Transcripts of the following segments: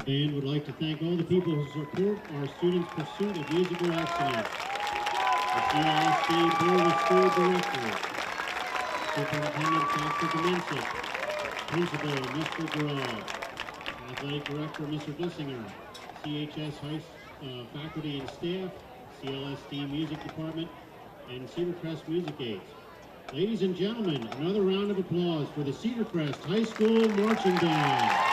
The band would like to thank all the people who support our students' pursuit of musical excellence. The CLSD Board of School Directors, Superintendent Dr. Dominsic, Principal Mr. Graw, Athletic Director Mr. Dissinger, CHS faculty and staff, CLSD Music Department, and Cedar Crest Music Aids. Ladies and gentlemen, another round of applause for the Cedar Crest High School Marching Band.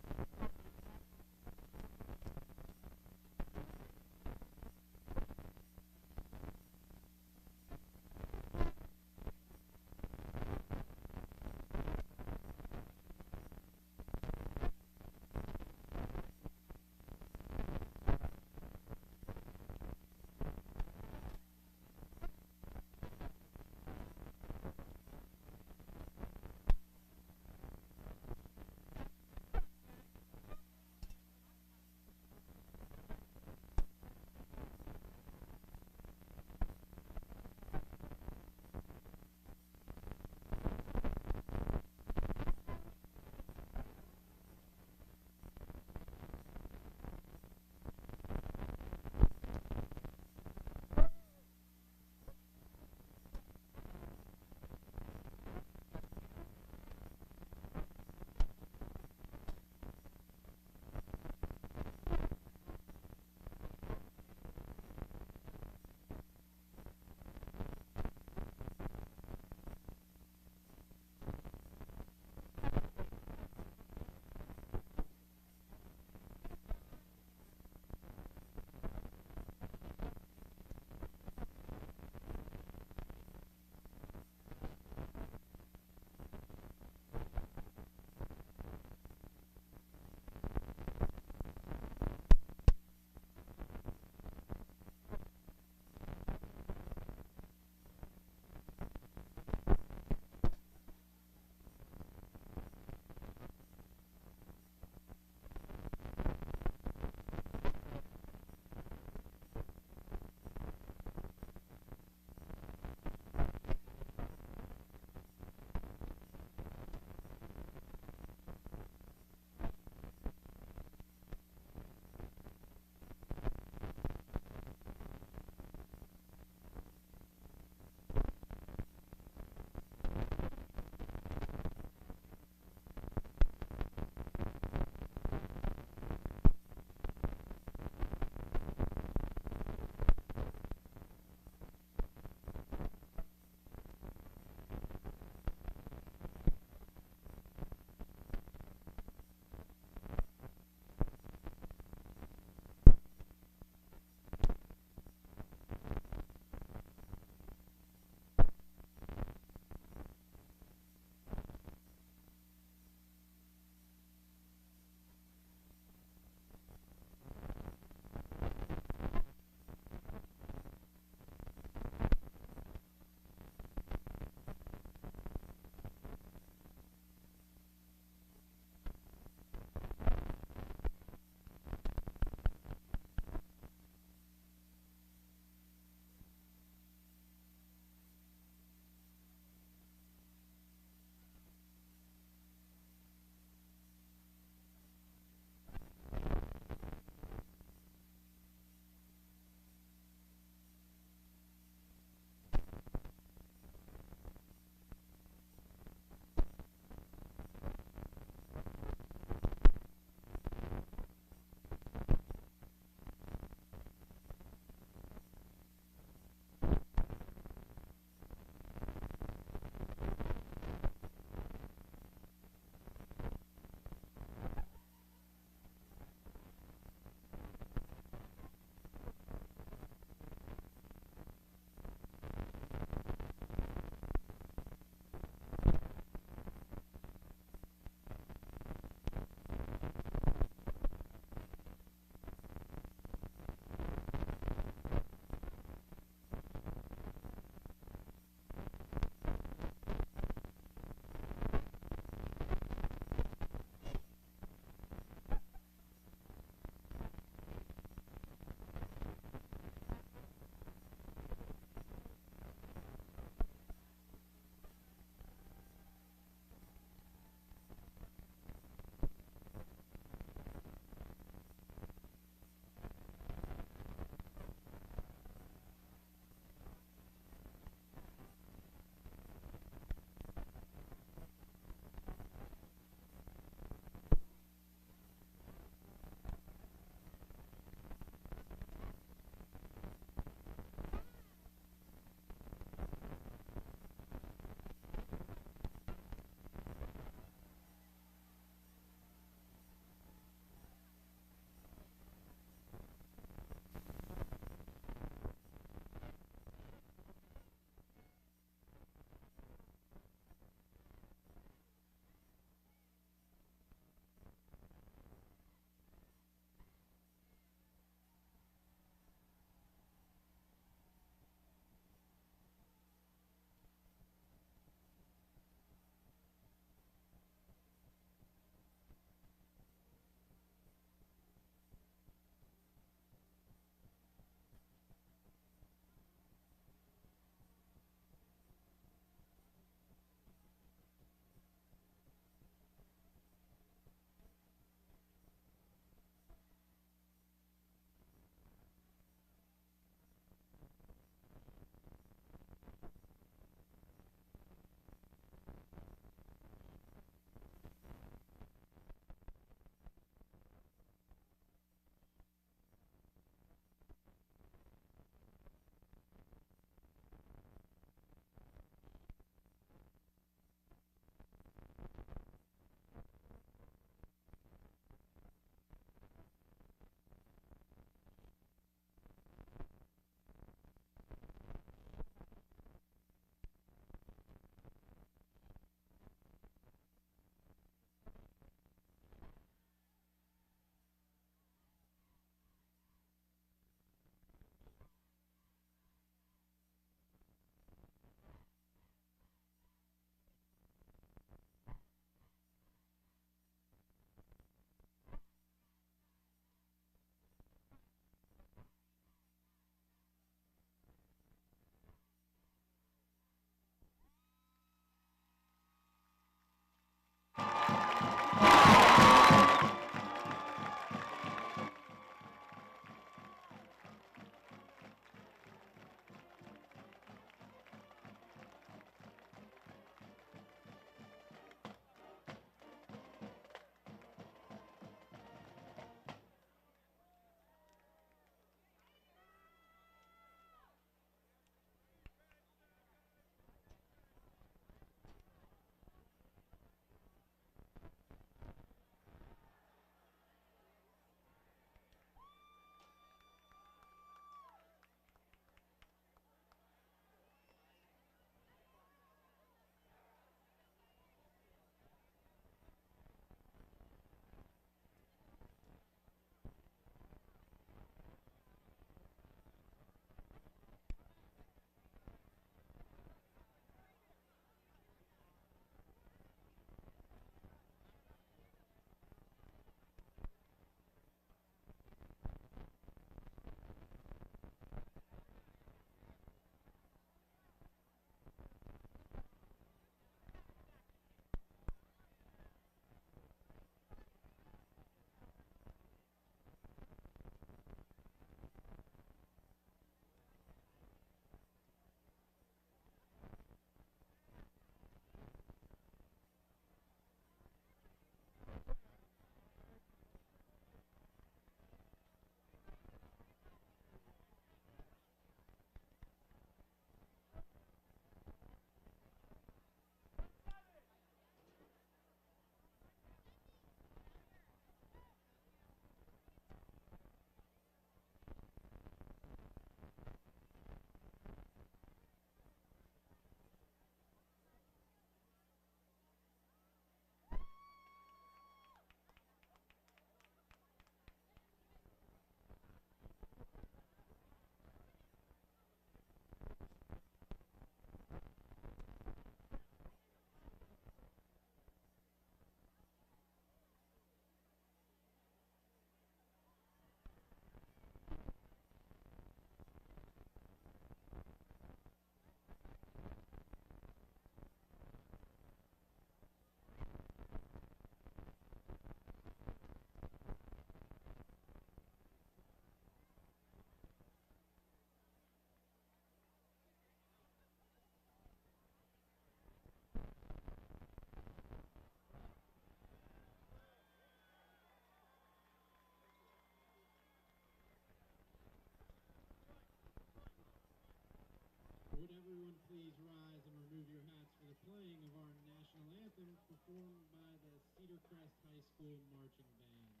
please rise and remove your hats for the playing of our national anthem performed by the Cedar Crest High School Marching Band.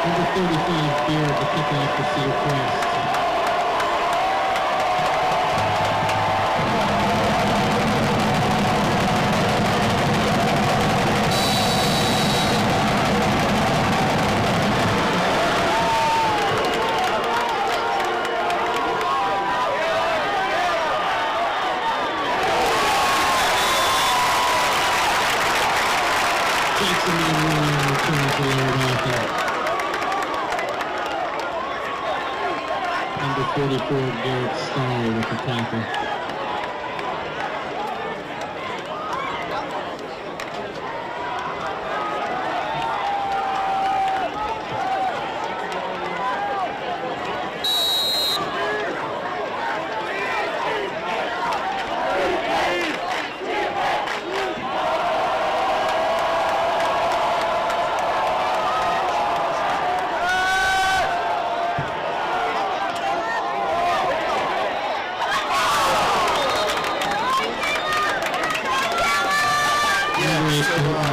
Number 35, Beard, the kickoff for Cedar Crest. Jackson Manuel returning to Lower Dauphin. Number 44, Garrett Starr with the tackle.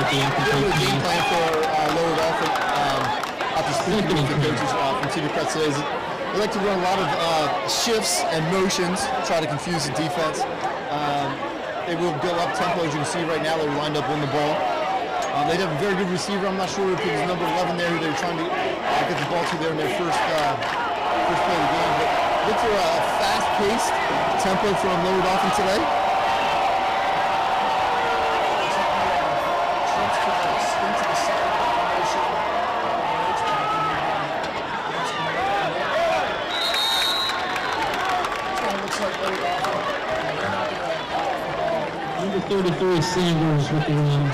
Game plan for Lower Dauphin after speaking with the coaches from Cedar Crest today is they like to run a lot of shifts and motions, try to confuse the defense. They will build up tempo, as you can see right now. They're lined up on the ball. They have a very good receiver. I'm not sure if it was number 11 there who they were trying to get the ball to there in their first play of the game. But look for a fast-paced tempo from Lower Dauphin today. Number 33, Sanders with the run.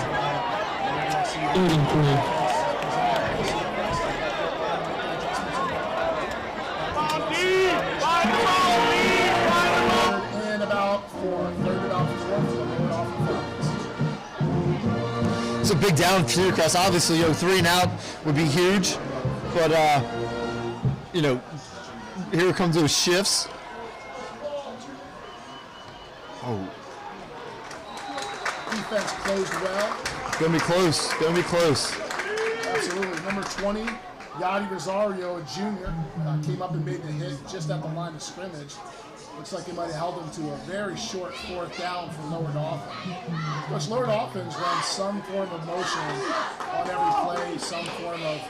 3rd and 3. And about 4. 3rd and about 4 for the Lower Dauphin Falcons. It's a big down for Cedar Crest. Obviously, 3 and out would be huge, but here comes those shifts. Oh. Defense closed well. Gonna be close. Gonna be close. Absolutely. Number 20, Yadi Rosario, a junior, came up and made the hit just at the line of scrimmage. Looks like they might have held him to a very short 4th down for Lower Dauphin. Coach, Lower Dauphin's run some form of motion on every play, some form of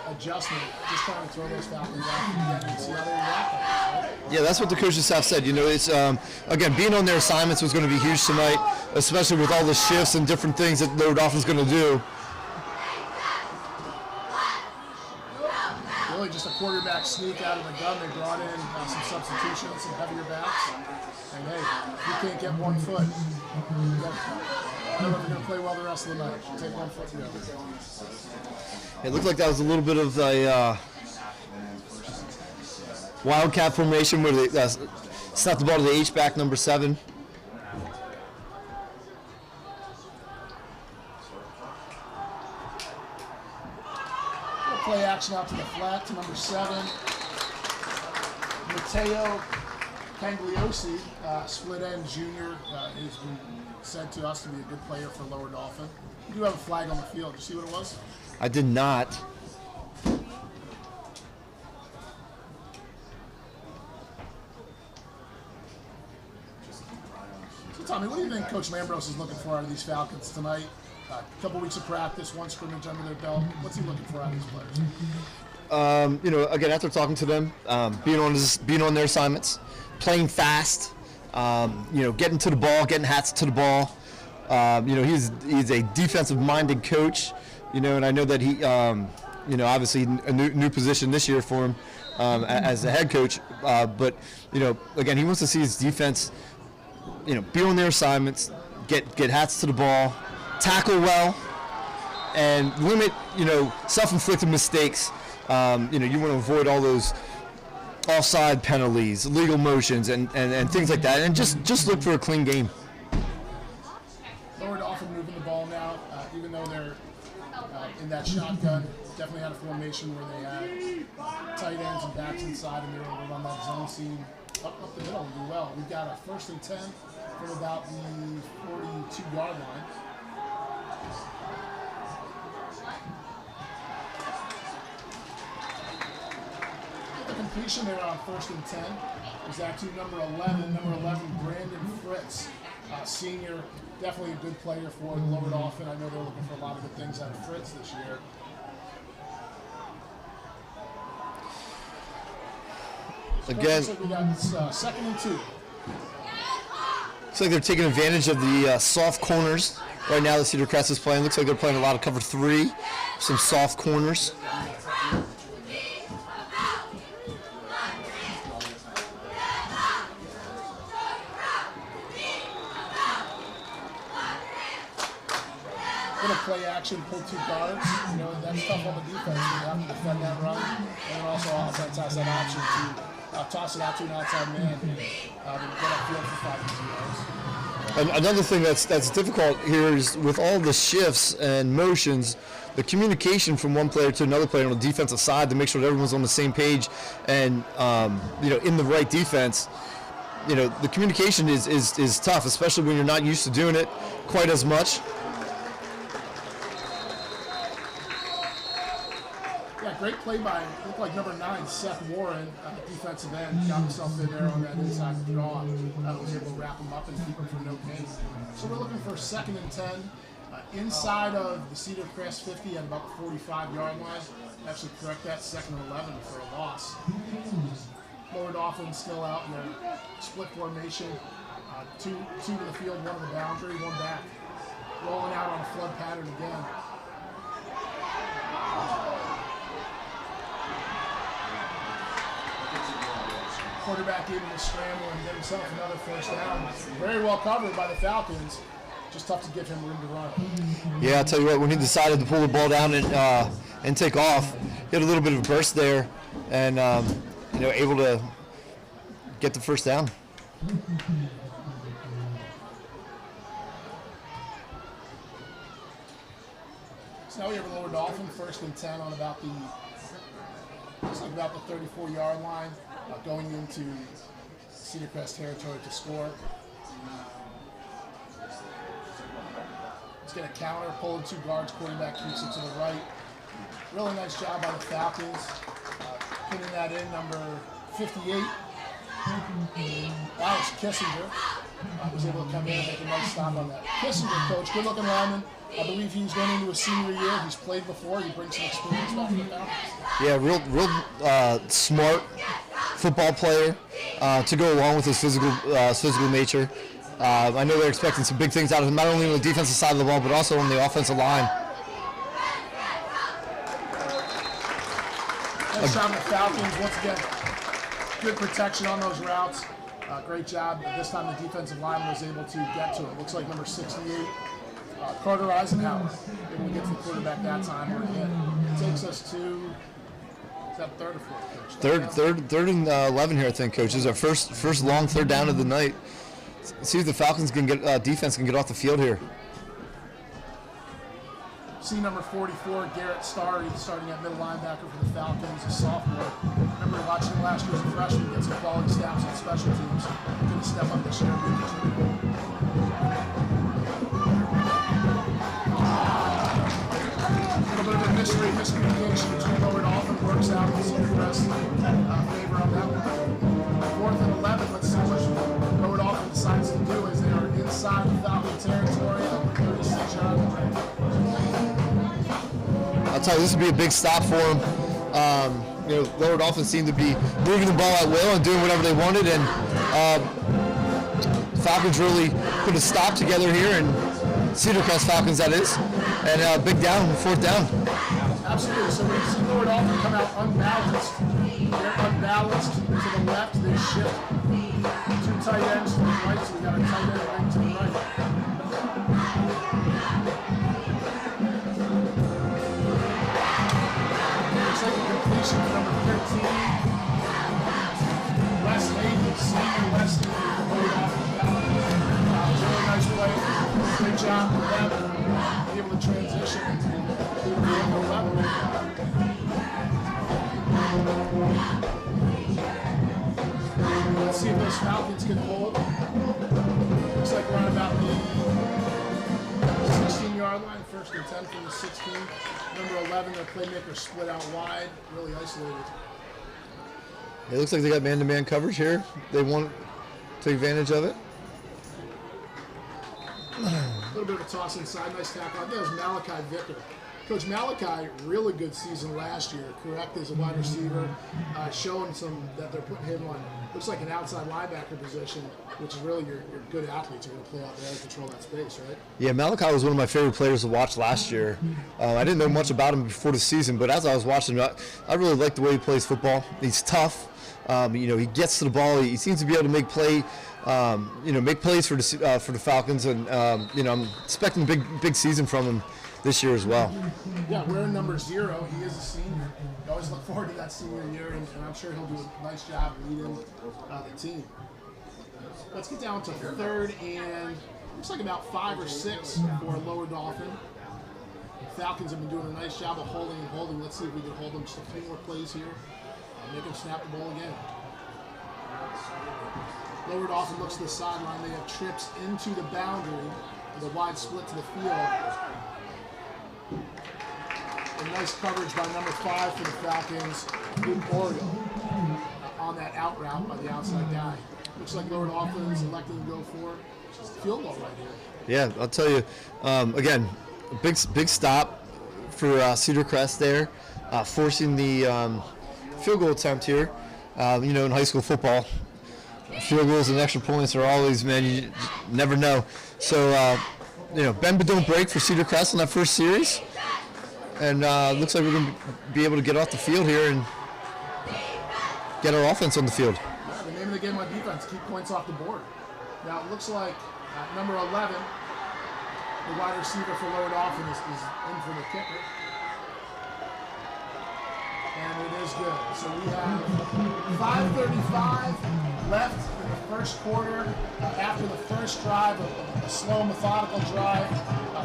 adjustment, just trying to throw those Falcons out and see how they react. Right? Yeah, that's what the coaching staff said. You know, it's again, being on their assignments was going to be huge tonight, especially with all the shifts and different things that Lower Dauphin's going to do. Really just a quarterback sneak out of the gun. They brought in some substitutions, some heavier backs. And hey, if you can't get 1 foot, I don't know if you're going to play well the rest of the night. Take 1 foot and go. It looked like that was a little bit of a wildcat formation where they snapped the ball to the H-back, number 7. Play action out to the flat to number 7. Matteo Cangliosi, split end junior, has been said to us to be a good player for Lower Dauphin. You do have a flag on the field. Did you see what it was? I did not. So Tommy, what do you think Coach Lambros is looking for out of these Falcons tonight? A couple weeks of practice, 1 scrimmage under their belt. What's he looking for out of these players? You know, again, after talking to them, being on their assignments, playing fast, you know, getting to the ball, getting hats to the ball. You know, he's a defensive-minded coach. You know, and I know that he, you know, obviously a new position this year for him as the head coach. But you know, again, he wants to see his defense, you know, be on their assignments, get hats to the ball, tackle well, and limit, you know, self-inflicted mistakes. You know, you want to avoid all those offside penalties, illegal motions, and things like that, and just look for a clean game. Lower Dauphin moving the ball now, even though they're in that shotgun. Definitely had a formation where they had tight ends and backs inside, and they were able to run that zone seam up the middle and do well. We've got a 1st and 10 from about the 42-yard line. The completion there on 1st and 10 was actually number 11, Brandon Fritz, senior. Definitely a good player for the Lower Dauphin. I know they're looking for a lot of good things out of Fritz this year. Again, looks like we got 2nd and 2. Looks like they're taking advantage of the soft corners right now that Cedar Crest is playing. Looks like they're playing a lot of cover 3, some soft corners. Play action, pull 2 guards. You know, that's tough on the defense. You have to defend that run, and then also offense has that option to toss it out to an outside man and get upfield for 5 yards. Another thing that's difficult here is with all the shifts and motions, the communication from one player to another player on the defensive side to make sure that everyone's on the same page and you know, in the right defense. You know, the communication is tough, especially when you're not used to doing it quite as much. Yeah, great play by, looked like number 9, Seth Warren, defensive end, got himself in there on that inside draw. Was able to wrap him up and keep him from no gain. So we're looking for 2nd and 10, inside of the Cedar Crest 50 at about the 45-yard line. Actually correct that, 2nd and 11 for a loss. Lower Dauphin still out in their split formation. Two to the field, 1 on the boundary, 1 back. Rolling out on a flood pattern again. Quarterback able to scramble and get himself another 1st down. Very well covered by the Falcons. Just tough to give him room to run. Yeah, I'll tell you what, when he decided to pull the ball down and take off, he had a little bit of a burst there and you know, able to get the 1st down. So now we have a Lower Dauphin, 1st and 10 on about the 34-yard line, going into Cedar Crest territory to score. Let's get a counter, pulling 2 guards, quarterback keeps it to the right. Really nice job by the Falcons, pinning that in, number 58. Alex Kissinger was able to come in and make a nice stop on that. Kissinger, coach, good-looking lineman, I believe he's going into a senior year. He's played before. He brings some experience back to the Falcons. Yeah, real smart football player to go along with his physical nature. I know they're expecting some big things out of him, not only on the defensive side of the ball, but also on the offensive line. Nice job with the Falcons. Once again, good protection on those routes. Great job. This time the defensive line was able to get to it. Looks like number 68, Carter Eisenhower, able to get to the quarterback that time. It takes us to, is that third or fourth, Coach? Third and 11 here, I think, Coach. This is our first long third down of the night. See if the Falcons can get defense can get off the field here. See number 44, Garrett Starr. He's starting at middle linebacker for the Falcons, a sophomore. Remember watching him last year as a freshman, get some quality snaps on special teams. Going to step up this year. A little bit of a miscommunication between Lower Dauphin. Works out in Cedar Crest favor on that one. 4th and 11. Let's see what Lower Dauphin decides to do as they are inside the Falcon territory on the 36-yard line. I'll tell you, this would be a big stop for them. Lower Dauphin seemed to be moving the ball at will and doing whatever they wanted, and Falcons really put a stop together here, and Cedar Crest Falcons, that is, and big down, 4th down. Absolutely. So we see Lower Dauphin come out unbalanced. They're unbalanced to the left. They shift 2 tight ends to the right, so we got a tight end right to the right. Completion number 13. Wes Hayden, senior Wes Hayden, Lower Dauphin. Really nice play. Great job for them. Able to transition to the number 11. Let's see if those Falcons can hold. Looks like we're on about the 16-yard line, 1st and 10 from the 16. Number 11, their playmaker split out wide, really isolated. It looks like they got man-to-man coverage here. They want to take advantage of it. A little bit of a toss inside, nice tackle. I think it was Malachi Vicker. Coach Malachi, really good season last year, correct as a wide receiver, showing some that they're putting him on, looks like an outside linebacker position, which is really your good athletes are going to play out there and control that space, right? Yeah, Malachi was one of my favorite players to watch last year. I didn't know much about him before the season, but as I was watching him, I really like the way he plays football. He's tough. He gets to the ball. He seems to be able to make plays for the Falcons, and I'm expecting a big season from him this year as well. Yeah, wearing number 0, he is a senior. I always look forward to that senior year, and I'm sure he'll do a nice job leading the team. Let's get down to 3rd and looks like about 5 or 6 for Lower Dauphin. Falcons have been doing a nice job of holding. Let's see if we can hold them just a few more plays here. Make them snap the ball again. Lower Dauphin looks to the sideline. They have trips into the boundary with a wide split to the field. A nice coverage by number 5 for the Falcons, Luke Oriole, on that out route by the outside guy. Looks like Lower Dauphin's electing to go for field goal right here. Yeah, I'll tell you, again, a big stop for Cedar Crest there, forcing the field goal attempt here. In high school football, field goals and extra points are always, man, you never know. So, bend but don't break for Cedar Crest in that first series. And looks like we're going to be able to get off the field here and get our offense on the field. Yeah, the name of the game on defense, keep points off the board. Now, it looks like number 11, the wide receiver for Lower Dauphin, is in for the kicker. And it is good. So we have 5:35 left in the first quarter. After the first drive, a slow, methodical drive,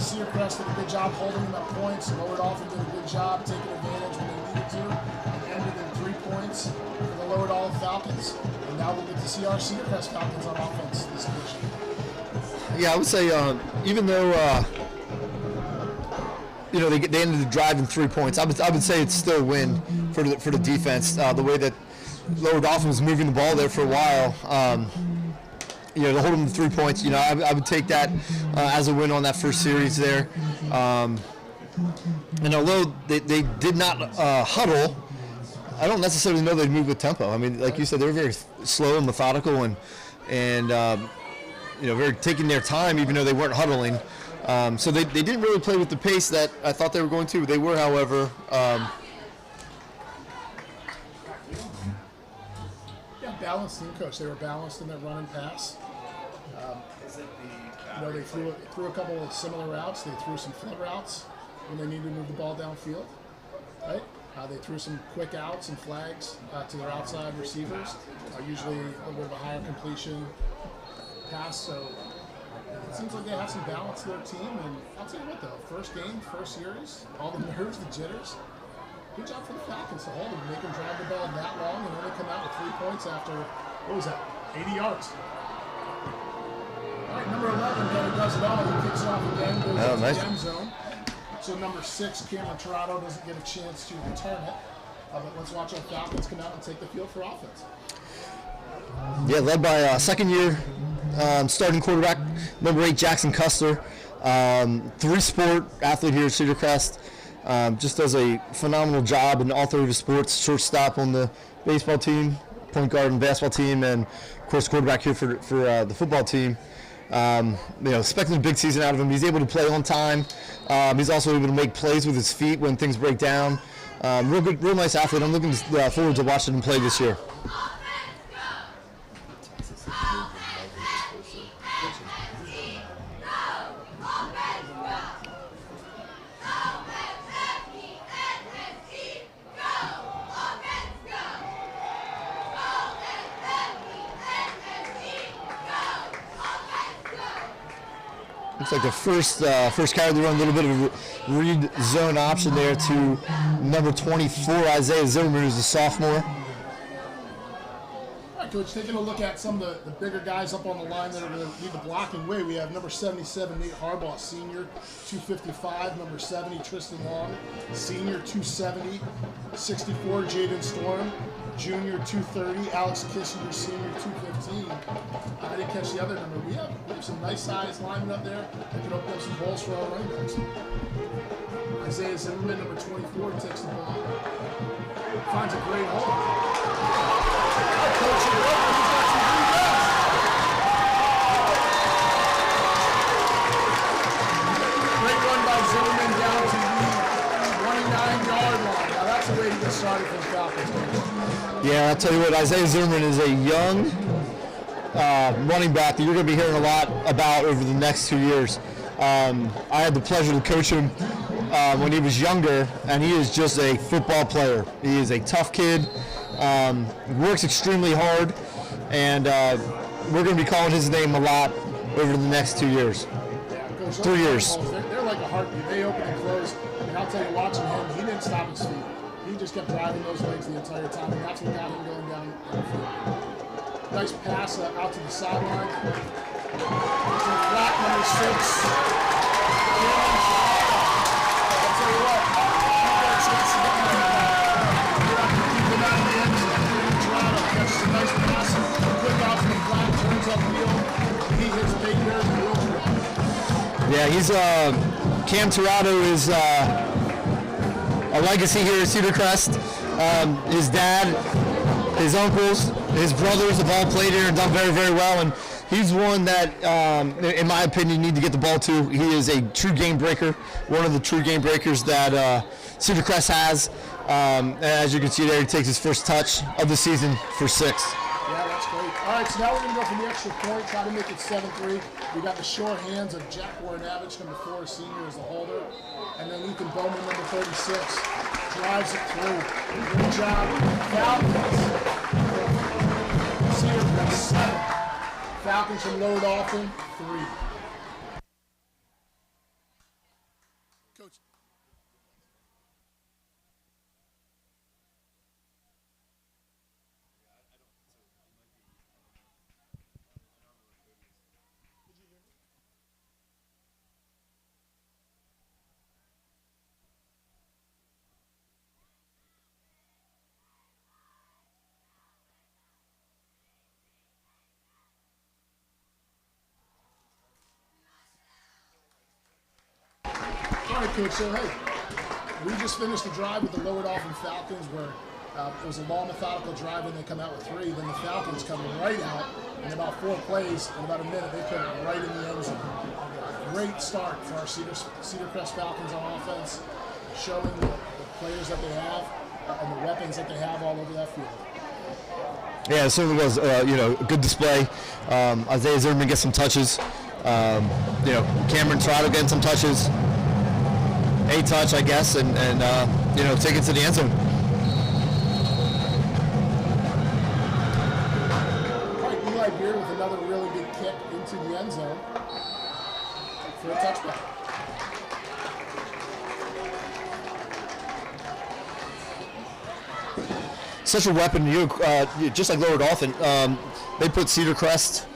Cedar Crest did a good job holding them at points. Lower Dauphin did a good job taking advantage when they needed to, and ended in 3 points for the Lower Dauphin Falcons. And now we'll get to see our Cedar Crest Falcons on offense this edition. Yeah, I would say even though they ended the drive in 3 points, I would say it's still a win for the defense. The way that Lower Dauphin was moving the ball there for a while, to hold them to 3 points. I would take that as a win on that first series there. And although they did not huddle, I don't necessarily know they'd move with tempo. I mean, like you said, they were very slow and methodical and very taking their time, even though they weren't huddling. So they didn't really play with the pace that I thought they were going to. They were, however, balanced team, coach. They were balanced in their run and pass. They threw a couple of similar routes. They threw some flip routes when they needed to move the ball downfield, right? They threw some quick outs and flags to their outside receivers, usually a little bit of a higher completion pass. So it seems like they have some balance to their team. And I'll tell you what, though, first game, first series, all the nerves, the jitters. Good job for the Falcons to hold them, make them drive the ball that long, and only come out with 3 points after, 80 yards. All right, number 11, Kevin does it all. He kicks off again, goes into the end zone. So number 6, Cameron Torado, doesn't get a chance to return it. But let's watch our Falcons come out and take the field for offense. Yeah, led by second-year starting quarterback, number 8, Jackson Custer. 3-sport athlete here at Cedar Crest. Just does a phenomenal job in all 3 of his sports. Shortstop on the baseball team, point guard on the basketball team, and of course quarterback here for the football team. Expecting a big season out of him. He's able to play on time. He's also able to make plays with his feet when things break down. Real nice athlete. I'm looking forward to watching him play this year. Looks like the first carry, they run a little bit of a read zone option there to number 24, Isaiah Zimmerman, who's a sophomore. All right, Coach, taking a look at some of the bigger guys up on the line that are going to lead the blocking way. We have number 77, Nate Harbaugh, senior, 255. Number 70, Tristan Long, senior, 270. 64, Jaden Storm, junior, 230. Alex Kissinger, senior, 215. I didn't catch the other number. We have some nice size linemen up there that can open up some holes for our running backs. Isaiah Zimmerman, number 24, takes the ball. Finds a great hole. Coach, he's got some rebounds. Great run by Zimmerman down to the 29-yard line. Now that's a way to get started for the Falcons. Yeah, I'll tell you what, Isaiah Zimmerman is a young running back that you're going to be hearing a lot about over the next 2 years. I had the pleasure to coach him when he was younger, and he is just a football player. He is a tough kid, works extremely hard, and we're going to be calling his name a lot over the next 2 years. Yeah, Coach, 3 years. They're like a heartbeat. They open and close. And I'll tell you, watching him, he didn't stop his feet. He just kept driving those legs the entire time, and that's what got him going down the field. Nice pass out to the sideline. To the flat, number 6. I'll tell you what, he got a chance to get keep him out of the end zone. Toronto catches a nice pass, quick out to the flat, turns upfield. He hits Baker in the wheelchair. Yeah, he's Cam Torado is a legacy here at Cedar Crest. His dad, his uncles, his brothers have all played here and done very, very well. And he's one that, in my opinion, you need to get the ball to. He is a true game breaker, one of the true game breakers that Cedar Crest has. As you can see there, he takes his first touch of the season for 6. Yeah, that's great. All right, so now we're going to go for the extra point, try to make it 7-3. We got the sure hands of Jack Warrenavich, number 4, senior, as the holder. And then Lincoln Bowman, number 36, drives it through. Good job. Falcons. Cedar Crest 7. Falcons from Lower Dauphin 3. Coach. All right, Coach. So, hey, we just finished the drive with the Lower Dauphin Falcons where it was a long, methodical drive when they come out with 3. Then the Falcons come right out in about 4 plays. In about a minute, they put it right in the end zone. Great start for our Cedar Crest Falcons on offense, showing the players that they have and the weapons that they have all over that field. Yeah, it certainly was, a good display. Isaiah Zimmerman gets some touches. Cameron Trotto getting some touches. A touch, I guess, and take it to the end zone. All right, Eli Beard with another really big kick into the end zone for a touchback. Such a weapon, just like Lower Dauphin. They put Cedar Crest,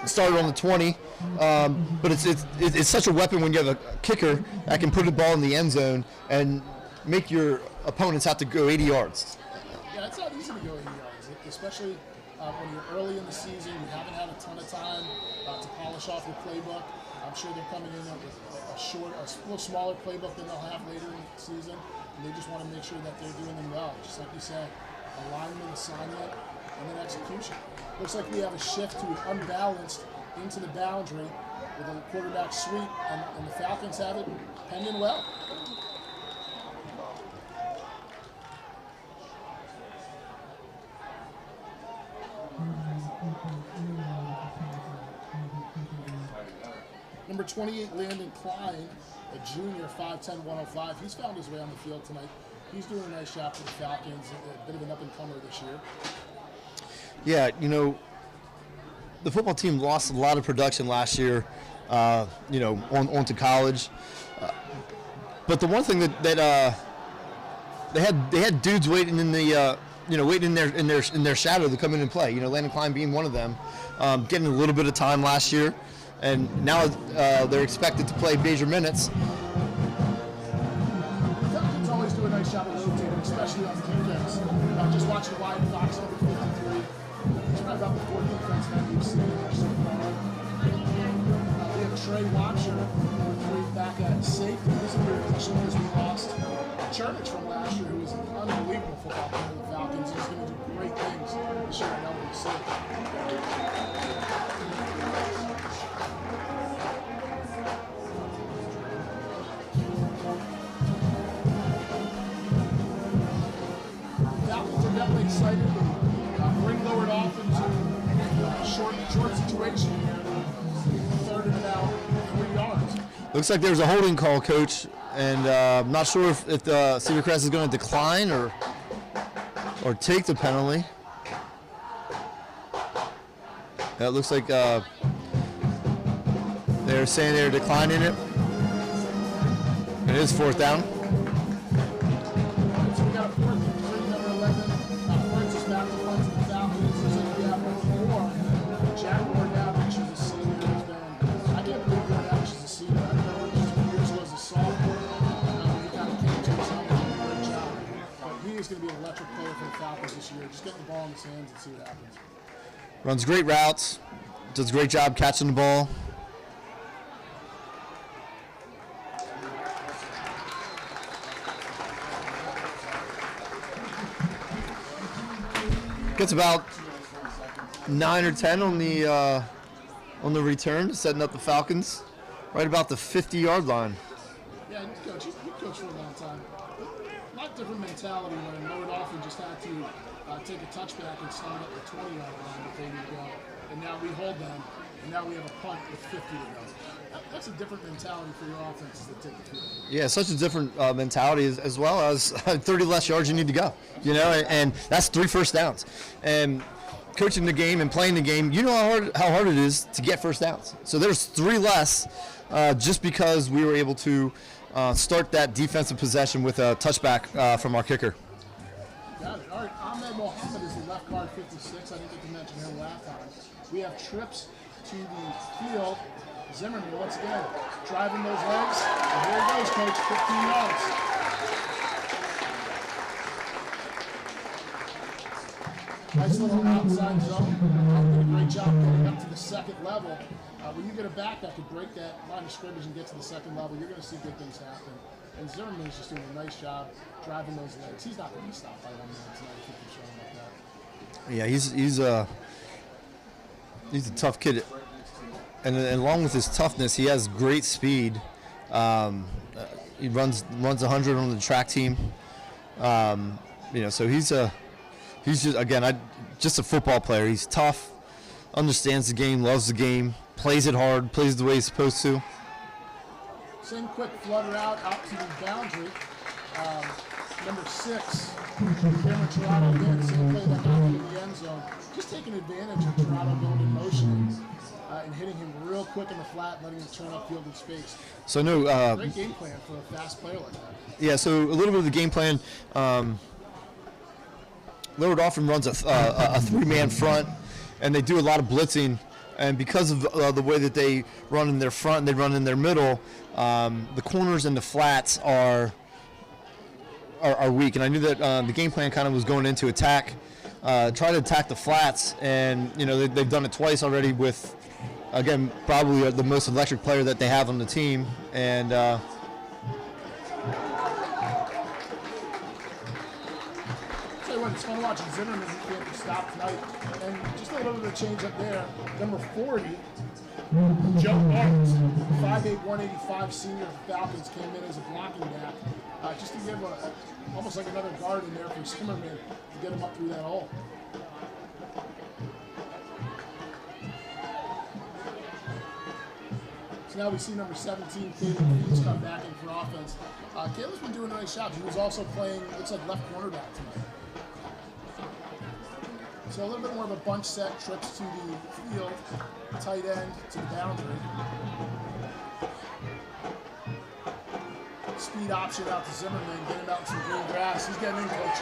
started on the 20, but it's such a weapon when you have a kicker that can put the ball in the end zone and make your opponents have to go 80 yards. Yeah, it's not easy to go 80 yards, especially when you're early in the season. You haven't had a ton of time to polish off your playbook. I'm sure they're coming in with a little smaller playbook than they'll have later in the season. And they just want to make sure that they're doing them well. Just like you said, alignment, assignment, and then execution. Looks like we have a shift to unbalanced into the boundary with a quarterback sweep, and the Falcons have it penned in well. Number 28, Landon Klein, a junior, 5'10", 105. He's found his way on the field tonight. He's doing a nice job for the Falcons, a bit of an up-and-comer this year. Yeah, the football team lost a lot of production last year, on to college. But the one thing that they had dudes waiting in the waiting in their shadow to come in and play. Landon Klein being one of them, getting a little bit of time last year. And now they're expected to play major minutes. Falcons always do a nice job of rotating, especially on defense. Just watching Wyatt Fox over 53. He's probably about the 4th defense that we've seen there so far. We have Trey Watcher, back at safety. This is a weird position because we lost Chernich from last year, who was an unbelievable football player for the Falcons. He's going to do great things this year at LBC. Definitely excited to bring Lower Dauphin to a short situation here. 3rd and about 3 yards. Looks like there's a holding call, Coach, and I'm not sure if Cedar Crest is going to decline or take the penalty. It looks like they're saying they're declining it. It is 4th down. He's going to be an electric player for the Falcons this year. Just get the ball in his hands and see what happens. Runs great routes. Does a great job catching the ball. Gets about 9 or 10 on the return, setting up the Falcons right about the 50-yard line. Yeah, you coached for a long time. A lot different mentality when Lower Dauphin just had to take a touchback and start at the 20-yard line before we go. And now we hold them, and now we have a punt with 50 to go. That's a different mentality for your offenses that take the field. Yeah, such a different mentality as well as 30 less yards you need to go. And that's 3 first downs. And coaching the game and playing the game, how hard it is to get first downs. So there's 3 less just because we were able to start that defensive possession with a touchback from our kicker. Got it. All right, Ahmed Mohammed is the left guard, 56. I didn't get to mention him last time. We have trips to the field. Zimmerman, once again, driving those legs. And here he goes, Coach, 15 yards. Nice little outside zone. Did a great job getting up to the second level. When you get a back that could break that line of scrimmage and get to the second level, you're going to see good things happen. And Zimmerman is just doing a nice job driving those legs. He's not going to be stopped by one man tonight if he can show him like that. Yeah, he's a tough kid, and along with his toughness, he has great speed. He runs 100 on the track team. So he's just just a football player. He's tough, understands the game, loves the game, plays it hard, plays the way he's supposed to. Same quick flutter out to the boundary. Number 6, Cameron Toronto again, same play that got him in the end zone. Just taking advantage of Toronto going in motion and hitting him real quick in the flat, letting him turn upfield in space. So no, great game plan for a fast player like that. Yeah, so a little bit of the game plan. Lower Dauphin runs a 3-man front, and they do a lot of blitzing. And because of the way that they run in their front and they run in their middle, the corners and the flats are weak. And I knew that the game plan kind of was going into try to attack the flats. And they've done it twice already with, again, probably the most electric player that they have on the team. And it's fun watching Zimmerman. He can't be stopped tonight. And just a little bit of a change up there. Number 40, Joe Barnes, 5'8", 185 senior Falcons, came in as a blocking back. Just to give almost like another guard in there for Zimmerman to get him up through that hole. So now we see number 17, Caleb Hughes, come back in for offense. Caleb's been doing a nice job. He was also playing, looks like left cornerback tonight. So a little bit more of a bunch set, trips to the field, tight end to the boundary. Speed option out to Zimmerman, get him out in some green grass. He's getting in, coach.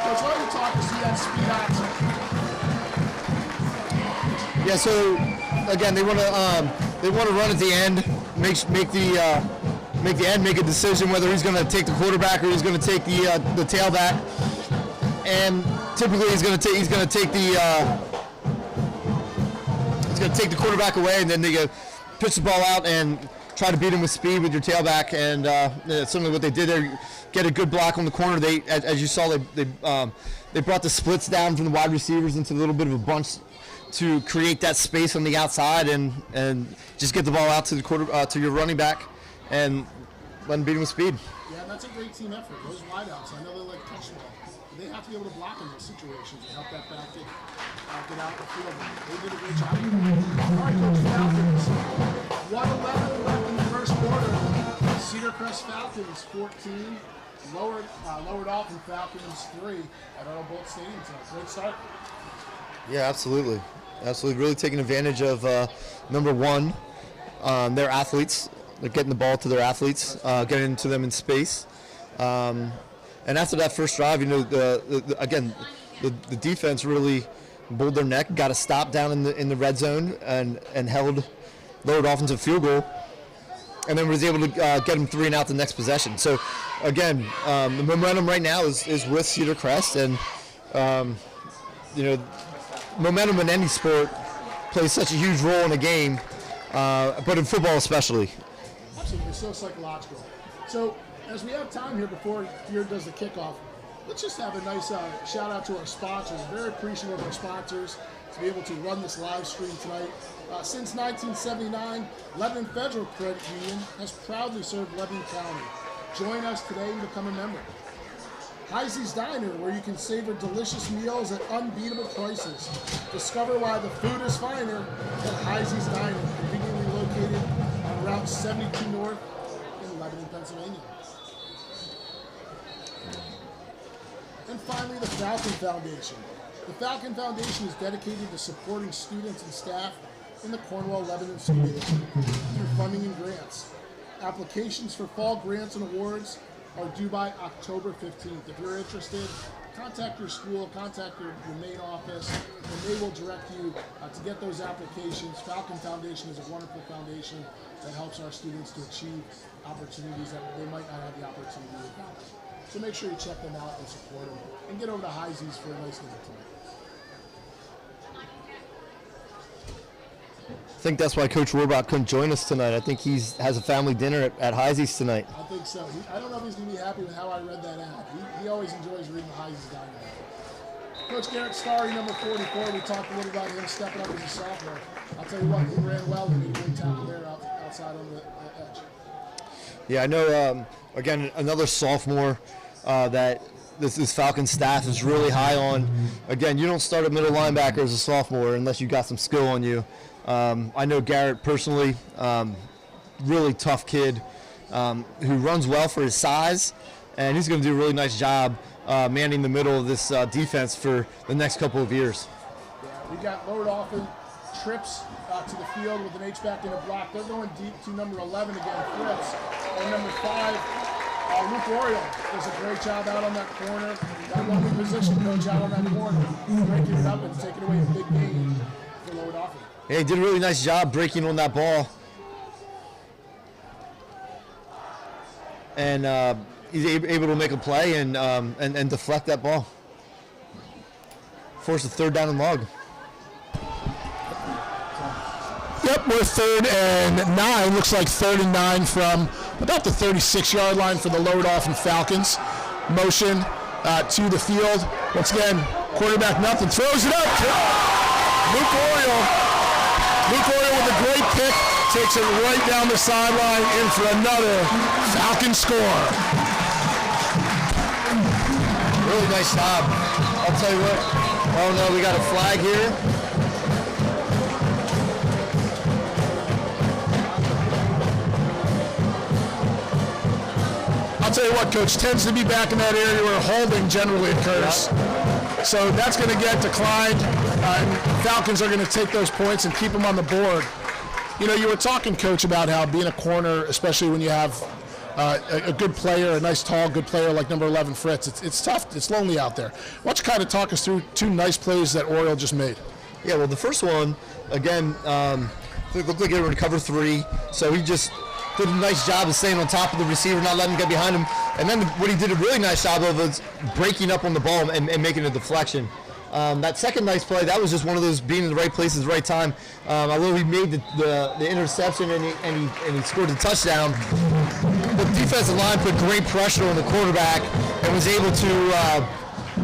Coach, why don't you talk to see that speed option? yeah, so again, they want to run at the end, make a decision whether he's going to take the quarterback or he's going to take the tailback, and typically he's going to take the quarterback away, and then they go pitch the ball out and try to beat him with speed with your tailback, and that's certainly what they did there. Get a good block on the corner. They, as you saw, they brought the splits down from the wide receivers into a little bit of a bunch to create that space on the outside and just get the ball out to the to your running back and let him beat him with speed. Yeah, and that's a great team effort. Those wideouts, I know they like touch the ball, but they have to be able to block in those situations and help that back get out the field. They did a great job. All right, Coach, Falcons. 1:11 left in the first quarter. Cedar Crest Falcons 14. Lower Dauphin Falcons 3 at Earl Boltz Stadium tonight. Great start. Yeah, absolutely. Absolutely. Really taking advantage of number 1, their athletes. They're getting the ball to their athletes, getting to them in space. And after that first drive, the defense really bulled their neck, got a stop down in the red zone, and held Lower Dauphin to a field goal, and then was able to get them 3 and out the next possession. So, again, the momentum right now is with Cedar Crest, and momentum in any sport plays such a huge role in a game, but in football especially. Absolutely, so psychological. So, as we have time here before Gear does the kickoff, let's just have a nice shout out to our sponsors. Very appreciative of our sponsors to be able to run this live stream tonight. Since 1979, Lebanon Federal Credit Union has proudly served Lebanon County. Join us today and become a member. Heisey's Diner, where you can savor delicious meals at unbeatable prices. Discover why the food is finer at Heisey's Diner, conveniently located on Route 72 North in Lebanon, Pennsylvania. And finally, the Falcon Foundation. The Falcon Foundation is dedicated to supporting students and staff in the Cornwall-Lebanon School District through funding and grants. Applications for fall grants and awards are due by October 15th. If you're interested, contact your school, contact your main office, and they will direct you to get those applications. Falcon Foundation is a wonderful foundation that helps our students to achieve opportunities that they might not have the opportunity without. So make sure you check them out and support them. And get over to Heisey's for a nice dinner tonight. I think that's why Coach Rohrbach couldn't join us tonight. I think he has a family dinner at Heisey's tonight. I think so. I don't know if he's going to be happy with how I read that ad. He always enjoys reading the Heisey's Diamond. Coach Garrett Starry, number 44, we talked a little about him stepping up as a sophomore. I'll tell you what, he ran well and made a great tackle there outside on the edge. Yeah, I know, again, another sophomore that this Falcons staff is really high on. Again, you don't start a middle linebacker as a sophomore unless you got some skill on you. I know Garrett personally, really tough kid who runs well for his size, and he's going to do a really nice job manning the middle of this defense for the next couple of years. Yeah, we got Lower Dauphin trips to the field with an H-back in a block. They're going deep to number 11 again, Fritz, and number 5, Luke Oriole does a great job out on that corner. That lovely position coach out on that corner, breaking it up and taking away a big gain for Lower Dauphin. Yeah, he did a really nice job breaking on that ball. And he's able to make a play and deflect that ball. Force a 3rd down and long. Yep, we're 3rd and 9. Looks like 3rd and 9 from about the 36-yard line for the Lower Dauphin Falcons. Motion to the field. Once again, quarterback nothing. Throws it up. Luke Oriole with a great pick. Takes it right down the sideline in for another Falcon score. Really nice job. I'll tell you what. Oh no, we got a flag here. I'll tell you what, Coach, tends to be back in that area where holding generally occurs. Yep. So that's going to get declined. And Falcons are going to take those points and keep them on the board. You know, you were talking, Coach, about how being a corner, especially when you have a good player, a nice, tall, good player like number 11, Fritz, it's tough. It's lonely out there. Why don't you kind of talk us through 2 nice plays that Oriole just made? Yeah, well, the first one, again, it looked like they were in cover 3, so he just did a nice job of staying on top of the receiver, not letting him get behind him. And then what he did a really nice job of was breaking up on the ball and making a deflection. That second nice play, that was just one of those being in the right place at the right time. Although he made the interception and he scored the touchdown, the defensive line put great pressure on the quarterback and was able to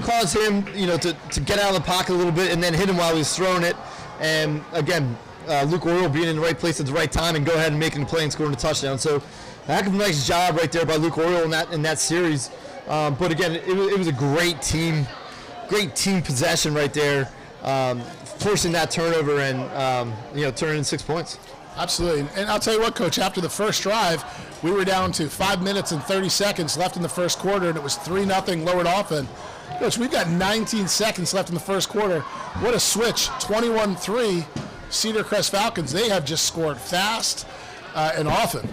cause him, to get out of the pocket a little bit and then hit him while he was throwing it. And again, Luke Oriole being in the right place at the right time and go ahead and making the play and scoring the touchdown. So a heck of a nice job right there by Luke Oriole in that series. But again, it was a great team possession right there, forcing that turnover and turning in 6 points. Absolutely. And I'll tell you what, Coach, after the first drive, we were down to 5 minutes and 30 seconds left in the first quarter, and it was 3-0 Lower Dauphin. Coach, we've got 19 seconds left in the first quarter. What a switch. 21-3, Cedar Crest Falcons. They have just scored fast and often.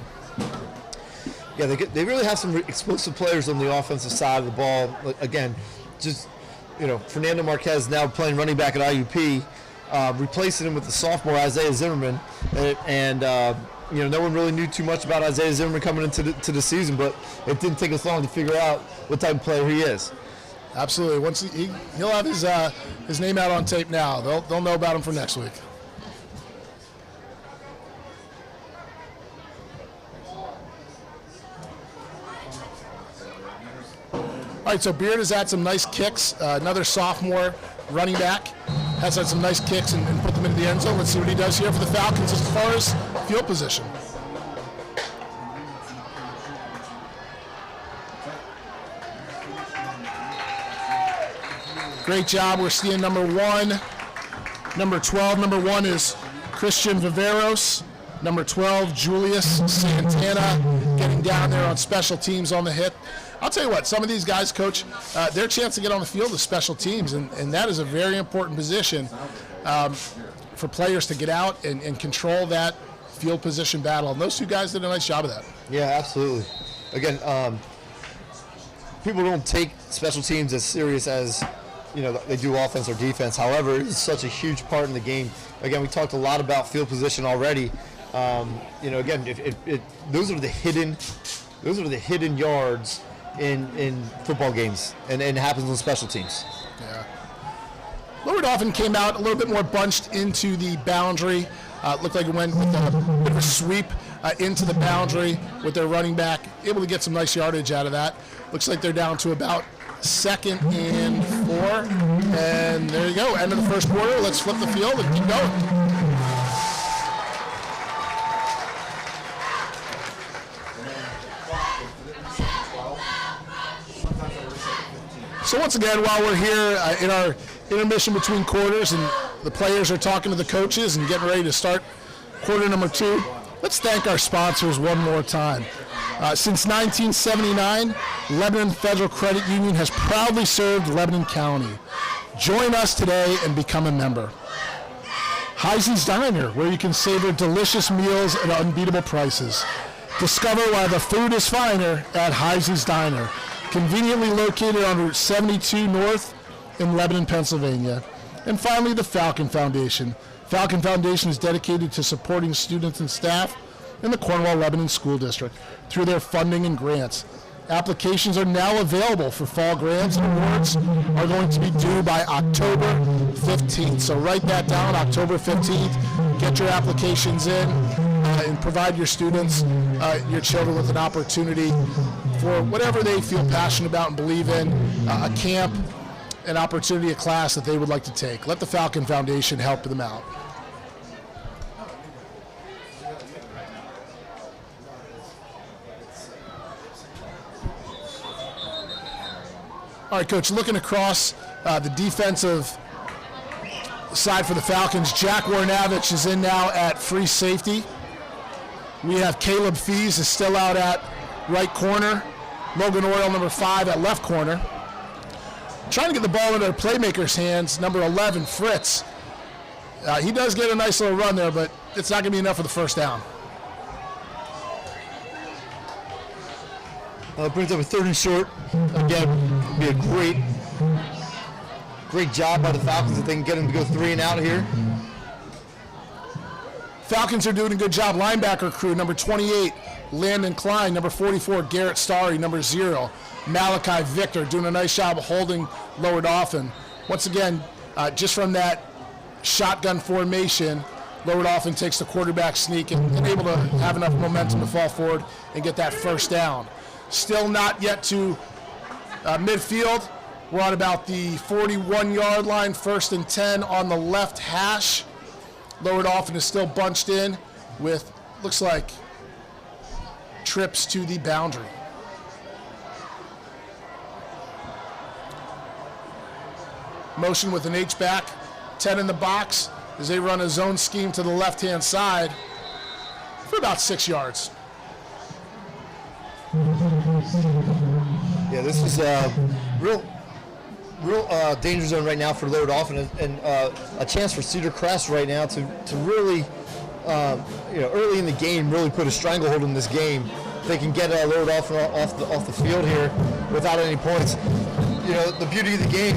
Yeah, they really have some explosive players on the offensive side of the ball. Again, just, Fernando Marquez now playing running back at IUP, replacing him with the sophomore Isaiah Zimmerman. And no one really knew too much about Isaiah Zimmerman coming into the season, but it didn't take us long to figure out what type of player he is. Absolutely. Once he'll have his name out on tape now. They'll know about him for next week. All right, so Beard has had some nice kicks. Another sophomore running back has had some nice kicks and put them into the end zone. Let's see what he does here for the Falcons as far as field position. Great job. We're seeing number 1, number 12. Number 1 is Christian Viveros. Number 12, Julius Santana, getting down there on special teams on the hit. I'll tell you what, some of these guys, Coach, their chance to get on the field is special teams, and that is a very important position for players to get out and control that field position battle. And those 2 guys did a nice job of that. Yeah, absolutely. Again, people don't take special teams as serious as they do offense or defense. However, it's such a huge part in the game. Again, we talked a lot about field position already. Again, those are the hidden yards in football games, and it happens on special teams. Yeah. Lower Dauphin came out a little bit more bunched into the boundary. Looked like it went with a bit of a sweep into the boundary with their running back, able to get some nice yardage out of that. Looks like they're down to about 2nd and 4. And there you go, end of the first quarter. Let's flip the field and keep going. So once again, while we're here in our intermission between quarters and the players are talking to the coaches and getting ready to start quarter number 2, let's thank our sponsors one more time. Since 1979, Lebanon Federal Credit Union has proudly served Lebanon County. Join us today and become a member. Heisey's Diner, where you can savor delicious meals at unbeatable prices. Discover why the food is finer at Heisey's Diner, conveniently located on Route 72 North in Lebanon, Pennsylvania. And finally, the Falcon Foundation. Falcon Foundation is dedicated to supporting students and staff in the Cornwall-Lebanon School District through their funding and grants. Applications are now available for fall grants, and awards are going to be due by October 15th. So write that down, October 15th. Get your applications in and provide your students, your children with an opportunity for whatever they feel passionate about and believe in, a camp, an opportunity, a class that they would like to take. Let the Falcon Foundation help them out. All right, Coach, looking across the defensive side for the Falcons, Jack Warnavich is in now at free safety. We have Caleb Fees is still out at right corner. Logan Oriole, number 5, at left corner. Trying to get the ball into their playmaker's hands, number 11, Fritz. He does get a nice little run there, but it's not going to be enough for the first down. Brings up a 3rd and short. Again, be a great job by the Falcons if they can get them to go 3 and out here. Falcons are doing a good job. Linebacker crew, number 28, Landon Klein, number 44, Garrett Starry, number 0, Malachi Victor, doing a nice job of holding Lower Dauphin. Once again, just from that shotgun formation, Lower Dauphin takes the quarterback sneak and able to have enough momentum to fall forward and get that first down. Still not yet to midfield. We're on about the 41-yard line, 1st and 10 on the left hash. Lower Dauphin is still bunched in with, looks like, trips to the boundary. Motion with an H-back, 10 in the box as they run a zone scheme to the left-hand side for about 6 yards. Yeah, this is a real danger zone right now for Lower Dauphin, and a chance for Cedar Crest right now to really, early in the game, really put a stranglehold in this game. They can get Lower Dauphin off the field here without any points. You know, the beauty of the game,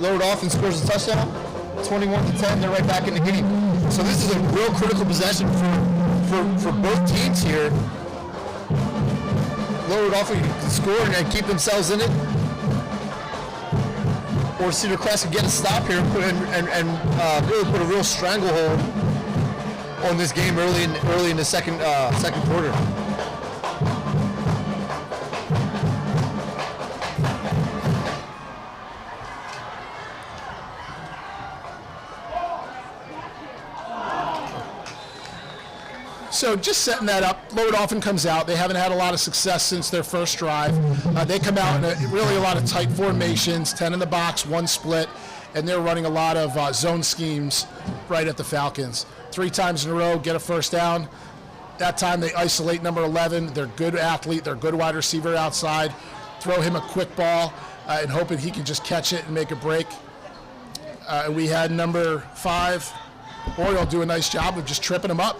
Lower Dauphin scores a touchdown, 21-10, they're right back in the game. So this is a real critical possession for both teams here. Lower Dauphin can score and keep themselves in it, or Cedar Crest can get a stop here and really put a real stranglehold on this game early in the second quarter. So just setting that up, Lower Dauphin comes out. They haven't had a lot of success since their first drive. They come out in really a lot of tight formations, 10 in the box, 1 split, and they're running a lot of zone schemes right at the Falcons. 3 times in a row, get a first down. That time they isolate number 11. They're good athlete. They're good wide receiver outside. Throw him a quick ball and hoping he can just catch it and make a break. We had number 5, Oriole, do a nice job of just tripping him up.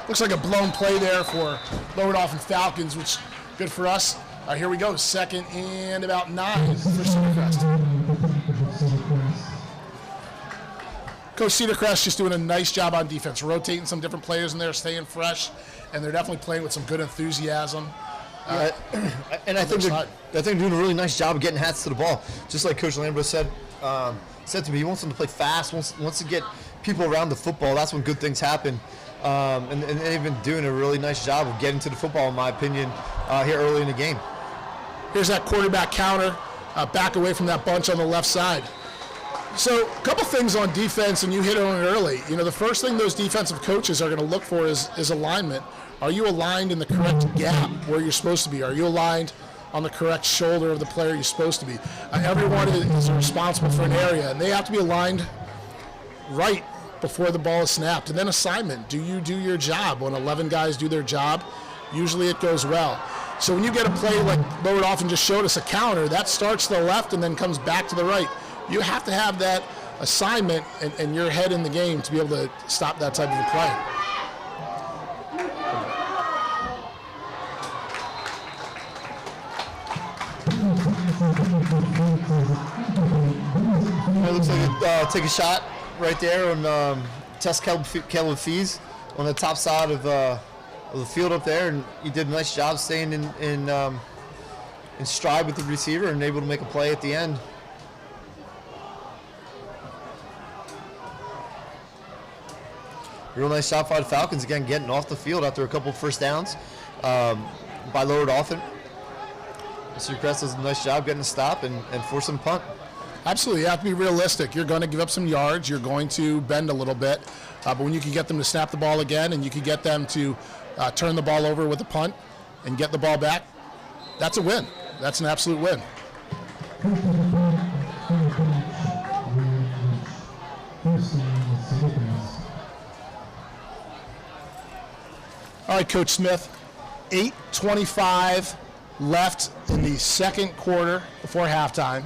Looks like a blown play there for Lower Dauphin Falcons, which is good for us. All right, here we go. 2nd and about 9 for Cedar Crest. Coach Cedar Crest just doing a nice job on defense, rotating some different players in there, staying fresh, and they're definitely playing with some good enthusiasm. And I think they're doing a really nice job of getting hats to the ball. Just like Coach Lambro said to me, he wants them to play fast, wants to get people around the football. That's when good things happen. And they've been doing a really nice job of getting to the football, in my opinion, here early in the game. Here's that quarterback counter, back away from that bunch on the left side. So a couple things on defense, and you hit on it early. You know, the first thing those defensive coaches are going to look for is alignment. Are you aligned in the correct gap where you're supposed to be? Are you aligned on the correct shoulder of the player you're supposed to be? Everyone is responsible for an area, and they have to be aligned right before the ball is snapped. And then assignment. Do you do your job? When 11 guys do their job, usually it goes well. So when you get a play like Lower Dauphin just showed us, a counter, that starts to the left and then comes back to the right. You have to have that assignment and your head in the game to be able to stop that type of a play. It looks like take a shot right there on test Caleb Fees on the top side of the field up there, and he did a nice job staying in stride with the receiver and able to make a play at the end. Real nice shot by the Falcons, again, getting off the field after a couple first downs by Lower Dauphin. Cedar Crest does a nice job getting a stop and forcing a punt. Absolutely, you have to be realistic. You're going to give up some yards. You're going to bend a little bit. But when you can get them to snap the ball again and you can get them to turn the ball over with a punt and get the ball back, that's a win. That's an absolute win. All right, Coach Smith, 8:25 left in the second quarter before halftime.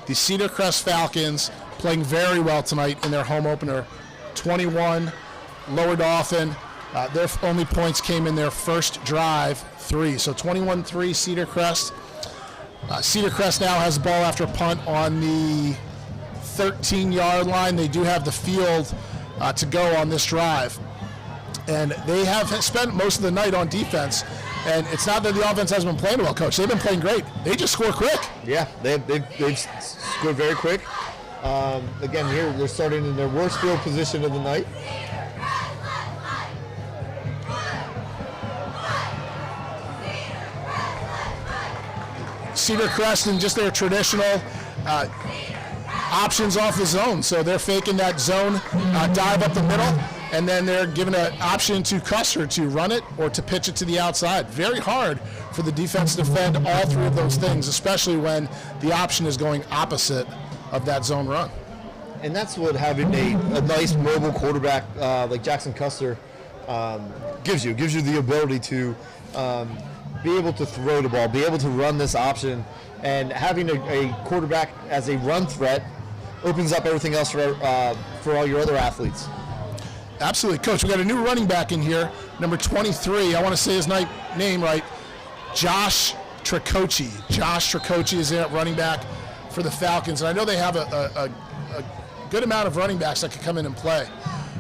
The Cedar Crest Falcons playing very well tonight in their home opener. 21, Lower Dauphin. Their only points came in their first drive, 3. So 21-3 Cedar Crest. Cedar Crest now has the ball after a punt on the 13-yard line. They do have the field to go on this drive. And they have spent most of the night on defense. And it's not that the offense hasn't been playing well, Coach. They've been playing great. They just score quick. Yeah, they've scored very quick. Again, here they're starting in their worst field position of the night. Cedar Crest and just their traditional options off the zone. So they're faking that zone dive up the middle, and then they're giving an option to Custer to run it or to pitch it to the outside. Very hard for the defense to defend all three of those things, especially when the option is going opposite of that zone run. And that's what having a nice mobile quarterback like Jackson Custer gives you. It gives you the ability to be able to throw the ball, be able to run this option, and having a quarterback as a run threat opens up everything else for all your other athletes. Absolutely, Coach. We got a new running back in here, number 23. I want to say his name right, Josh Tricoci. Josh Tricoci is there at running back for the Falcons, and I know they have a good amount of running backs that could come in and play.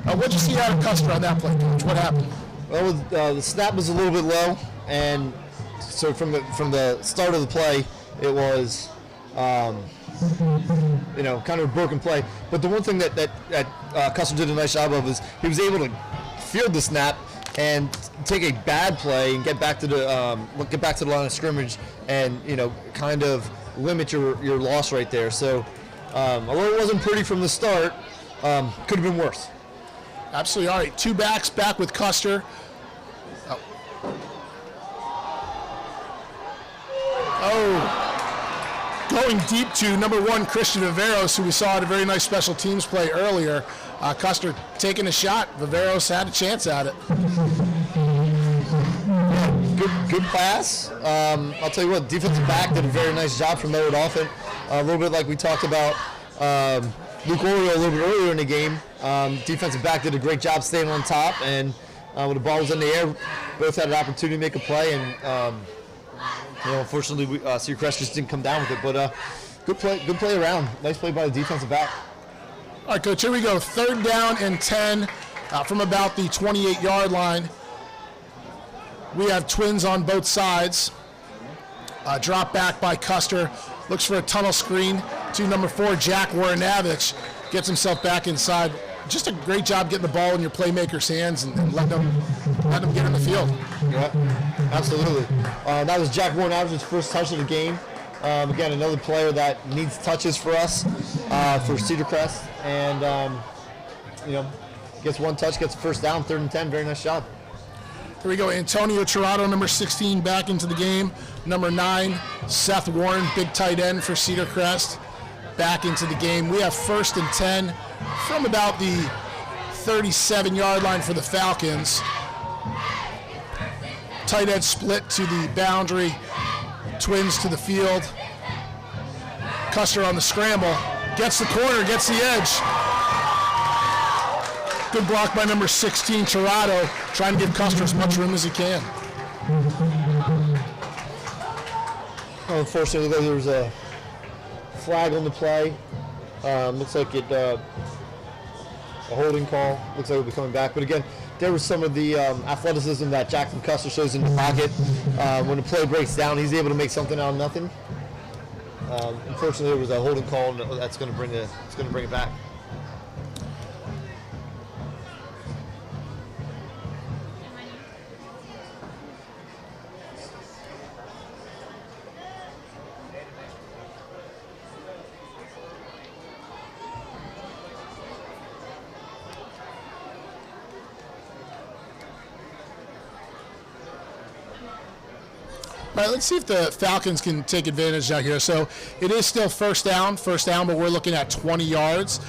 What did you see out of Custer on that play, Coach? What happened? Well, the snap was a little bit low, and so from the start of the play, it was kind of a broken play. But the one thing that Custer did a nice job of is he was able to field the snap and take a bad play and get back to the line of scrimmage and kind of limit your loss right there. So although it wasn't pretty from the start, could have been worse. Absolutely. All right, two backs back with Custer. Going deep to number 1, Christian Viveros, who we saw at a very nice special teams play earlier. Custer taking a shot. Viveros had a chance at it. Good pass. I'll tell you what, defensive back did a very nice job from Lower Dauphin. A little bit like we talked about Luke Oriole a little bit earlier in the game. Defensive back did a great job staying on top, and when the ball was in the air, both had an opportunity to make a play, and unfortunately, Cedar Crest just didn't come down with it. But good play around. Nice play by the defensive back. All right, Coach, here we go. 3rd down and 10 from about the 28-yard line. We have twins on both sides. Drop back by Custer. Looks for a tunnel screen to number 4, Jack Warrenavich. Gets himself back inside. Just a great job getting the ball in your playmaker's hands and let them get in the field. Yeah, absolutely. That was Jack Warrenavich's first touch of the game. Again, another player that needs touches for us for Cedar Crest. And, gets one touch, gets a first down, 3rd and 10. Very nice job. Here we go. Antonio Tirado, number 16, back into the game. Number 9, Seth Warren, big tight end for Cedar Crest, back into the game. We have 1st and 10 from about the 37-yard line for the Falcons. Tight end split to the boundary. Twins to the field. Custer on the scramble. Gets the corner, gets the edge. Good block by number 16, Tirado, trying to give Custer as much room as he can. Unfortunately, there was a flag on the play. Looks like a holding call. Looks like it'll be coming back. But again, there was some of the athleticism that Jackson Custer shows in the pocket. When the play breaks down, he's able to make something out of nothing. Unfortunately, there was a holding call, and that's going to bring it back. All right, let's see if the Falcons can take advantage out here. So it is still first down, but we're looking at 20 yards.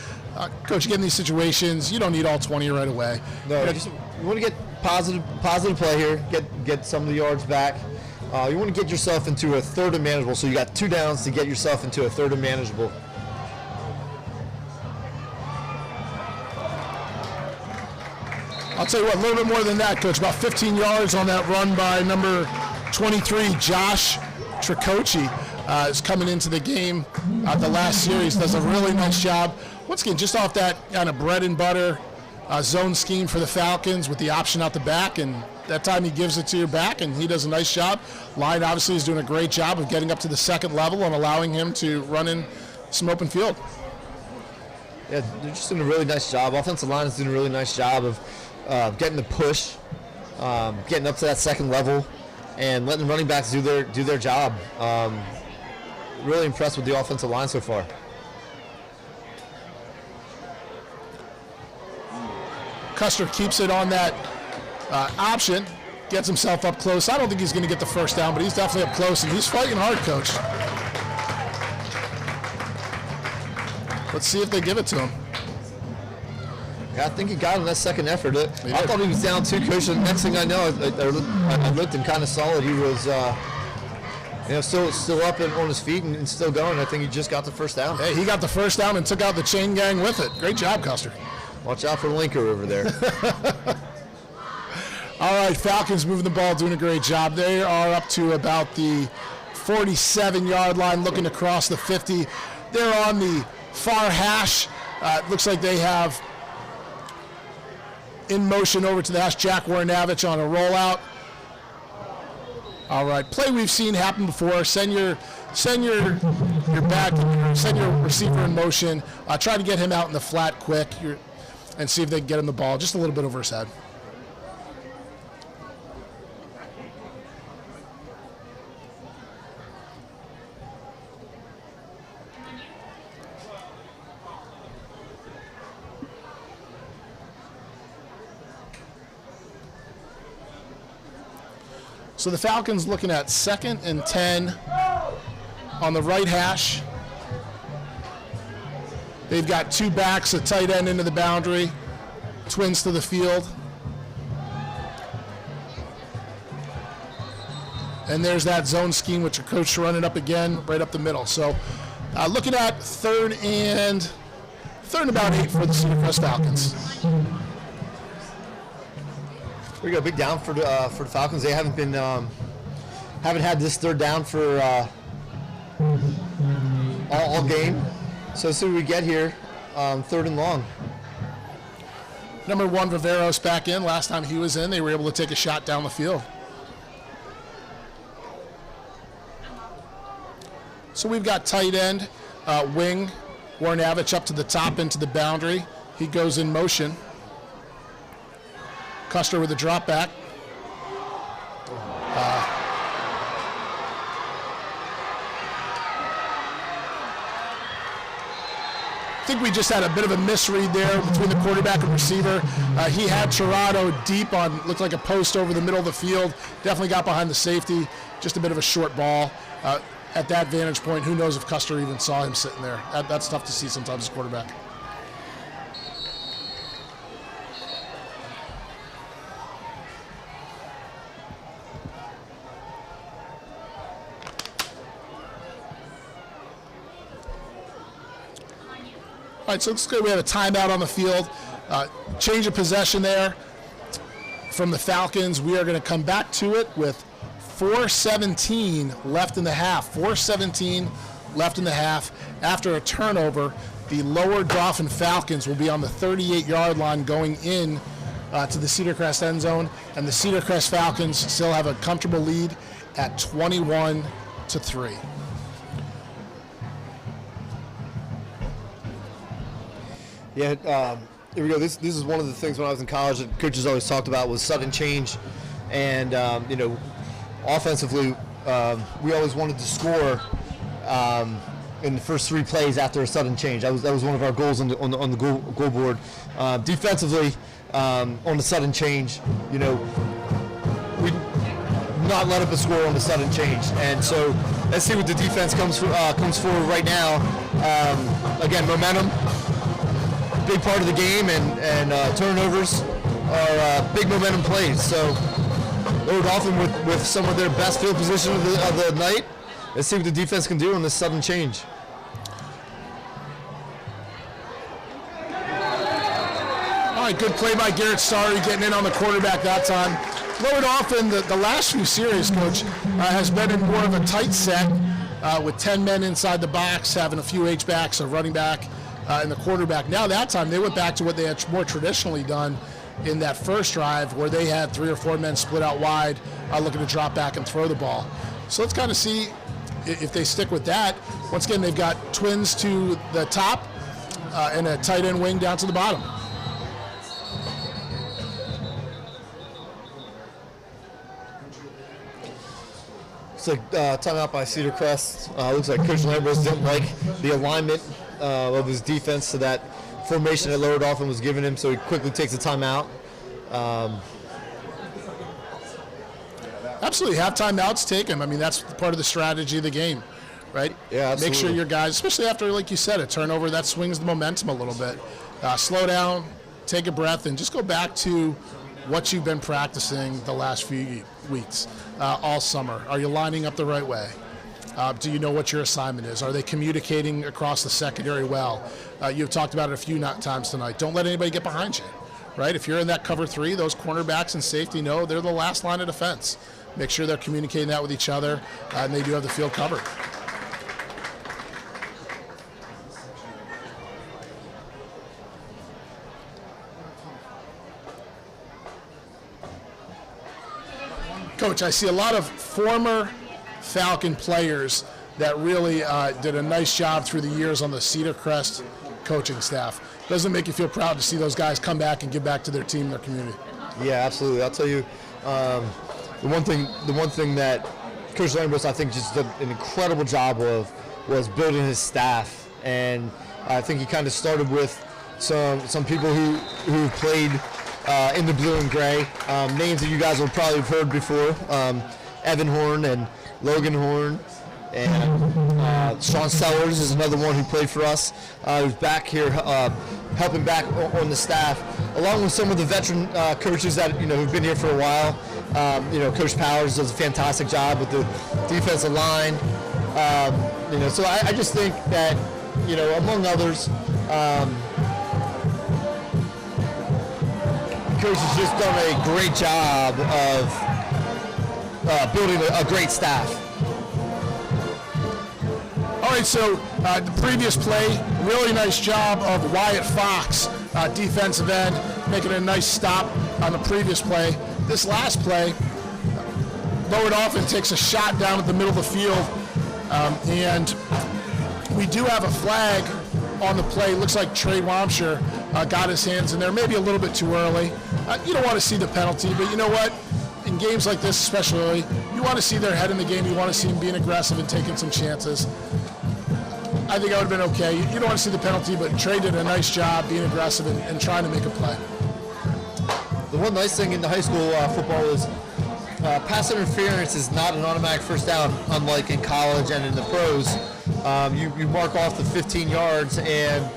Coach, again, in these situations, you don't need all 20 right away. No, you want to get positive play here, get some of the yards back. You want to get yourself into a 3rd and manageable. So you got 2 downs to get yourself into a 3rd and manageable. I'll tell you what, a little bit more than that, Coach. About 15 yards on that run by number 23, Josh Tricoci, is coming into the game. The last series does a really nice job. Once again, just off that kind of bread and butter zone scheme for the Falcons with the option out the back, and that time he gives it to your back, and he does a nice job. Line obviously is doing a great job of getting up to the 2nd level and allowing him to run in some open field. Yeah, they're just doing a really nice job. Offensive line is doing a really nice job of getting the push, getting up to that 2nd level, and letting running backs do their job. Really impressed with the offensive line so far. Custer keeps it on that option, gets himself up close. I don't think he's going to get the first down, but he's definitely up close, and he's fighting hard, Coach. Let's see if they give it to him. Yeah, I think he got it in that 2nd effort. I thought he was down 2, Coach. The next thing I know, I looked and kind of saw it. He was still up and on his feet and still going. I think he just got the first down. Hey, he got the first down and took out the chain gang with it. Great job, Custer. Watch out for Linker over there. All right, Falcons moving the ball, doing a great job. They are up to about the 47-yard line, looking to cross the 50. They're on the far hash. It looks like they have in motion over to the hash, Jack Warrenavich on a rollout. All right, play we've seen happen before. Send your back, send your receiver in motion. Try to get him out in the flat quick, and see if they can get him the ball just a little bit over his head. So the Falcons looking at 2nd and 10 on the right hash. They've got 2 backs, a tight end into the boundary, twins to the field. And there's that zone scheme, which your coach running up again, right up the middle. So looking at 3rd and about 8 for the Cedar Crest Falcons. We got a big down for the Falcons. They haven't had this 3rd down for all game. So as soon as we get here, 3rd and long. Number 1, Viveros back in. Last time he was in, they were able to take a shot down the field. So we've got tight end, wing, Warnavich up to the top into the boundary. He goes in motion. Custer with a drop back. I think we just had a bit of a misread there between the quarterback and receiver. He had Tirado deep on, looked like a post over the middle of the field. Definitely got behind the safety. Just a bit of a short ball. At that vantage point, who knows if Custer even saw him sitting there. That's tough to see sometimes as a quarterback. All right, so looks good. We have a timeout on the field. Change of possession there from the Falcons. We are going to come back to it with 4:17 left in the half. 4:17 left in the half. After a turnover, the Lower Dauphin Falcons will be on the 38-yard line going in to the Cedar Crest end zone, and the Cedar Crest Falcons still have a comfortable lead at 21-3. Yeah, here we go. This is one of the things when I was in college that coaches always talked about was sudden change, and offensively, we always wanted to score in the first 3 plays after a sudden change. That was one of our goals on the goal board. Defensively, on the sudden change, we not let up a score on the sudden change, and so let's see what the defense comes forward right now. Again, momentum. Big part of the game, and turnovers are big momentum plays. So Lower Dauphin with some of their best field position of the night. Let's see what the defense can do on this sudden change. All right, good play by Garrett Starry getting in on the quarterback that time. Lower Dauphin, the last few series, Coach, has been in more of a tight set with 10 men inside the box, having a few H-backs, a running back, and the quarterback. Now that time they went back to what they had more traditionally done in that first drive, where they had 3 or 4 men split out wide looking to drop back and throw the ball. So let's kind of see if they stick with that. Once again, they've got twins to the top and a tight end wing down to the bottom. It's like timeout by Cedar Crest. Looks like Coach Lambros didn't like the alignment of his defense to that formation that Lower Dauphin was giving him, so he quickly takes a timeout. Absolutely, have timeouts, take them. I mean, that's part of the strategy of the game, right? Yeah, absolutely. Make sure your guys, especially after, like you said, a turnover, that swings the momentum a little bit. Slow down, take a breath, and just go back to what you've been practicing the last few weeks, all summer. Are you lining up the right way? Do you know what your assignment is? Are they communicating across the secondary well? You've talked about it a few times tonight. Don't let anybody get behind you, right? If you're in that cover 3, those cornerbacks and safety know they're the last line of defense. Make sure they're communicating that with each other, and they do have the field covered. Coach, I see a lot of former Falcon players that really did a nice job through the years on the Cedar Crest coaching staff. Doesn't it make you feel proud to see those guys come back and give back to their team and their community? Yeah, absolutely. I'll tell you, the one thing that Coach Lambros, I think, just did an incredible job of was building his staff, and I think he kind of started with some people who played in the blue and gray, names that you guys will probably have heard before, Evan Horn and Logan Horn, and Sean Sellers is another one who played for us, who's back here helping back on the staff, along with some of the veteran coaches that who've been here for a while. Coach Powers does a fantastic job with the defensive line. So I just think that among others, Coach has just done a great job of building a great staff. All right, so the previous play, really nice job of Wyatt Fox, defensive end, making a nice stop on the previous play. This last play, Lower Dauphin takes a shot down at the middle of the field, And we do have a flag on the play. Looks like Trey Wamsher got his hands in there, maybe a little bit too early. You don't want to see the penalty, but you know what? In games like this especially, you want to see their head in the game. You want to see them being aggressive and taking some chances. I think I would have been okay. You don't want to see the penalty, but Trey did a nice job being aggressive and trying to make a play. The one nice thing in the high school football is pass interference is not an automatic first down, unlike in college and in the pros. You mark off the 15 yards, and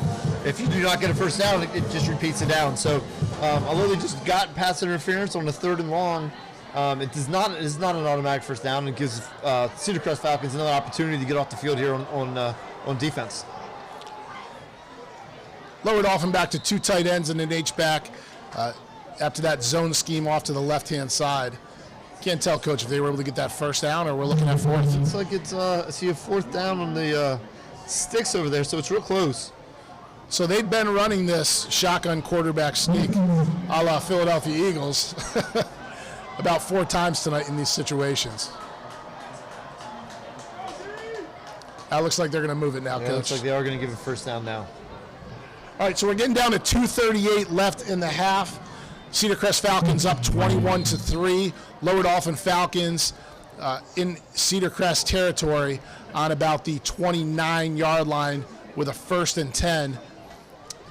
if you do not get a first down, it just repeats it down. So although they just got pass interference on the 3rd and long, it is not an automatic first down. It gives Cedar Crest Falcons another opportunity to get off the field here on defense. Lower Dauphin back to 2 tight ends and an H-back after that zone scheme off to the left-hand side. Can't tell, Coach, if they were able to get that first down or we're looking at 4th. It's like I see a 4th down on the sticks over there, so it's real close. So they've been running this shotgun quarterback sneak a la Philadelphia Eagles about 4 times tonight in these situations. That looks like they're going to move it now, Coach. It looks like they are going to give a first down now. All right, so we're getting down to 2:38 left in the half. Cedar Crest Falcons up 21-3. Lower Dauphin Falcons in Cedar Crest territory on about the 29-yard line with a 1st and 10.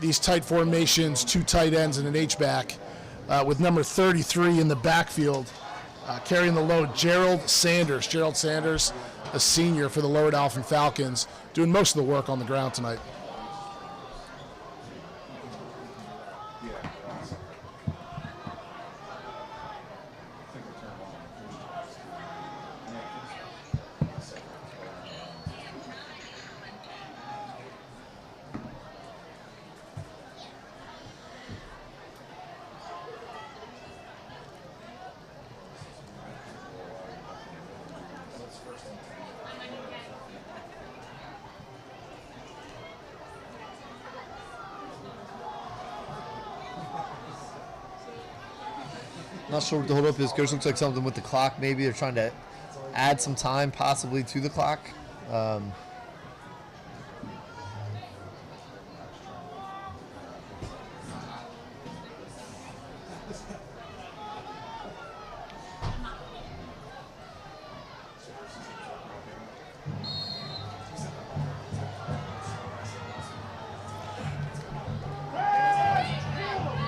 These tight formations, 2 tight ends and an H-back with number 33 in the backfield carrying the load, Gerald Sanders. Gerald Sanders, a senior for the Lower Dauphin Falcons, doing most of the work on the ground tonight. Not sure what the hold up is. Coach, looks like something with the clock. Maybe they're trying to add some time possibly to the clock.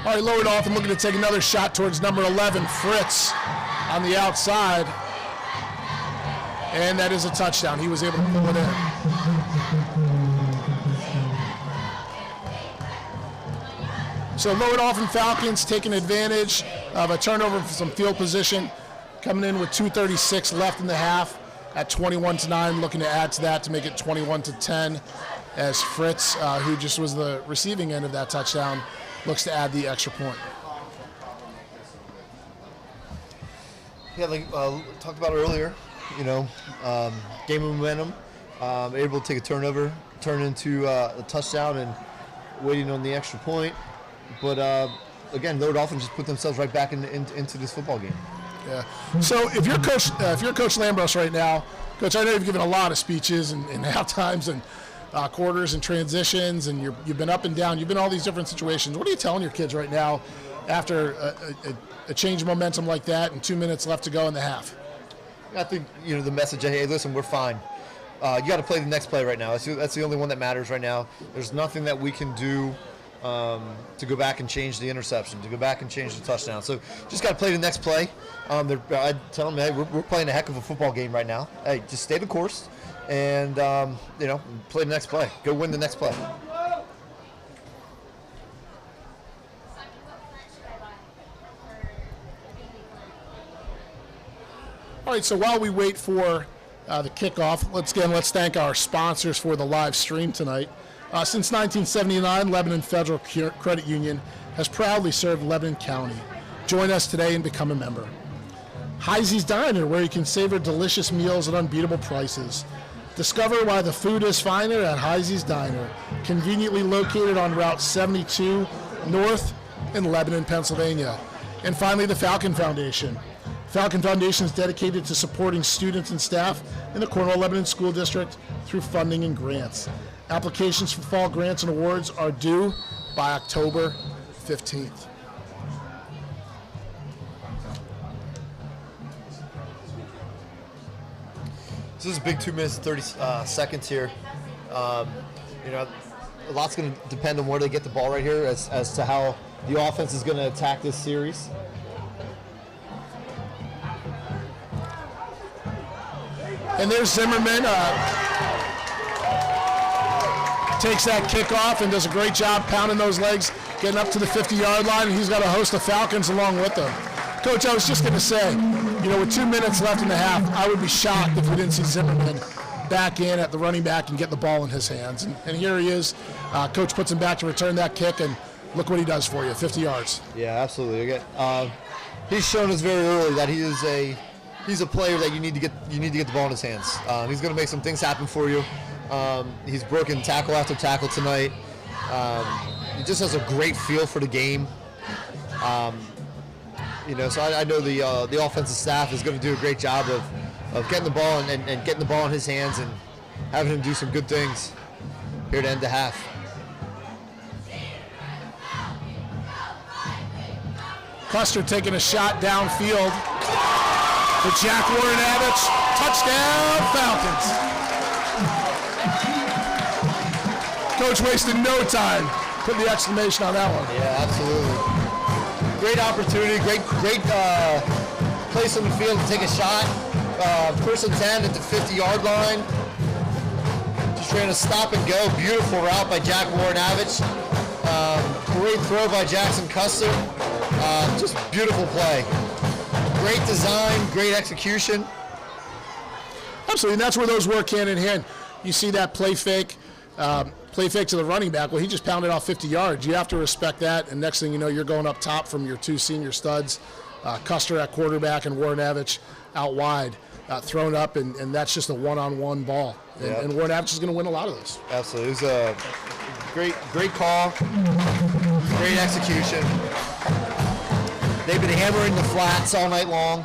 All right, Lower Dauphin looking to take another shot towards number 11, Fritz, on the outside. And that is a touchdown. He was able to pull it in. So Lower Dauphin Falcons taking advantage of a turnover for some field position, coming in with 2:36 left in the half at 21-9, looking to add to that to make it 21-10 as Fritz, who just was the receiving end of that touchdown, looks to add the extra point. Yeah, like talked about earlier, game of momentum, able to take a turnover, turn into a touchdown, and waiting on the extra point. But again, Lower Dauphin just put themselves right back into this football game. Yeah. So if you're Coach Lambros right now, Coach, I know you've given a lot of speeches and half times and quarters and transitions, and you've been up and down. You've been in all these different situations. What are you telling your kids right now after a change of momentum like that and 2 minutes left to go in the half? I think the message. Hey, listen, we're fine. You got to play the next play right now. That's the only one that matters right now. There's nothing that we can do to go back and change the interception, to go back and change the touchdown. So just got to play the next play. I tell them, hey, we're playing a heck of a football game right now. Hey, just stay the course and play the next play. Go win the next play. All right, so while we wait for the kickoff, let's thank our sponsors for the live stream tonight. Since 1979, Lebanon Federal Credit Union has proudly served Lebanon County. Join us today and become a member. Heisey's Diner, where you can savor delicious meals at unbeatable prices. Discover why the food is finer at Heisey's Diner, conveniently located on Route 72 North in Lebanon, Pennsylvania. And finally, the Falcon Foundation. Falcon Foundation is dedicated to supporting students and staff in the Cornwall-Lebanon School District through funding and grants. Applications for fall grants and awards are due by October 15th. This is a big 2 minutes and 30 seconds here. You know, a lot's going to depend on where they get the ball right here as to how the offense is going to attack this series. And there's Zimmerman. Takes that kickoff and does a great job pounding those legs, getting up to the 50-yard line, and he's got a host of Falcons along with him. Coach, I was just going to say, you know, with 2 minutes left in the half, I would be shocked if we didn't see Zimmerman back in at the running back and get the ball in his hands. And here he is. Coach puts him back to return that kick, and look what he does for you, 50 yards. Yeah, absolutely. Again, he's shown us very early that he's a player that you need to get the ball in his hands. He's going to make some things happen for you. He's broken tackle after tackle tonight. He just has a great feel for the game. You know, so I know the offensive staff is going to do a great job of getting the ball and getting the ball in his hands and having him do some good things here to end the half. Custer taking a shot downfield for Jack Warren-Avich. Touchdown, Falcons. Coach wasted no time. Put the exclamation on that one. Yeah, absolutely. Great opportunity, great place on the field to take a shot. First and 10 at the 50-yard line. Just trying to stop and go. Beautiful route by Jack Warren-Avich. Great throw by Jackson Custer. Just beautiful play. Great design, great execution. Absolutely, and that's where those work hand in hand. You see that play fake to the running back. Well, he just pounded off 50 yards. You have to respect that, and next thing you know, you're going up top from your two senior studs, Custer at quarterback and Warren-Avich out wide, thrown up, and that's just a one-on-one ball. And Warren-Avich is going to win a lot of those. Absolutely. It was a great call, great execution. They've been hammering the flats all night long.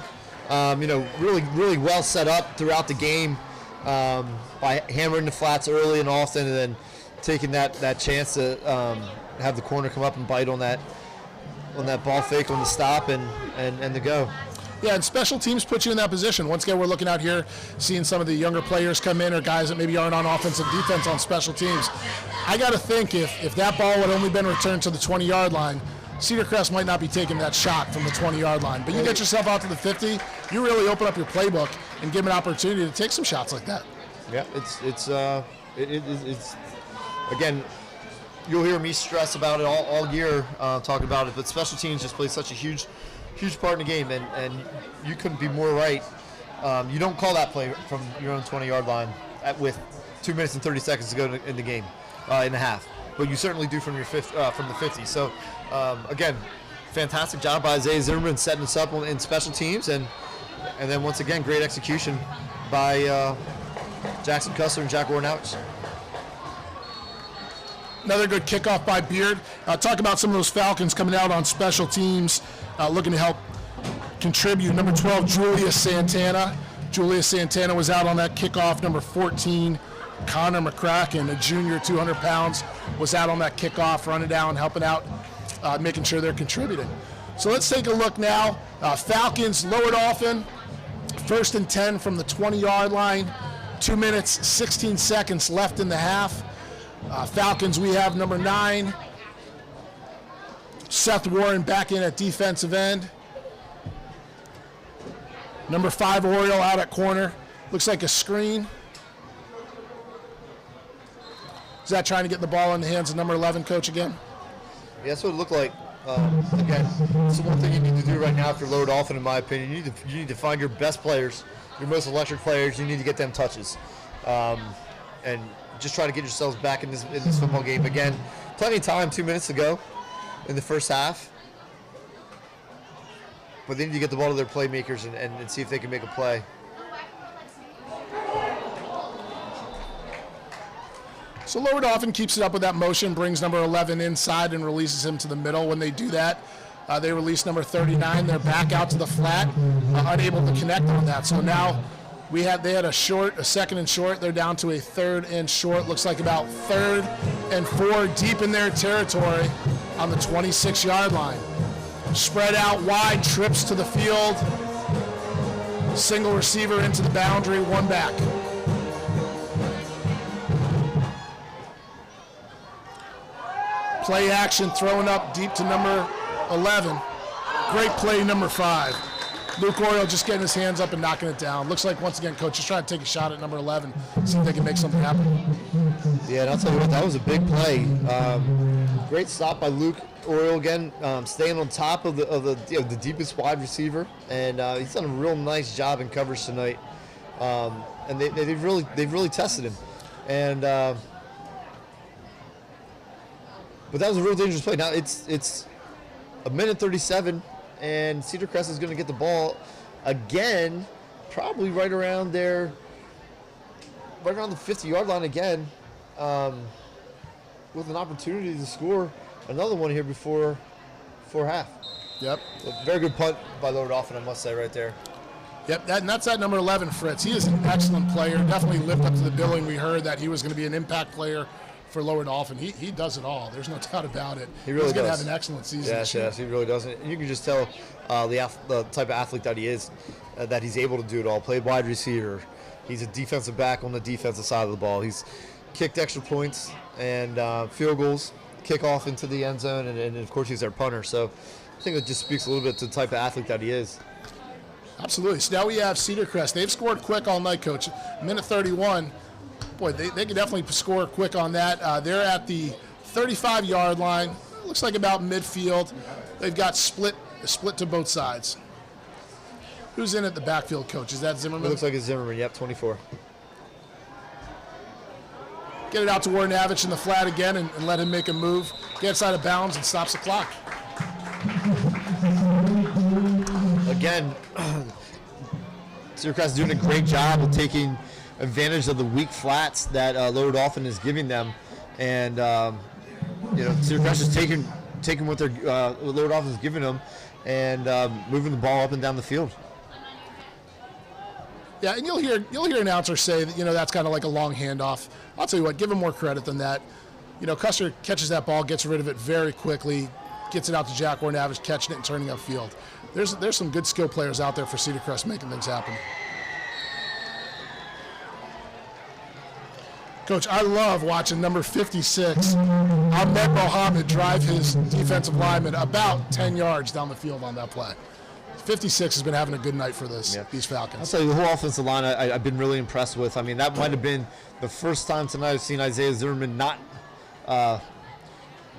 You know, really well set up throughout the game by hammering the flats early and often, and then taking that chance to have the corner come up and bite on that ball fake on the stop and the go. Yeah, and special teams put you in that position. Once again, we're looking out here, seeing some of the younger players come in or guys that maybe aren't on offensive defense on special teams. I got to think if that ball had only been returned to the 20-yard line, Cedar Crest might not be taking that shot from the 20-yard line. But you get yourself out to the 50, you really open up your playbook and give them an opportunity to take some shots like that. Yeah, it's again, you'll hear me stress about it all year, talking about it, but special teams just play such a huge part in the game, and you couldn't be more right. You don't call that play from your own 20-yard line with 2 minutes and 30 seconds to go in the game, in the half, but you certainly do from the 50. So, again, fantastic job by Isaiah Zimmerman setting us up in special teams, and then once again, great execution by Jackson Custer and Jack Warren-Avich. Another good kickoff by Beard. Talk about some of those Falcons coming out on special teams, looking to help contribute. Number 12, Julius Santana. Julius Santana was out on that kickoff. Number 14, Connor McCracken, a junior, 200 pounds, was out on that kickoff, running down, helping out, making sure they're contributing. So let's take a look now. Falcons, Lower Dauphin, 1st and 10 from the 20-yard line. 2 minutes, 16 seconds left in the half. Falcons, we have number 9, Seth Warren back in at defensive end. Number 5, Oriole out at corner. Looks like a screen. Is that trying to get the ball in the hands of number 11, Coach, again? Yeah, that's what it looked like. Again, it's the one thing you need to do right now for Lower Dauphin, in my opinion. You need to find your best players, your most electric players. You need to get them touches. And just try to get yourselves back in this football game. Again, plenty of time, 2 minutes to go in the first half. But they need to get the ball to their playmakers and see if they can make a play. So Lower Dauphin keeps it up with that motion, brings number 11 inside and releases him to the middle. When they do that, They released number 39. They're back out to the flat, unable to connect on that. So now they had a second and short. They're down to a third and short. Looks like about 3rd and 4 deep in their territory on the 26-yard line. Spread out wide, trips to the field. Single receiver into the boundary, one back. Play action, throwing up deep to number 11. Great play, number 5. Luke Oriole just getting his hands up and knocking it down. Looks like, once again, Coach is trying to take a shot at number 11, see if they can make something happen. Yeah, and I'll tell you what, that was a big play. Great stop by Luke Oriole again, staying on top of the deepest wide receiver, and he's done a real nice job in coverage tonight. And they've really tested him, and but that was a real dangerous play. Now it's a minute 37. And Cedar Crest is going to get the ball again, probably right around the 50-yard line again, with an opportunity to score another one here before half. Yep. A very good punt by Lower Dauphin, I must say, right there. Yep, that's at number 11, Fritz. He is an excellent player. Definitely lived up to the billing. We heard that he was going to be an impact player for Lower Dauphin. He does it all. There's no doubt about it. He really He's going to does. have an excellent season. Yes, he really does. You can just tell the type of athlete that he is, that he's able to do it all. Played wide receiver. He's a defensive back on the defensive side of the ball. He's kicked extra points and field goals, kickoff into the end zone, and of course he's their punter. So I think it just speaks a little bit to the type of athlete that he is. Absolutely. So now we have Cedar Crest. They've scored quick all night, Coach. Minute 31. Boy, they can definitely score quick on that. They're at the 35-yard line. Looks like about midfield. They've got split to both sides. Who's in at the backfield, Coach? Is that Zimmerman? It looks like it's Zimmerman. Yep, 24. Get it out to Warnavich in the flat again and let him make a move. Gets out of bounds and stops the clock. Again, Cedar Crest is doing a great job of taking advantage of the weak flats that Lower Dauphin is giving them, and Cedar Crest is taking what Lower Dauphin is giving them and moving the ball up and down the field. Yeah, and you'll hear announcers say that that's kind of like a long handoff. I'll tell you what, give him more credit than that. Custer catches that ball, gets rid of it very quickly, gets it out to Jack Warnavich, catching it and turning upfield. There's some good skill players out there for Cedar Crest making things happen. Coach, I love watching number 56, Ahmed Mohammed, drive his defensive lineman about 10 yards down the field on that play. 56 has been having a good night for these Falcons. I'll tell you, the whole offensive line I've been really impressed with. I mean, that might have been the first time tonight I've seen Isaiah Zimmerman not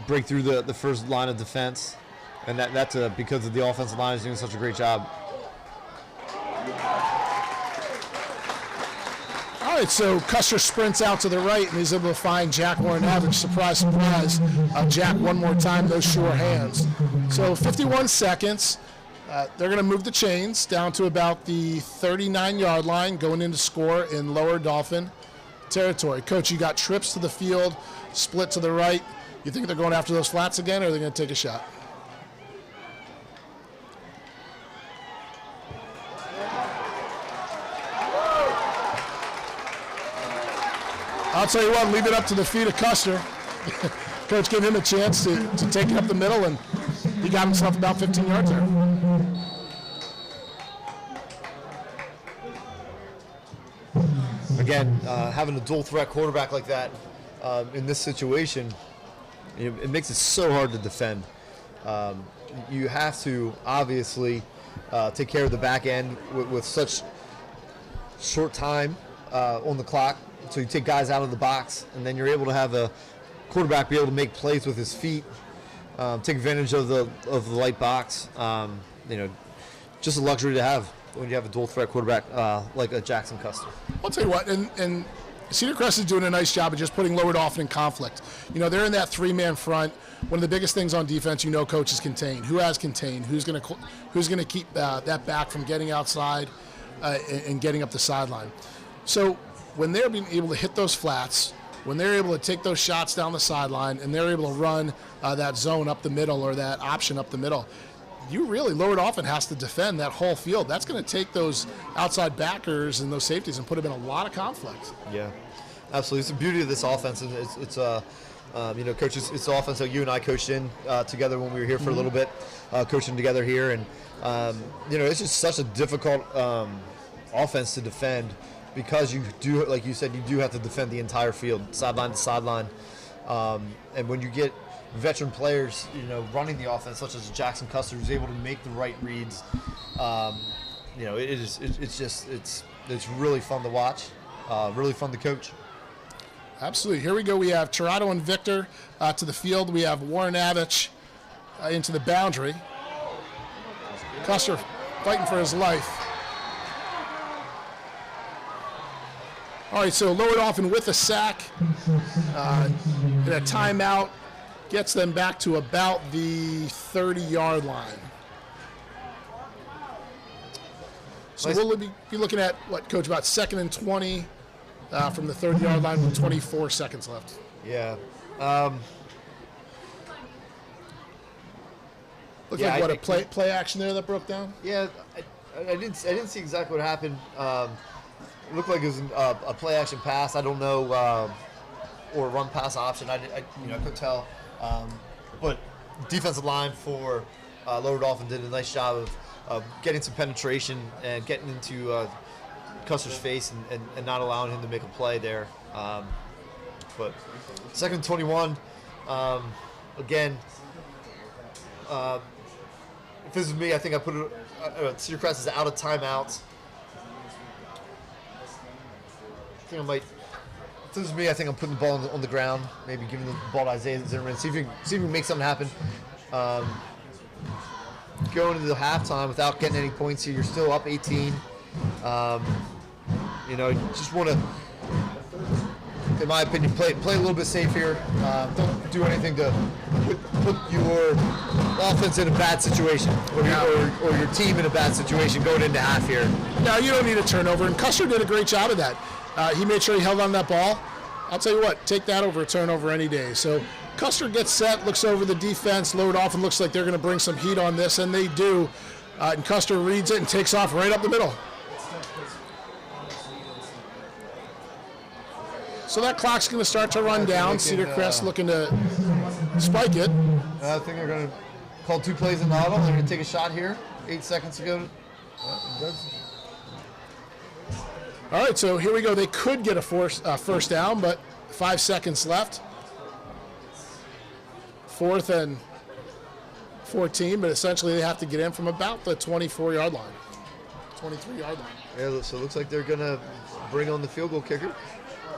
break through the first line of defense, and that's because of the offensive line is doing such a great job. All right, so Custer sprints out to the right, and he's able to find Jack Warnavich. Surprise, surprise. Jack one more time, those sure hands. So 51 seconds. They're going to move the chains down to about the 39-yard line, going in to score in Lower Dauphin territory. Coach, you got trips to the field, split to the right. You think they're going after those flats again, or are they going to take a shot? I'll tell you what, leave it up to the feet of Custer. Coach gave him a chance to take it up the middle, and he got himself about 15 yards there. Again, having a dual threat quarterback like that in this situation, it makes it so hard to defend. You have to obviously take care of the back end with such short time on the clock. So you take guys out of the box, and then you're able to have a quarterback be able to make plays with his feet, take advantage of the light box. Just a luxury to have when you have a dual threat quarterback like a Jackson Custer. I'll tell you what, and Cedar Crest is doing a nice job of just putting Lower Dauphin in conflict. They're in that three-man front. One of the biggest things on defense, Coach, is contain. Who has contained? Who's going to keep that back from getting outside and getting up the sideline? So when they're being able to hit those flats, when they're able to take those shots down the sideline, and they're able to run that zone up the middle or that option up the middle, Lower Dauphin has to defend that whole field. That's going to take those outside backers and those safeties and put them in a lot of conflict. Yeah, absolutely. It's the beauty of this offense, and it's Coach, it's the offense that you and I coached in together when we were here for a little bit, coaching together here, and it's just such a difficult offense to defend because you do, like you said, you do have to defend the entire field, sideline to sideline, and when you get veteran players, running the offense, such as Jackson Custer, who's able to make the right reads, it's really fun to watch, really fun to coach. Absolutely. Here we go. We have Tirado and Victor to the field. We have Warren Avich into the boundary. Custer fighting for his life. All right, so Lower Dauphin with a sack and a timeout gets them back to about the 30-yard line. So we'll be looking at, Coach, about 2nd and 20 from the 30-yard line with 24 seconds left. Yeah. Looked like a play action there that broke down? Yeah, I didn't see exactly what happened. It looked like it was a play action pass. I don't know, or run pass option. I couldn't tell. But defensive line for Lower Dauphin did a nice job of getting some penetration and getting into Custer's face and not allowing him to make a play there. But 2nd and 21, again, if this is me, I think I put it, Cedar Crest is out of timeouts. If this is me, I think I'm putting the ball on the ground, maybe giving the ball to Isaiah Zimmerman, see if we can make something happen. Going into the halftime without getting any points here, you're still up 18. Just want to, in my opinion, play a little bit safe here. Don't do anything to put your offense in a bad situation or your team in a bad situation going into half here. No, you don't need a turnover, and Custer did a great job of that. He made sure he held on that ball. I'll tell you what, take that over a turnover any day. So Custer gets set, looks over the defense. Lower Dauphin looks like they're going to bring some heat on this, and they do. And Custer reads it and takes off right up the middle. So that clock's going to start to run down. Cedar Crest looking to spike it. I think they're going to call 2 plays in the huddle. They're going to take a shot here. 8 seconds to go. All right, so here we go. They could get a first down, but 5 seconds left. 4th and 14, but essentially they have to get in from about the 24-yard line, 23-yard line. Yeah, so it looks like they're going to bring on the field goal kicker.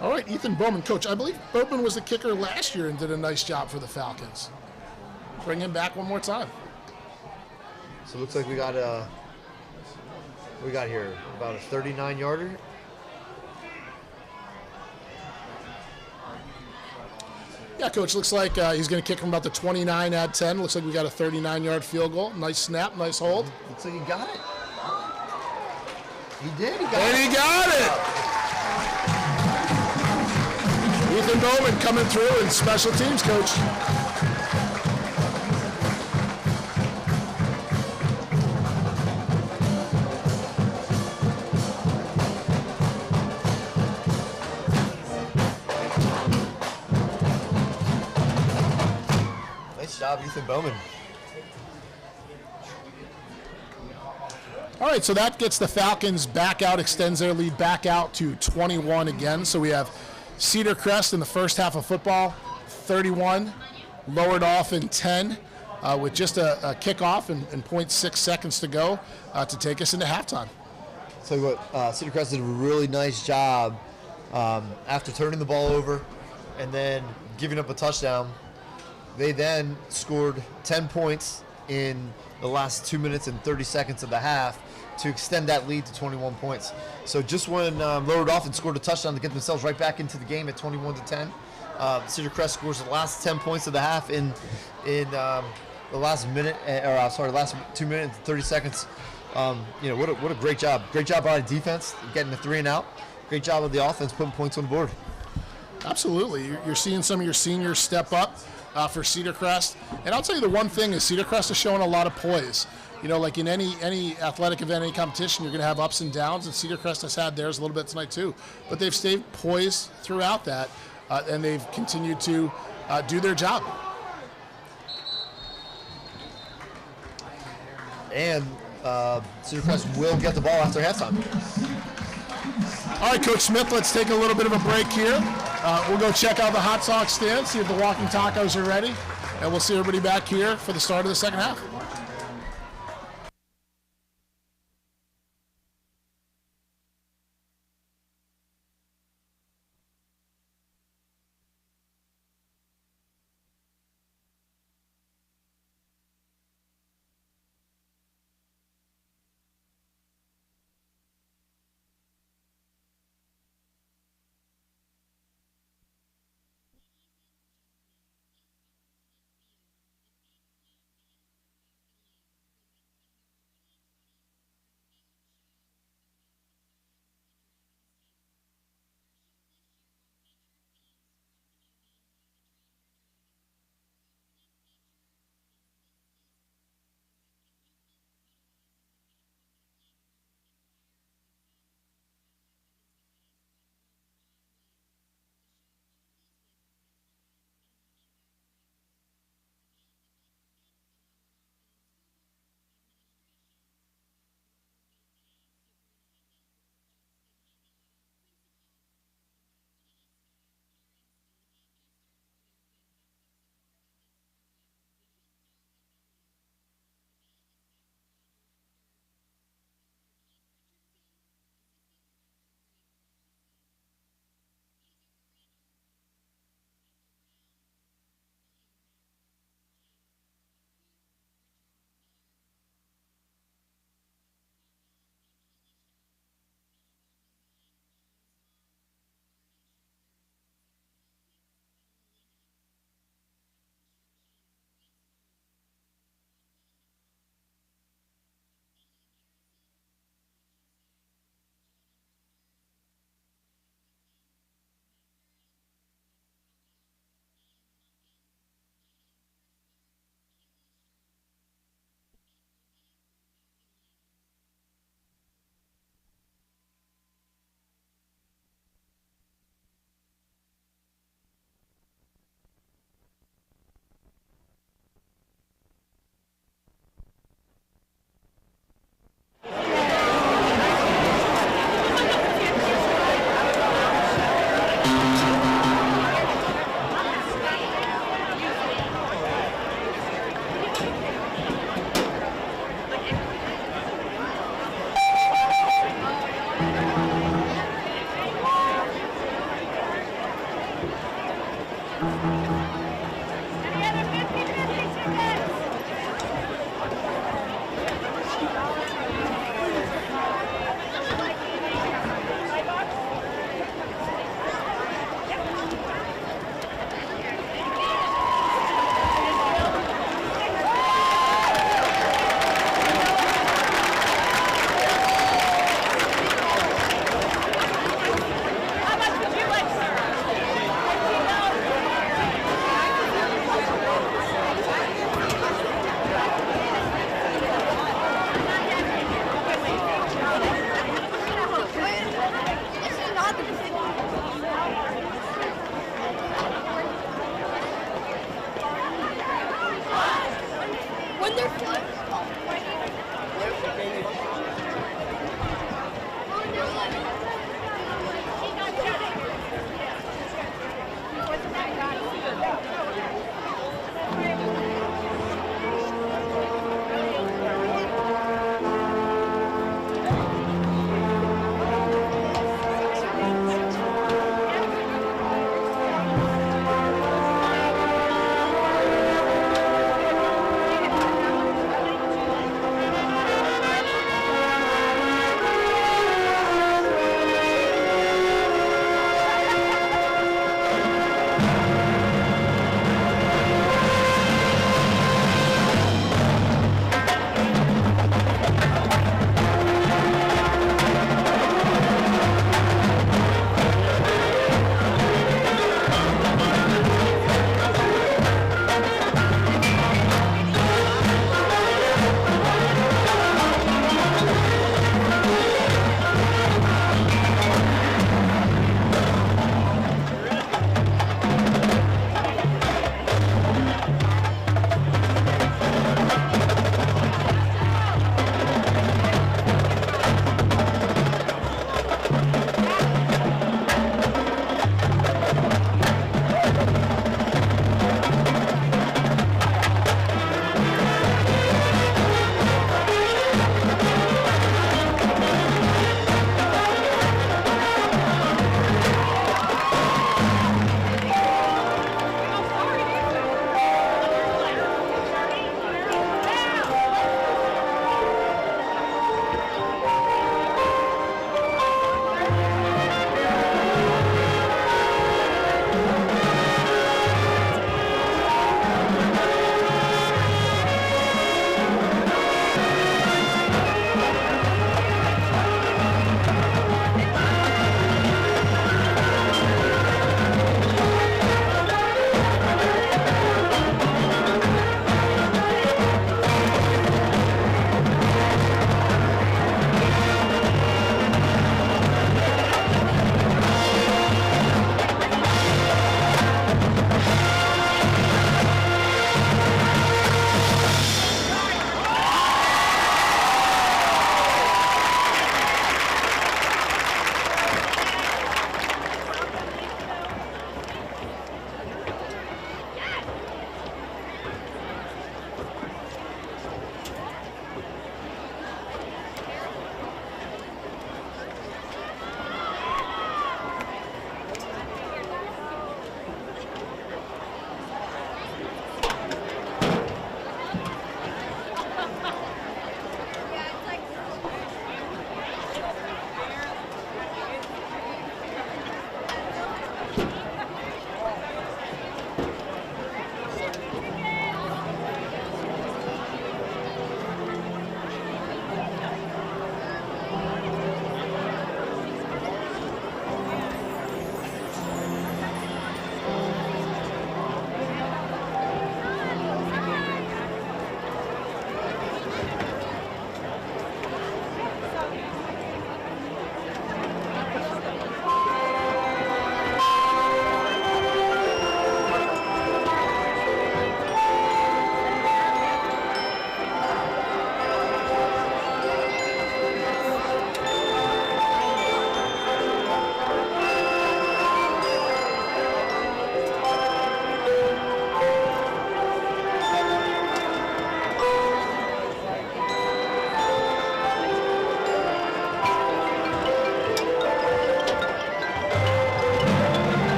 All right, Ethan Bowman, Coach. I believe Bowman was the kicker last year and did a nice job for the Falcons. Bring him back one more time. So it looks like we got here about a 39-yarder. Yeah, Coach, looks like he's going to kick from about the 29 at 10. Looks like we got a 39-yard field goal. Nice snap, nice hold. Looks like he got it. He did. He got it. Ethan Bowman coming through in special teams, Coach. Nice job, Ethan Bowman. All right, so that gets the Falcons back out, extends their lead back out to 21 again. So we have Cedar Crest in the first half of football, 31, Lower Dauphin 10, with just a kickoff and 0.6 seconds to go to take us into halftime. So what, Cedar Crest did a really nice job after turning the ball over and then giving up a touchdown. They then scored 10 points in the last 2 minutes and 30 seconds of the half to extend that lead to 21 points. So just when Lower Dauphin scored a touchdown to get themselves right back into the game at 21-10, Cedar Crest scores the last 10 points of the half in the last minute, last 2 minutes and 30 seconds. What a great job! Great job by the defense getting the 3 and out. Great job of the offense putting points on the board. Absolutely. You're seeing some of your seniors step up for Cedar Crest. And I'll tell you the one thing is Cedar Crest is showing a lot of poise. You know, like in any athletic event, any competition, you're going to have ups and downs, and Cedar Crest has had theirs a little bit tonight too. But they've stayed poised throughout that, and they've continued to do their job. And Cedar Crest will get the ball after halftime. All right, Coach Smith, let's take a little bit of a break here. We'll go check out the hot sauce stand, see if the walking tacos are ready, and we'll see everybody back here for the start of the second half.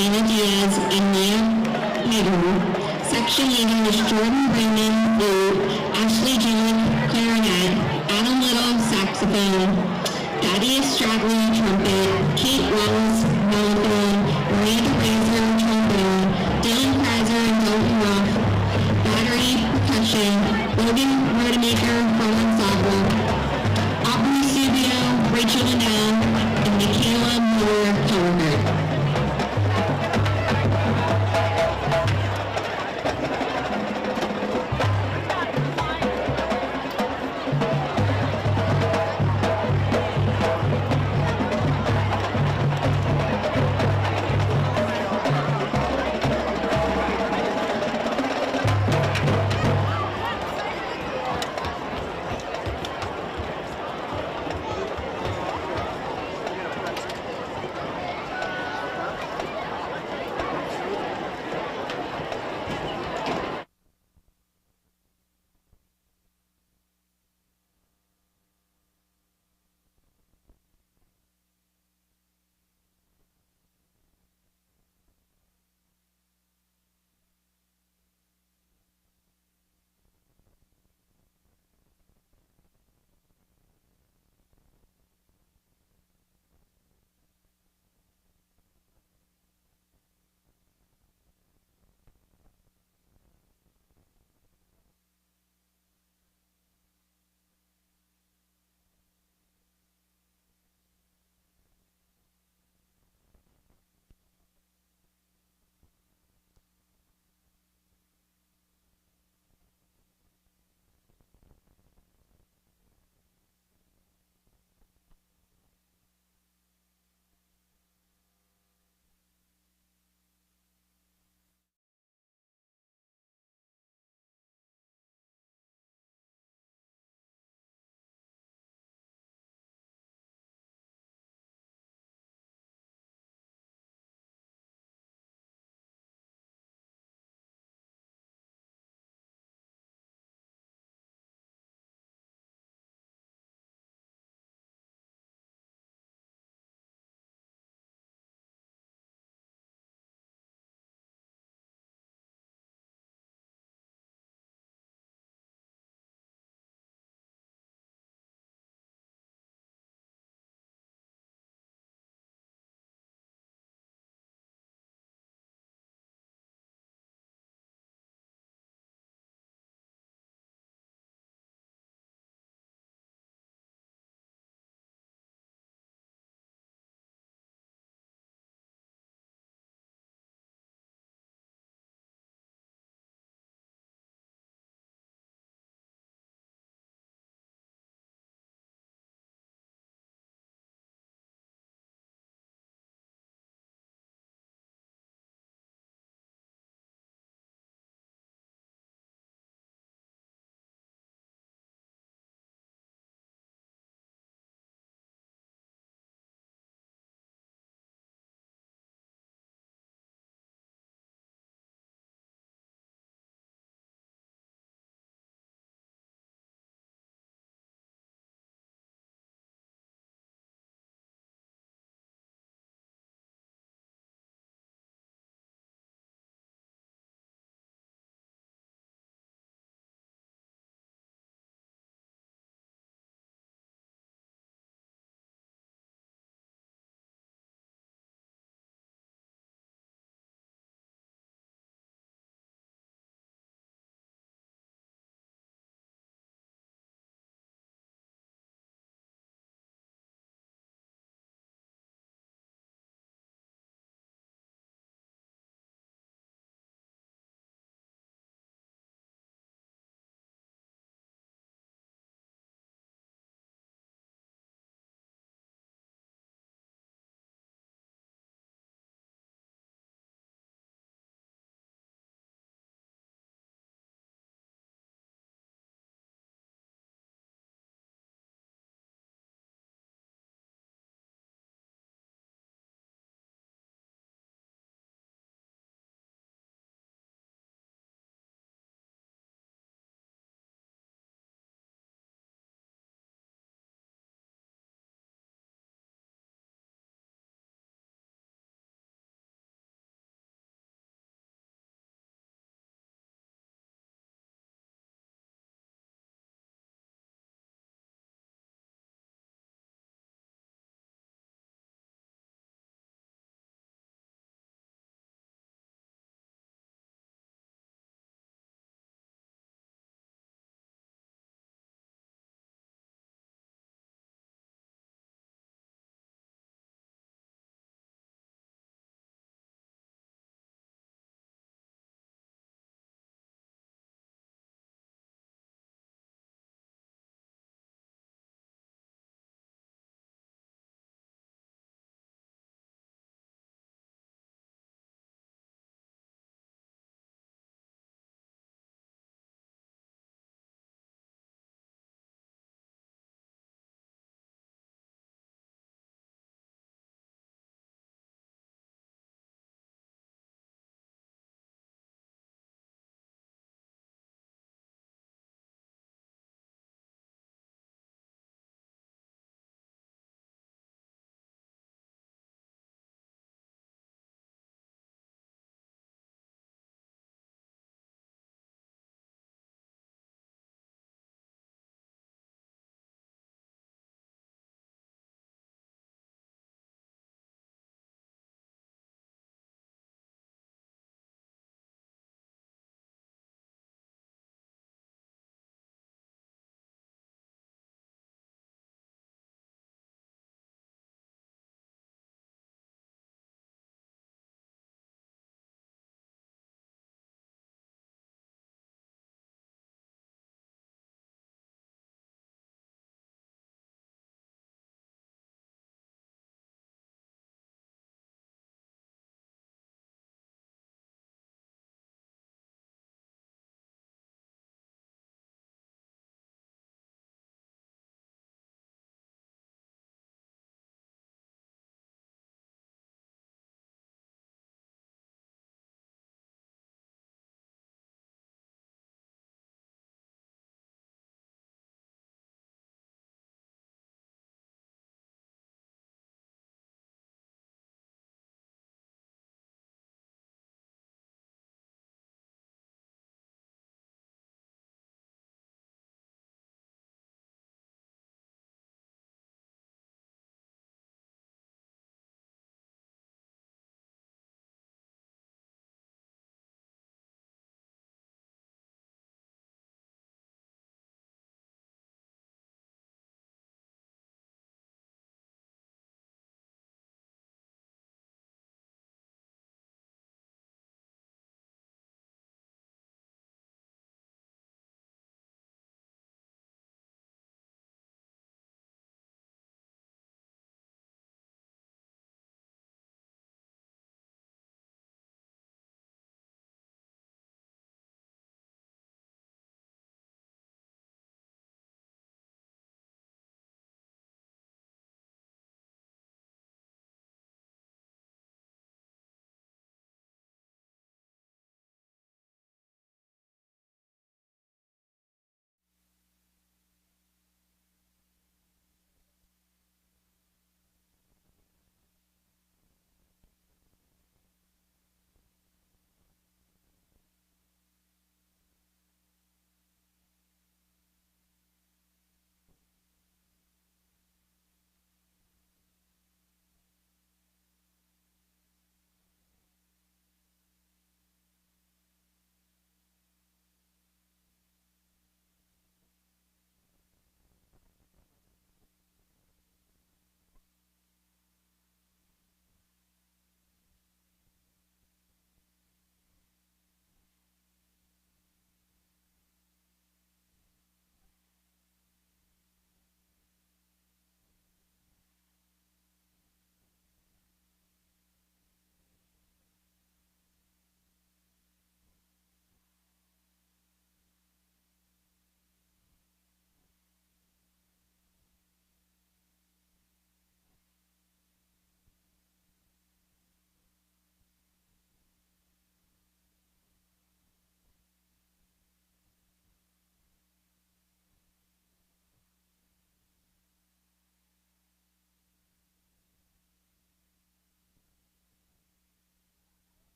Anna Diaz, and Mia Hager. Section leaders Jordan Bremen, flute, Ashley June, clarinet, Adam Little, saxophone, Thaddeus Stradley, trumpet, Kate Wells, mellophone, Miranda Razor, trombone, Dylan Kreiser and Dalton Ruff, battery, percussion, Logan Rodemaker, from ensemble, Aubrey Subio, Rachel Linnell, and Michaela Moore, color.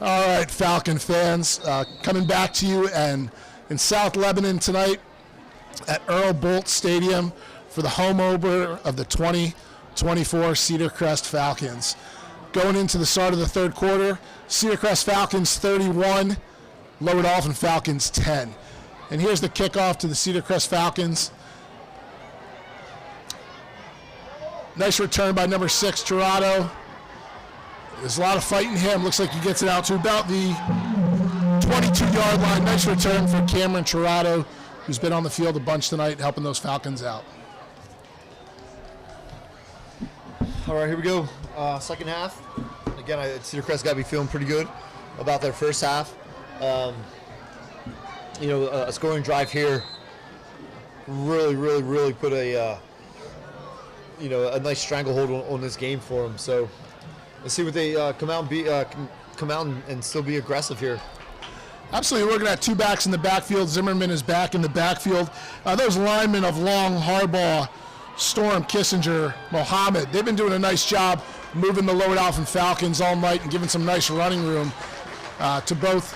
All right, Falcon fans, coming back to you and in South Lebanon tonight at Earl Boltz Stadium for the home opener of the 2024 Cedar Crest Falcons. Going into the start of the third quarter, Cedar Crest Falcons 31, Lower Dauphin Falcons 10. And here's the kickoff to the Cedar Crest Falcons. Nice return by number 6, Tirado. There's a lot of fight in him. Looks like he gets it out to about the 22-yard line. Nice return for Cameron Tirado, who's been on the field a bunch tonight, helping those Falcons out. All right, here we go. Second half. Again, Cedar Crest got to be feeling pretty good about their first half. A scoring drive here really put a nice stranglehold on this game for them. So let's see what they come out and still be aggressive here. Absolutely. We're looking at two backs in the backfield. Zimmerman is back in the backfield. Those linemen of Long, Harbaugh, Storm, Kissinger, Mohammed, they've been doing a nice job moving the Lower Dauphin Falcons all night and giving some nice running room to both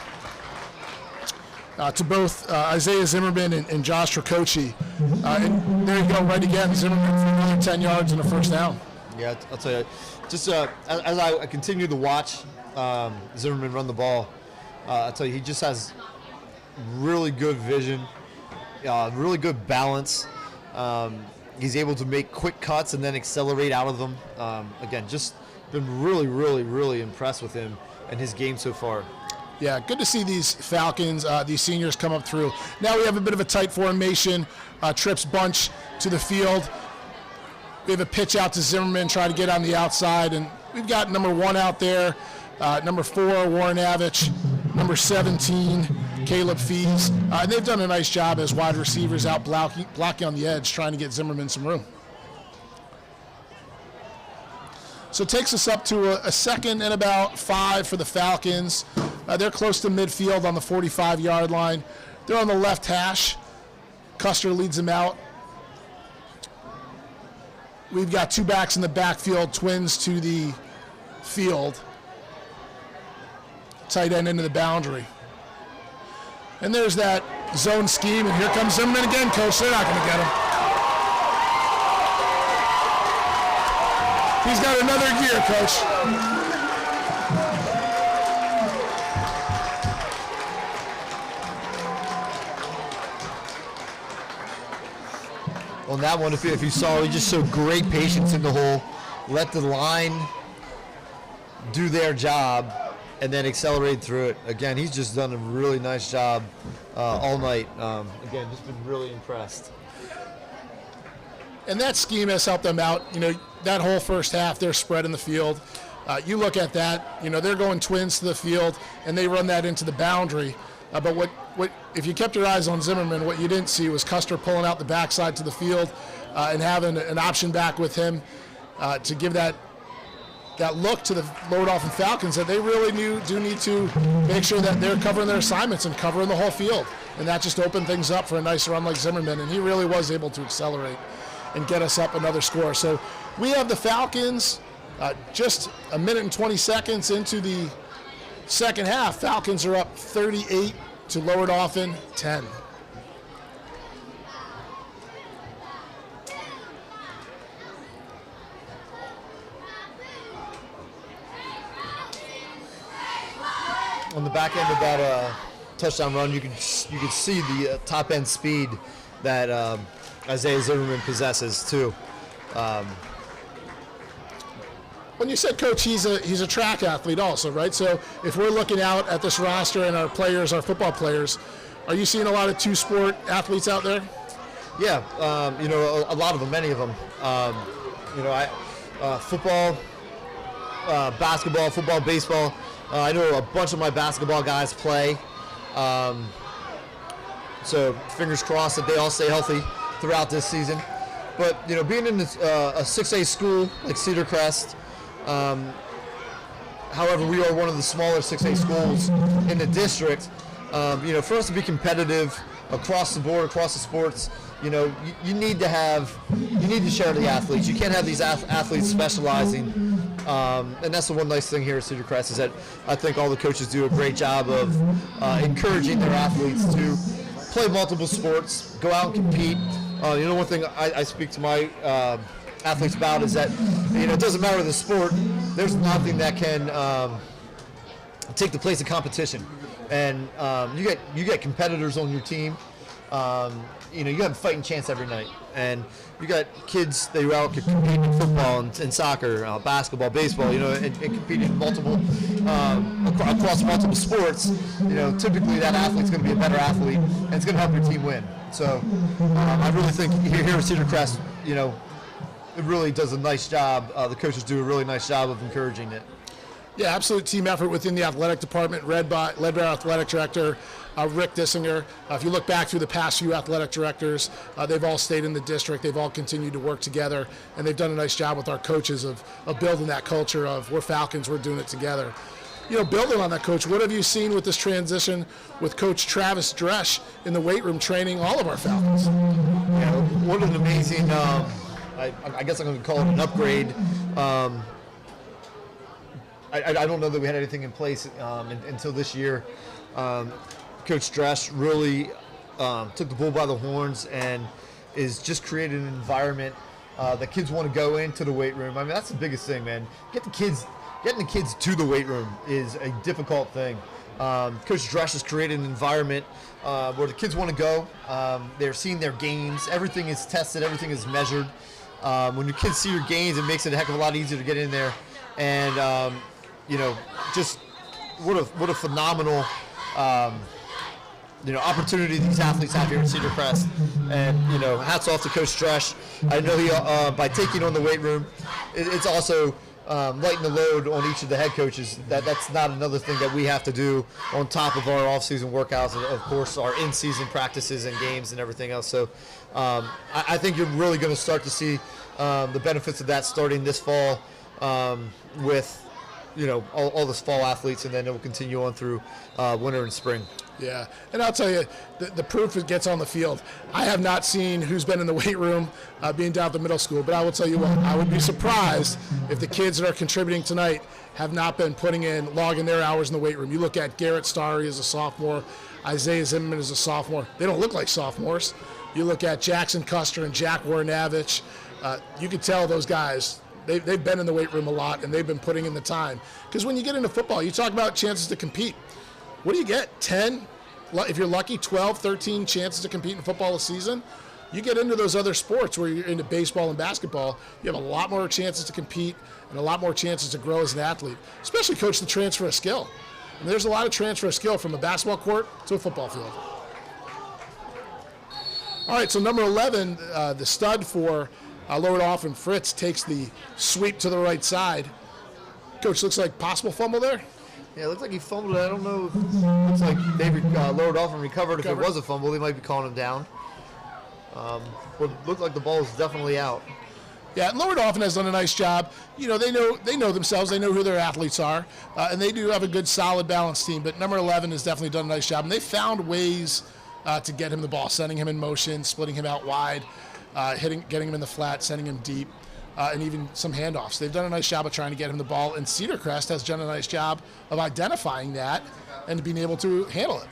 Isaiah Zimmerman and Josh Tricoci. And there you go, right again, Zimmerman for another 10 yards and a first down. Yeah, I'll tell you, just as I continue to watch Zimmerman run the ball, I'll tell you, he just has really good vision, really good balance. He's able to make quick cuts and then accelerate out of them. Again, just been really impressed with him and his game so far. Yeah, good to see these Falcons, these seniors come up through. Now we have a bit of a tight formation. Trips bunch to the field. We have a pitch out to Zimmerman, try to get on the outside. And we've got number 1 out there, number 4, Warren Avich, number 17, Caleb Fees. And they've done a nice job as wide receivers out blocking on the edge, trying to get Zimmerman some room. So it takes us up to a second and about 5 for the Falcons. They're close to midfield on the 45-yard line. They're on the left hash. Custer leads them out. We've got two backs in the backfield, twins to the field. Tight end into the boundary. And there's that zone scheme, and here comes Zimmerman again, Coach. They're not going to get him. He's got another gear, Coach. On that one, if you saw, he just showed great patience in the hole, let the line do their job, and then accelerated through it. Again, he's just done a really nice job all night. Again, just been really impressed. And that scheme has helped them out. You know, that whole first half, they're spreading the field. You look at that, you know, they're going twins to the field, and they run that into the boundary. But what if you kept your eyes on Zimmerman, what you didn't see was Custer pulling out the backside to the field and having an option back with him to give that look to the Lower Dauphin Falcons that they really do need to make sure that they're covering their assignments and covering the whole field. And that just opened things up for a nice run like Zimmerman, and he really was able to accelerate and get us up another score. So we have the Falcons just a minute and 20 seconds into the second half. Falcons are up 38 to Lower Dauphin 10. On the back end of that touchdown run, you could see the top end speed that Isaiah Zimmerman possesses too. When you said, Coach, he's a track athlete also, right? So if we're looking out at this roster and our players, our football players, are you seeing a lot of two-sport athletes out there? Yeah, a lot of them, many of them. Football, basketball, football, baseball. I know a bunch of my basketball guys play. So fingers crossed that they all stay healthy throughout this season. But, you know, being in a 6A school like Cedar Crest, however, we are one of the smaller 6A schools in the district. For us to be competitive across the board, across the sports, you need to share the athletes. You can't have these athletes specializing And that's the one nice thing here at Cedar Crest is that I think all the coaches do a great job of encouraging their athletes to play multiple sports, go out and compete. One thing I speak to my athletes about is that it doesn't matter the sport. There's nothing that can take the place of competition, and you get competitors on your team. You have a fighting chance every night, and you got kids that are out competing in football and soccer, basketball, baseball, and competing in multiple across multiple sports. Typically that athlete's going to be a better athlete, and it's going to help your team win. So I really think here at Cedar Crest, it really does a nice job. The coaches do a really nice job of encouraging it. Yeah, absolute team effort within the athletic department, led by our athletic director, Rick Dissinger. If you look back through the past few athletic directors, they've all stayed in the district. They've all continued to work together, and they've done a nice job with our coaches of building that culture of we're Falcons, we're doing it together. Building on that, Coach, what have you seen with this transition with Coach Travis Dresch in the weight room training all of our Falcons? What an amazing, I guess I'm going to call it an upgrade. I don't know that we had anything in place until this year. Coach Dresch really took the bull by the horns and is just creating an environment that kids want to go into the weight room. I mean, that's the biggest thing, man. Getting the kids to the weight room is a difficult thing. Coach Dresch has created an environment where the kids want to go. They're seeing their gains. Everything is tested. Everything is measured. When your kids see your gains, it makes it a heck of a lot easier to get in there. And just what a phenomenal opportunity these athletes have here at Cedar Crest. And hats off to Coach Dresch. I know he by taking on the weight room, it's also lighten the load on each of the head coaches. That's not another thing that we have to do on top of our off-season workouts, and of course our in-season practices and games and everything else. So I think you're really going to start to see the benefits of that starting this fall with all this fall athletes, and then it will continue on through winter and spring. Yeah, and I'll tell you, the proof gets on the field. I have not seen who's been in the weight room being down at the middle school, but I will tell you what, I would be surprised if the kids that are contributing tonight have not been logging their hours in the weight room. You look at Garrett Starry as a sophomore, Isaiah Zimmerman as a sophomore. They don't look like sophomores. You look at Jackson Custer and Jack Warnavich. You can tell those guys, they've been in the weight room a lot, and they've been putting in the time. Because when you get into football, you talk about chances to compete. What do you get? 10? If you're lucky, 12, 13 chances to compete in football a season. You get into those other sports where you're into baseball and basketball, you have a lot more chances to compete and a lot more chances to grow as an athlete, especially, Coach, the transfer of skill. I mean, there's a lot of transfer of skill from a basketball court to a football field. All right, so number 11, the stud for Lower Dauphin, Fritz, takes the sweep to the right side. Coach, looks like possible fumble there. Yeah, it looks like he fumbled it. I don't know. Looks like David Lower Dauphin recovered. If it was a fumble, they might be calling him down. But it looked like the ball is definitely out. Yeah, Lower Dauphin has done a nice job. They know themselves. They know who their athletes are, and they do have a good, solid, balanced team. But number 11 has definitely done a nice job, and they found ways to get him the ball, sending him in motion, splitting him out wide, getting him in the flat, sending him deep. And even some handoffs. They've done a nice job of trying to get him the ball, and Cedar Crest has done a nice job of identifying that and being able to handle it.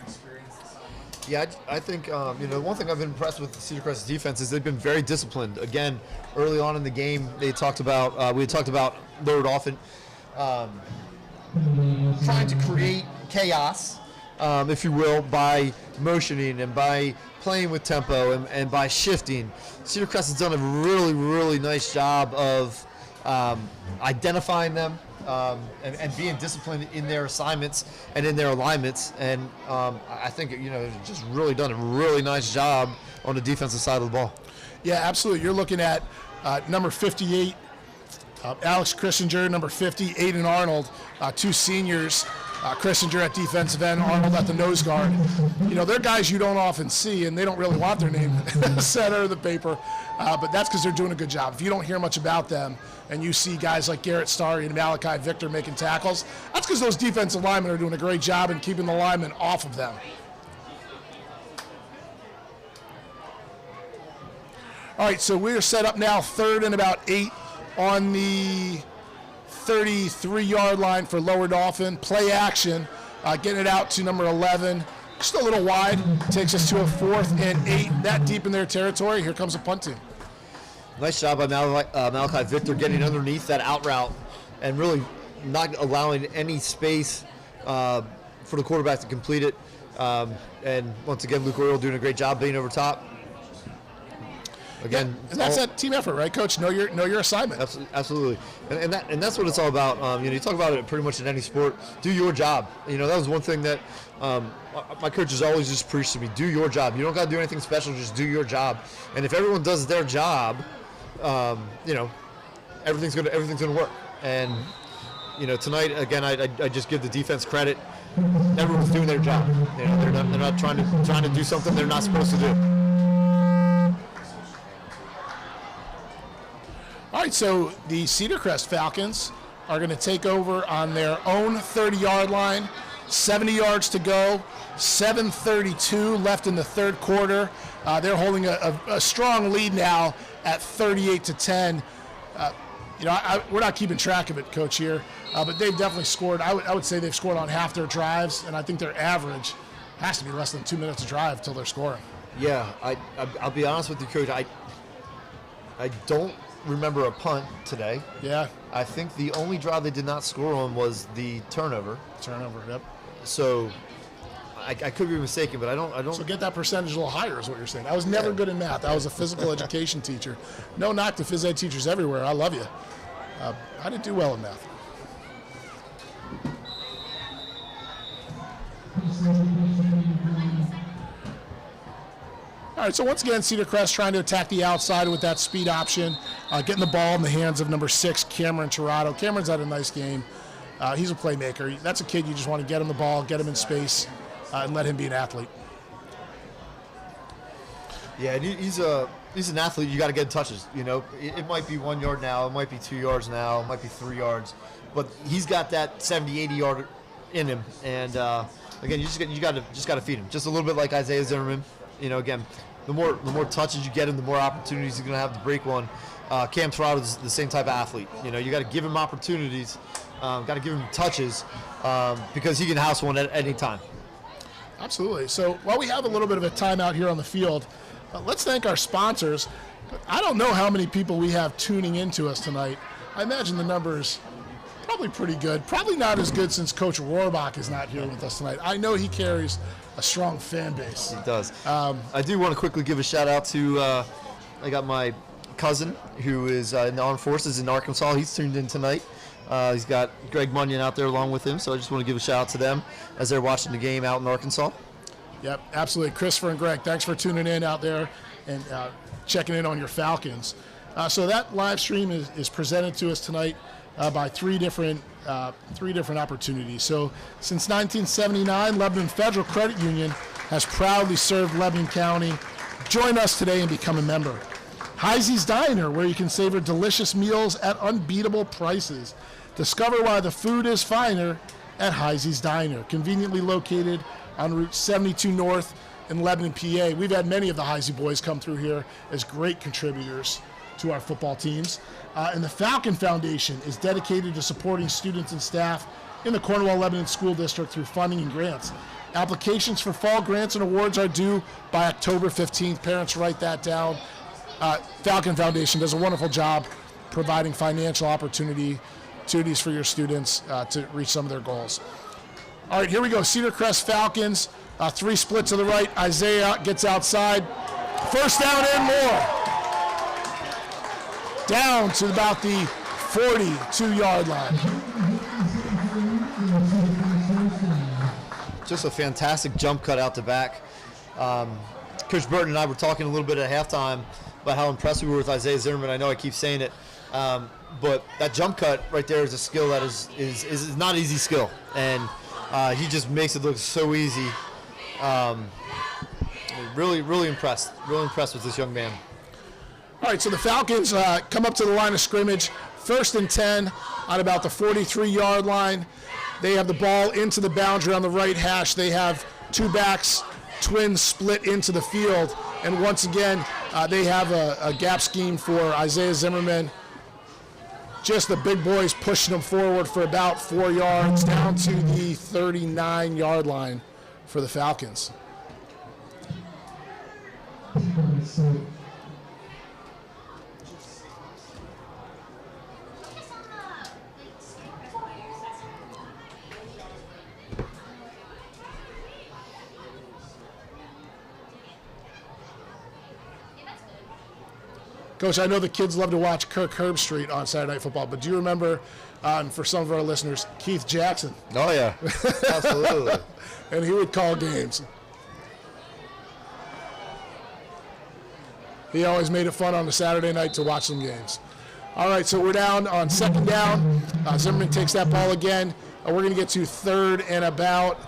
Yeah, I think, one thing I've been impressed with Cedar Crest's defense is they've been very disciplined. Again, early on in the game, we had talked about Lower Dauphin trying to create chaos, if you will, by motioning and by playing with tempo and by shifting. Cedar Crest has done a really, really nice job of identifying them and being disciplined in their assignments and in their alignments. And I think, just really done a really nice job on the defensive side of the ball. Yeah, absolutely. You're looking at number 58, Alex Christinger, number 50, Aiden Arnold, two seniors. Christinger at defensive end, Arnold at the nose guard. They're guys you don't often see, and they don't really want their name center of the paper, but that's because they're doing a good job. If you don't hear much about them and you see guys like Garrett Starry and Malachi Victor making tackles, that's because those defensive linemen are doing a great job in keeping the linemen off of them. All right, so we're set up now 3rd and about 8 on the 33-yard line for Lower Dauphin. Play action, getting it out to number 11. Just a little wide. Takes us to a 4th and 8. That deep in their territory. Here comes a punt team. Nice job by Malachi Victor getting underneath that out route and really not allowing any space for the quarterback to complete it. And once again, Luke Oriole doing a great job being over top. Again, and that's that team effort, right, Coach? Know your assignment. Absolutely, and that's what it's all about. You talk about it pretty much in any sport. Do your job. That was one thing that my coaches always just preached to me: do your job. You don't got to do anything special. Just do your job. And if everyone does their job, everything's gonna work. And tonight again, I just give the defense credit. Everyone's doing their job. They're not trying to do something they're not supposed to do. All right, so the Cedar Crest Falcons are going to take over on their own 30-yard line. 70 yards to go. 7:32 left in the third quarter. They're holding a strong lead now at 38-10. We're not keeping track of it, Coach, here, but they've definitely scored. I would say they've scored on half their drives, and I think their average has to be less than 2 minutes to drive until they're scoring. Yeah, I'll be honest with you, Coach. I don't remember a punt today. Yeah. I think the only drive they did not score on was the turnover. Yep. So I could be mistaken, but I don't. So get that percentage a little higher is what you're saying. I was never good in math. I was a physical education teacher. No knock to phys ed teachers everywhere. I love you. I didn't do well in math. All right, so once again, Cedar Crest trying to attack the outside with that speed option, getting the ball in the hands of number 6, Cameron Tirado. Cameron's had a nice game. He's a playmaker. That's a kid you just want to get him the ball, get him in space, and let him be an athlete. Yeah, and he's an athlete. You got to get touches. It might be 1 yard now, it might be 2 yards now, it might be 3 yards, but he's got that 70, 80 yard in him. And again, you got to feed him just a little bit like Isaiah Zimmerman. Again, the more touches you get him, the more opportunities he's going to have to break one. Cam Tirado is the same type of athlete. You got to give him opportunities, got to give him touches because he can house one at any time. Absolutely. So while we have a little bit of a timeout here on the field, let's thank our sponsors. I don't know how many people we have tuning into us tonight. I imagine the numbers probably pretty good. Probably not as good since Coach Rohrbach is not here with us tonight. I know he carries a strong fan base. He does. I do want to quickly give a shout out to I got my cousin who is in the Armed Forces in Arkansas. He's tuned in tonight. He's got Greg Munyon out there along with him, so I just want to give a shout out to them as they're watching the game out in Arkansas. Yep, absolutely. Christopher and Greg, thanks for tuning in out there and checking in on your Falcons. So that live stream is presented to us tonight by three different opportunities. So since 1979, Lebanon Federal Credit Union has proudly served Lebanon County. Join us today and become a member. Heisey's Diner, where you can savor delicious meals at unbeatable prices. Discover why the food is finer at Heisey's Diner, conveniently located on Route 72 North in Lebanon, PA. We've had many of the Heisey boys come through here as great contributors to our football teams. And the Falcon Foundation is dedicated to supporting students and staff in the Cornwall-Lebanon School District through funding and grants. Applications for fall grants and awards are due by October 15th. Parents, write that down. Falcon Foundation does a wonderful job providing financial opportunities for your students to reach some of their goals. All right, here we go. Cedar Crest Falcons, 3 split to the right. Isaiah gets outside. First down and more. Down to about the 42-yard line. Just a fantastic jump cut out the back. Coach Burton and I were talking a little bit at halftime about how impressed we were with Isaiah Zimmerman. I know I keep saying it, but that jump cut right there is a skill that is not an easy skill, and he just makes it look so easy. Really impressed with this young man. All right, so the Falcons come up to the line of scrimmage, 1st and 10 on about the 43-yard line. They have the ball into the boundary on the right hash. They have 2 backs, twins split into the field. And once again, they have a gap scheme for Isaiah Zimmerman just the big boys pushing them forward for about 4 yards down to the 39-yard line for the Falcons. Coach, I know the kids love to watch Kirk Herbstreit on Saturday Night Football, but do you remember, for some of our listeners, Keith Jackson? Oh, yeah. Absolutely. And he would call games. He always made it fun on a Saturday night to watch some games. All right, so we're down on second down. Zimmerman takes that ball again. We're going to get to third and about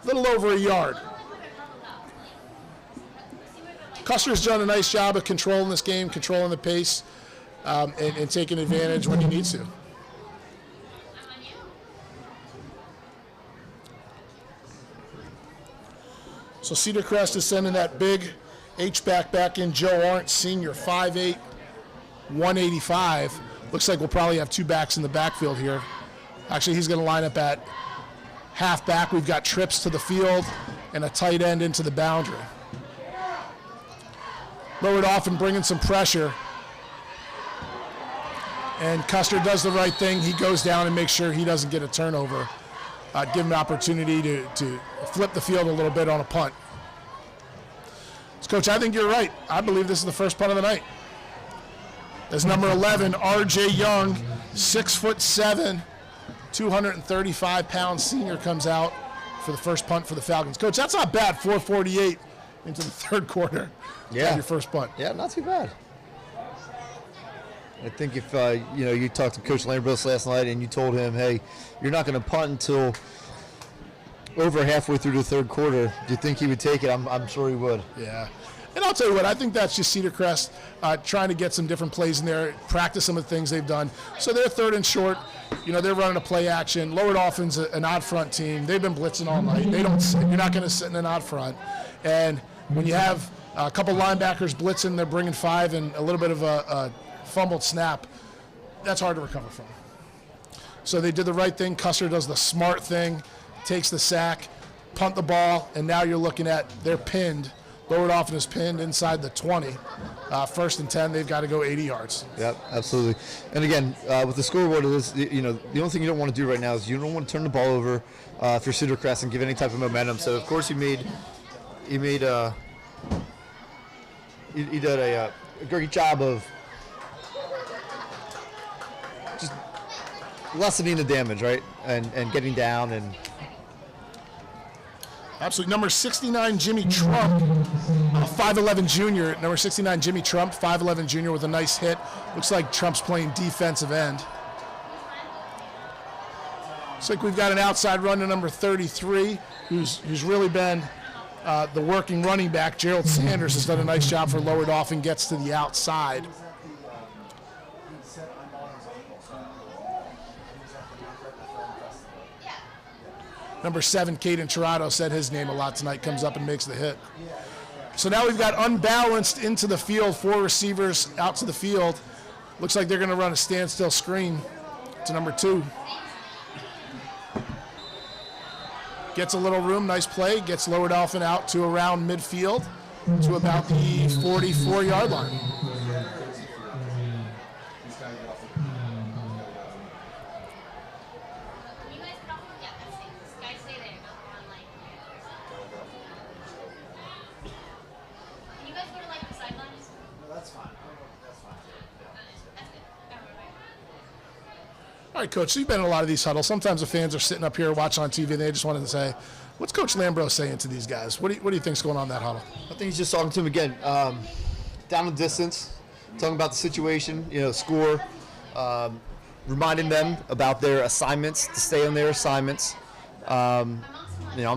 a little over a yard. Custer's done a nice job of controlling this game, controlling the pace, and taking advantage when he needs to. So Cedar Crest is sending that big H-back back in, Joe Arndt, senior, 5'8", 185. Looks like we'll probably have two backs in the backfield here. Actually, he's going to line up at halfback. We've got trips to the field and a tight end into the boundary. Lower Dauphin bringing some pressure. And Custer does the right thing. He goes down and makes sure he doesn't get a turnover. Give him an opportunity to flip the field a little bit on a punt. So, Coach, I think you're right. I believe this is the first punt of the night. As number 11, R.J. Young, 6'7", 235-pound senior comes out for the first punt for the Falcons. Coach, that's not bad, 4:48 into the third quarter. Yeah. Your first punt. Yeah, not too bad. I think if you talked to Coach Lambros last night and you told him, hey, you're not going to punt until over halfway through the third quarter, do you think he would take it? I'm sure he would. Yeah. And I'll tell you what, I think that's just Cedar Crest trying to get some different plays in there, practice some of the things they've done. So they're third and short. They're running a play action. Lower Dauphin's an odd front team. They've been blitzing all night. You're not going to sit in an odd front. And when you have a couple linebackers blitzing, they're bringing 5 and a little bit of a fumbled snap, that's hard to recover from. So they did the right thing. Custer does the smart thing, takes the sack, punt the ball, and now you're looking at they're pinned. Lower Dauphin is pinned inside the 20. First and 10, they've got to go 80 yards. Yep, absolutely. And again, with the scoreboard, it is, the only thing you don't want to do right now is you don't want to turn the ball over if you're Cedar Crest and give any type of momentum. So of course he did a great job of just lessening the damage, right? And getting down and absolutely. Number 69, Jimmy Trump, 5'11 junior. Number 69, Jimmy Trump, 5'11 junior with a nice hit. Looks like Trump's playing defensive end. Looks like we've got an outside run to number 33, who's really been the working running back. Gerald Sanders has done a nice job for Lower Dauphin, gets to the outside. Number 7, Caden Tirado, said his name a lot tonight, comes up and makes the hit. So now we've got unbalanced into the field, 4 receivers out to the field. Looks like they're going to run a standstill screen to number 2. Gets a little room, nice play, gets Lower Dauphin out to around midfield to about the 44-yard line. All right, Coach, so you've been in a lot of these huddles. Sometimes the fans are sitting up here watching on TV and they just wanted to say, what's Coach Lambros saying to these guys? What do you think's going on in that huddle? I think he's just talking to him again, down the distance, talking about the situation, score, reminding them about their assignments, to stay on their assignments. I'm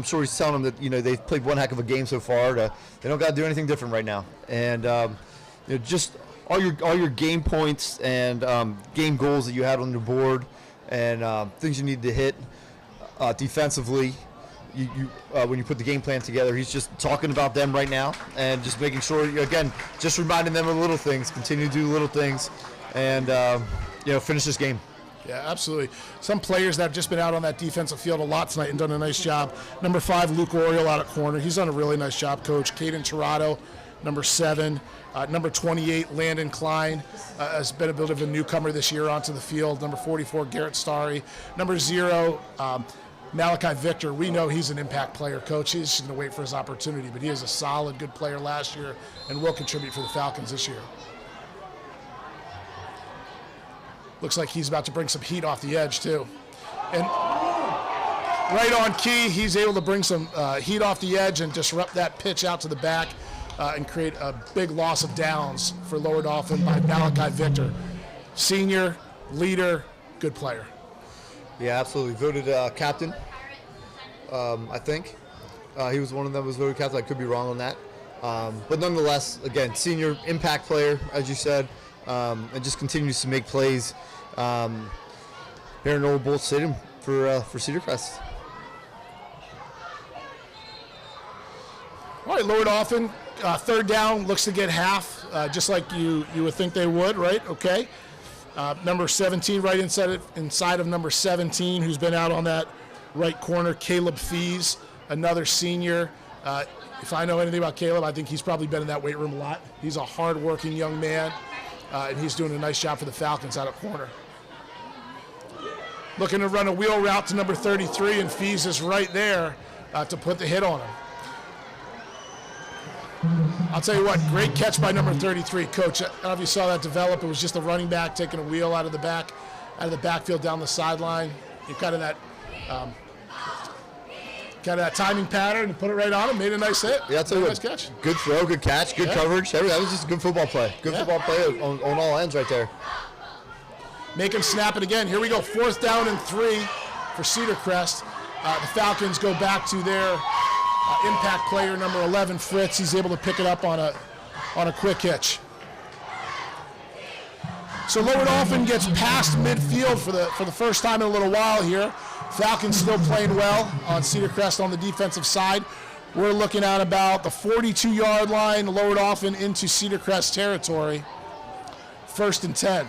sure he's telling them that, they've played one heck of a game so far. They don't got to do anything different right now. And, just all your game points and game goals that you had on your board and things you need to hit defensively. When you put the game plan together, he's just talking about them right now and just making sure, again, just reminding them of little things, continue to do little things, and finish this game. Yeah, absolutely. Some players that have just been out on that defensive field a lot tonight and done a nice job. Number 5, Luke Oriole out at corner. He's done a really nice job, Coach. Caden Tirado, number 7. Number 28, Landon Klein, has been a bit of a newcomer this year onto the field. Number 44, Garrett Starry. Number 0, Malachi Victor. We know he's an impact player, Coach. He's just going to wait for his opportunity, but he is a solid, good player last year and will contribute for the Falcons this year. Looks like he's about to bring some heat off the edge, too. And right on key, he's able to bring some heat off the edge and disrupt that pitch out to the back and create a big loss of downs for Lower Dauphin by Malachi Victor. Senior, leader, good player. Yeah, absolutely. Voted captain, I think. He was one of them was voted captain. I could be wrong on that. But nonetheless, again, senior impact player, as you said, and just continues to make plays here in Earl Boltz Stadium for Cedar Crest. All right, Lower Dauphin, third down, looks to get half, just like you would think they would, right? Okay. Number 17 right inside of number 17, who's been out on that right corner, Caleb Fees, another senior. If I know anything about Caleb, I think he's probably been in that weight room a lot. He's a hard-working young man, and he's doing a nice job for the Falcons out at corner. Looking to run a wheel route to number 33, and Fees is right there to put the hit on him. I'll tell you what, great catch by number 33, Coach. I don't know if you saw that develop. It was just a running back taking a wheel out of the backfield down the sideline. You kind of that timing pattern and put it right on him. Made a nice hit. Yeah, I'll tell you nice what, catch. Good throw, good catch, good coverage. That was just a good football play. Good football play on all ends right there. Make him snap it again. Here we go, 4th down and 3 for Cedar Crest. The Falcons go back to their impact player, number 11, Fritz. He's able to pick it up on a quick hitch. So Lower Dauphin gets past midfield for the first time in a little while here. Falcons still playing well on Cedar Crest on the defensive side. We're looking at about the 42-yard line, Lower Dauphin into Cedar Crest territory. 1st and 10.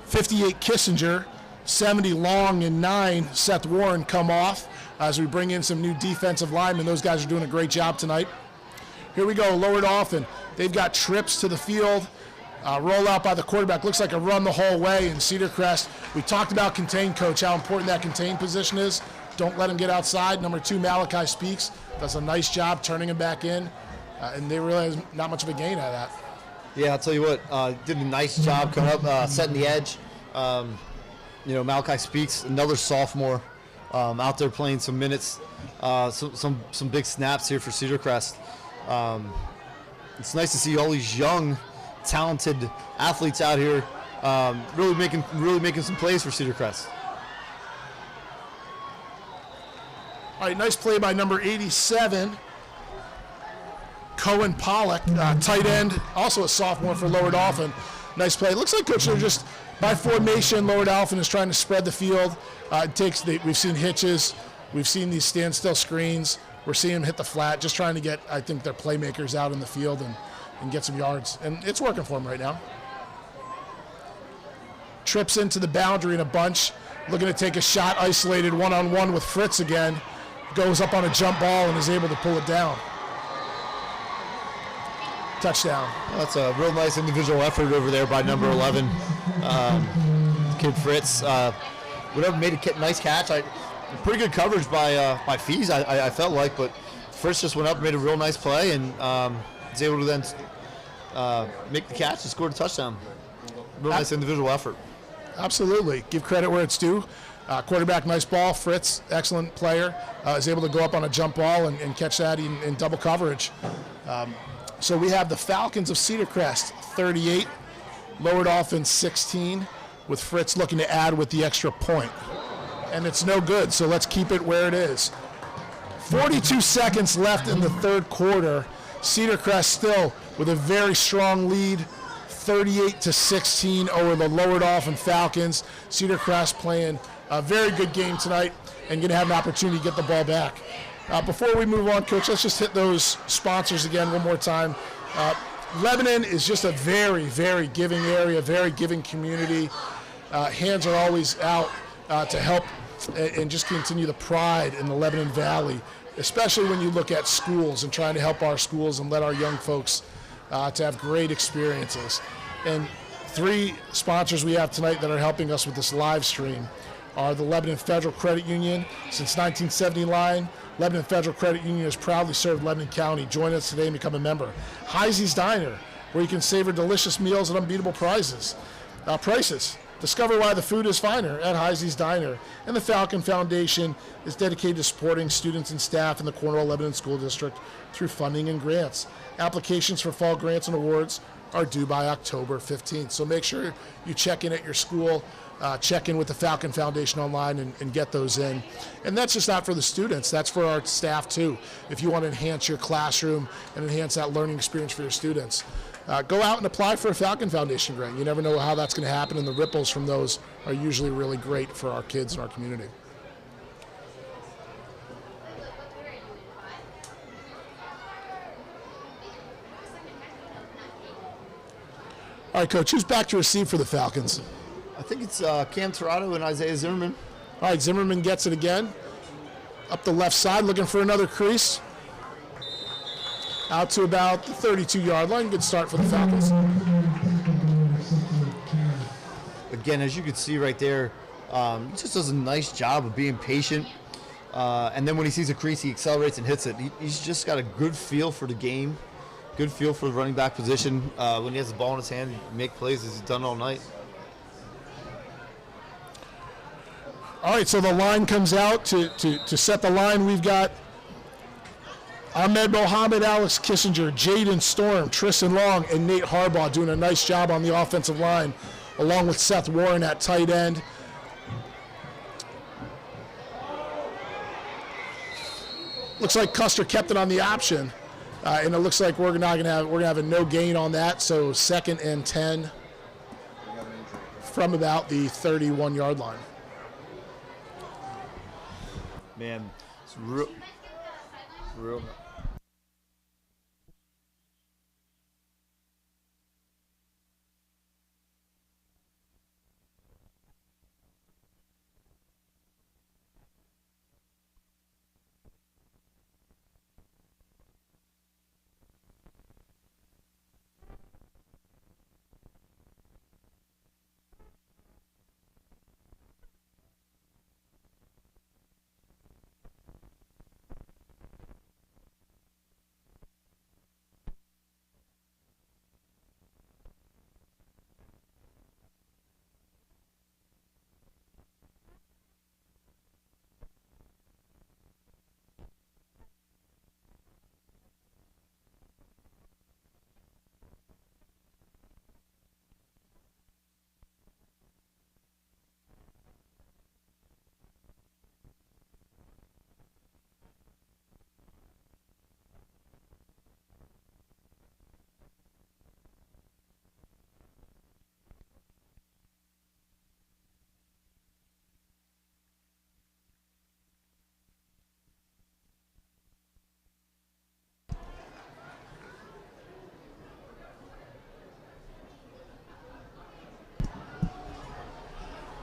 .58 Kissinger, 70 Long, and 9 Seth Warren come off as we bring in some new defensive linemen. Those guys are doing a great job tonight. Here we go, Lower Dauphin. They've got trips to the field, roll out by the quarterback. Looks like a run the whole way in Cedar Crest. We talked about contain, Coach, how important that contain position is. Don't let him get outside. Number 2, Malachi Speaks, does a nice job turning him back in, and they realize not much of a gain out of that. Yeah, I'll tell you what, did a nice job coming up, setting the edge. Malachi Speaks, another sophomore, out there playing some minutes, some big snaps here for Cedar Crest. It's nice to see all these young, talented athletes out here, really making some plays for Cedar Crest. All right, nice play by number 87, Cohen Pollock, tight end, also a sophomore for Lower Dauphin. Nice play. Looks like, Coach, they're just by formation. Lower Dauphin is trying to spread the field. We've seen hitches. We've seen these standstill screens. We're seeing them hit the flat, just trying to get, I think, their playmakers out in the field and get some yards. And it's working for them right now. Trips into the boundary in a bunch. Looking to take a shot, isolated one-on-one with Fritz again. Goes up on a jump ball and is able to pull it down. Touchdown. That's a real nice individual effort over there by number 11, kid Fritz. Whatever, made a nice catch. Pretty good coverage by Fees, I felt like, but Fritz just went up and made a real nice play and was able to then make the catch and scored a touchdown. Real nice individual effort. Absolutely. Give credit where it's due. Quarterback, nice ball. Fritz, excellent player, is able to go up on a jump ball and catch that in double coverage. So we have the Falcons of Cedar Crest, 38, Lower Dauphin 16, with Fritz looking to add with the extra point. And it's no good, so let's keep it where it is. 42 seconds left in the third quarter. Cedar Crest still with a very strong lead, 38-16 over the Lower Dauphin Falcons. Cedar Crest playing a very good game tonight and going to have an opportunity to get the ball back. Before we move on, Coach, let's just hit those sponsors again one more time. Lebanon is just a very, very giving area, very giving community. Hands are always out to help and just continue the pride in the Lebanon Valley, especially when you look at schools and trying to help our schools and let our young folks to have great experiences. And 3 sponsors we have tonight that are helping us with this live stream are the Lebanon Federal Credit Union. Since 1979, Lebanon Federal Credit Union has proudly served Lebanon County. Join us today and become a member. Heisey's Diner, where you can savor delicious meals at unbeatable prices. Discover why the food is finer at Heisey's Diner. And the Falcon Foundation is dedicated to supporting students and staff in the Cornwall Lebanon School District through funding and grants. Applications for fall grants and awards are due by October 15th. So make sure you check in at your school, check in with the Falcon Foundation online and get those in. And that's just not for the students, that's for our staff too. If you want to enhance your classroom and enhance that learning experience for your students, go out and apply for a Falcon Foundation grant. You never know how that's going to happen, and the ripples from those are usually really great for our kids and our community. All right, Coach, who's back to receive for the Falcons? I think it's Cam Tirado and Isaiah Zimmerman. All right, Zimmerman gets it again. Up the left side, looking for another crease. Out to about the 32-yard line. Good start for the Falcons. Again, as you can see right there, he just does a nice job of being patient. And then when he sees a crease, he accelerates and hits it. He's just got a good feel for the game, good feel for the running back position. When he has the ball in his hand, he make plays as he's done all night. All right, so the line comes out to set the line. We've got Ahmed Mohammed, Alex Kissinger, Jaden Storm, Tristan Long, and Nate Harbaugh doing a nice job on the offensive line, along with Seth Warren at tight end. Looks like Custer kept it on the option, and it looks like we're gonna have a no gain on that. So 2nd and 10 from about the 31-yard line. Man, it's real.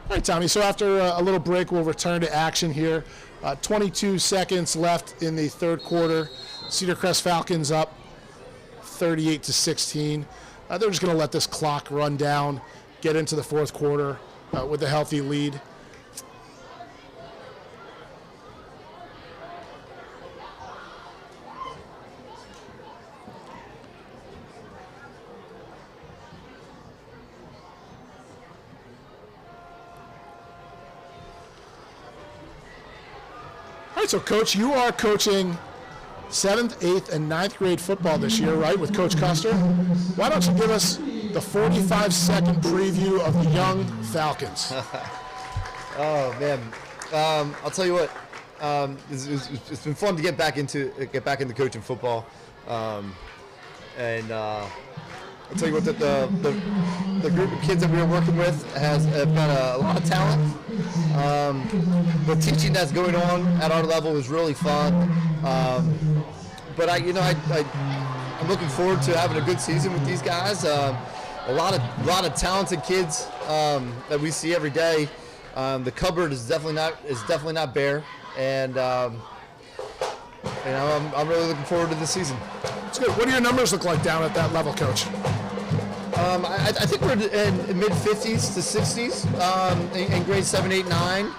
All right, Tommy, so after a little break, we'll return to action here. 22 seconds left in the third quarter. Cedar Crest Falcons up 38-16. They're just going to let this clock run down, get into the fourth quarter with a healthy lead. So, Coach, you are coaching 7th, 8th, and 9th grade football this year, right, with Coach Custer? Why don't you give us the 45-second preview of the young Falcons? Oh, man. I'll tell you what. It's been fun to get back into coaching football. And I'll tell you what, the group of kids that we were working with have got a lot of talent. The teaching that's going on at our level is really fun. But I'm looking forward to having a good season with these guys. A lot of talented kids that we see every day. The cupboard is definitely not bare, and I'm really looking forward to this season. That's good. What do your numbers look like down at that level, Coach? I think we're in mid-50s to 60s in grades 7, 8, 9.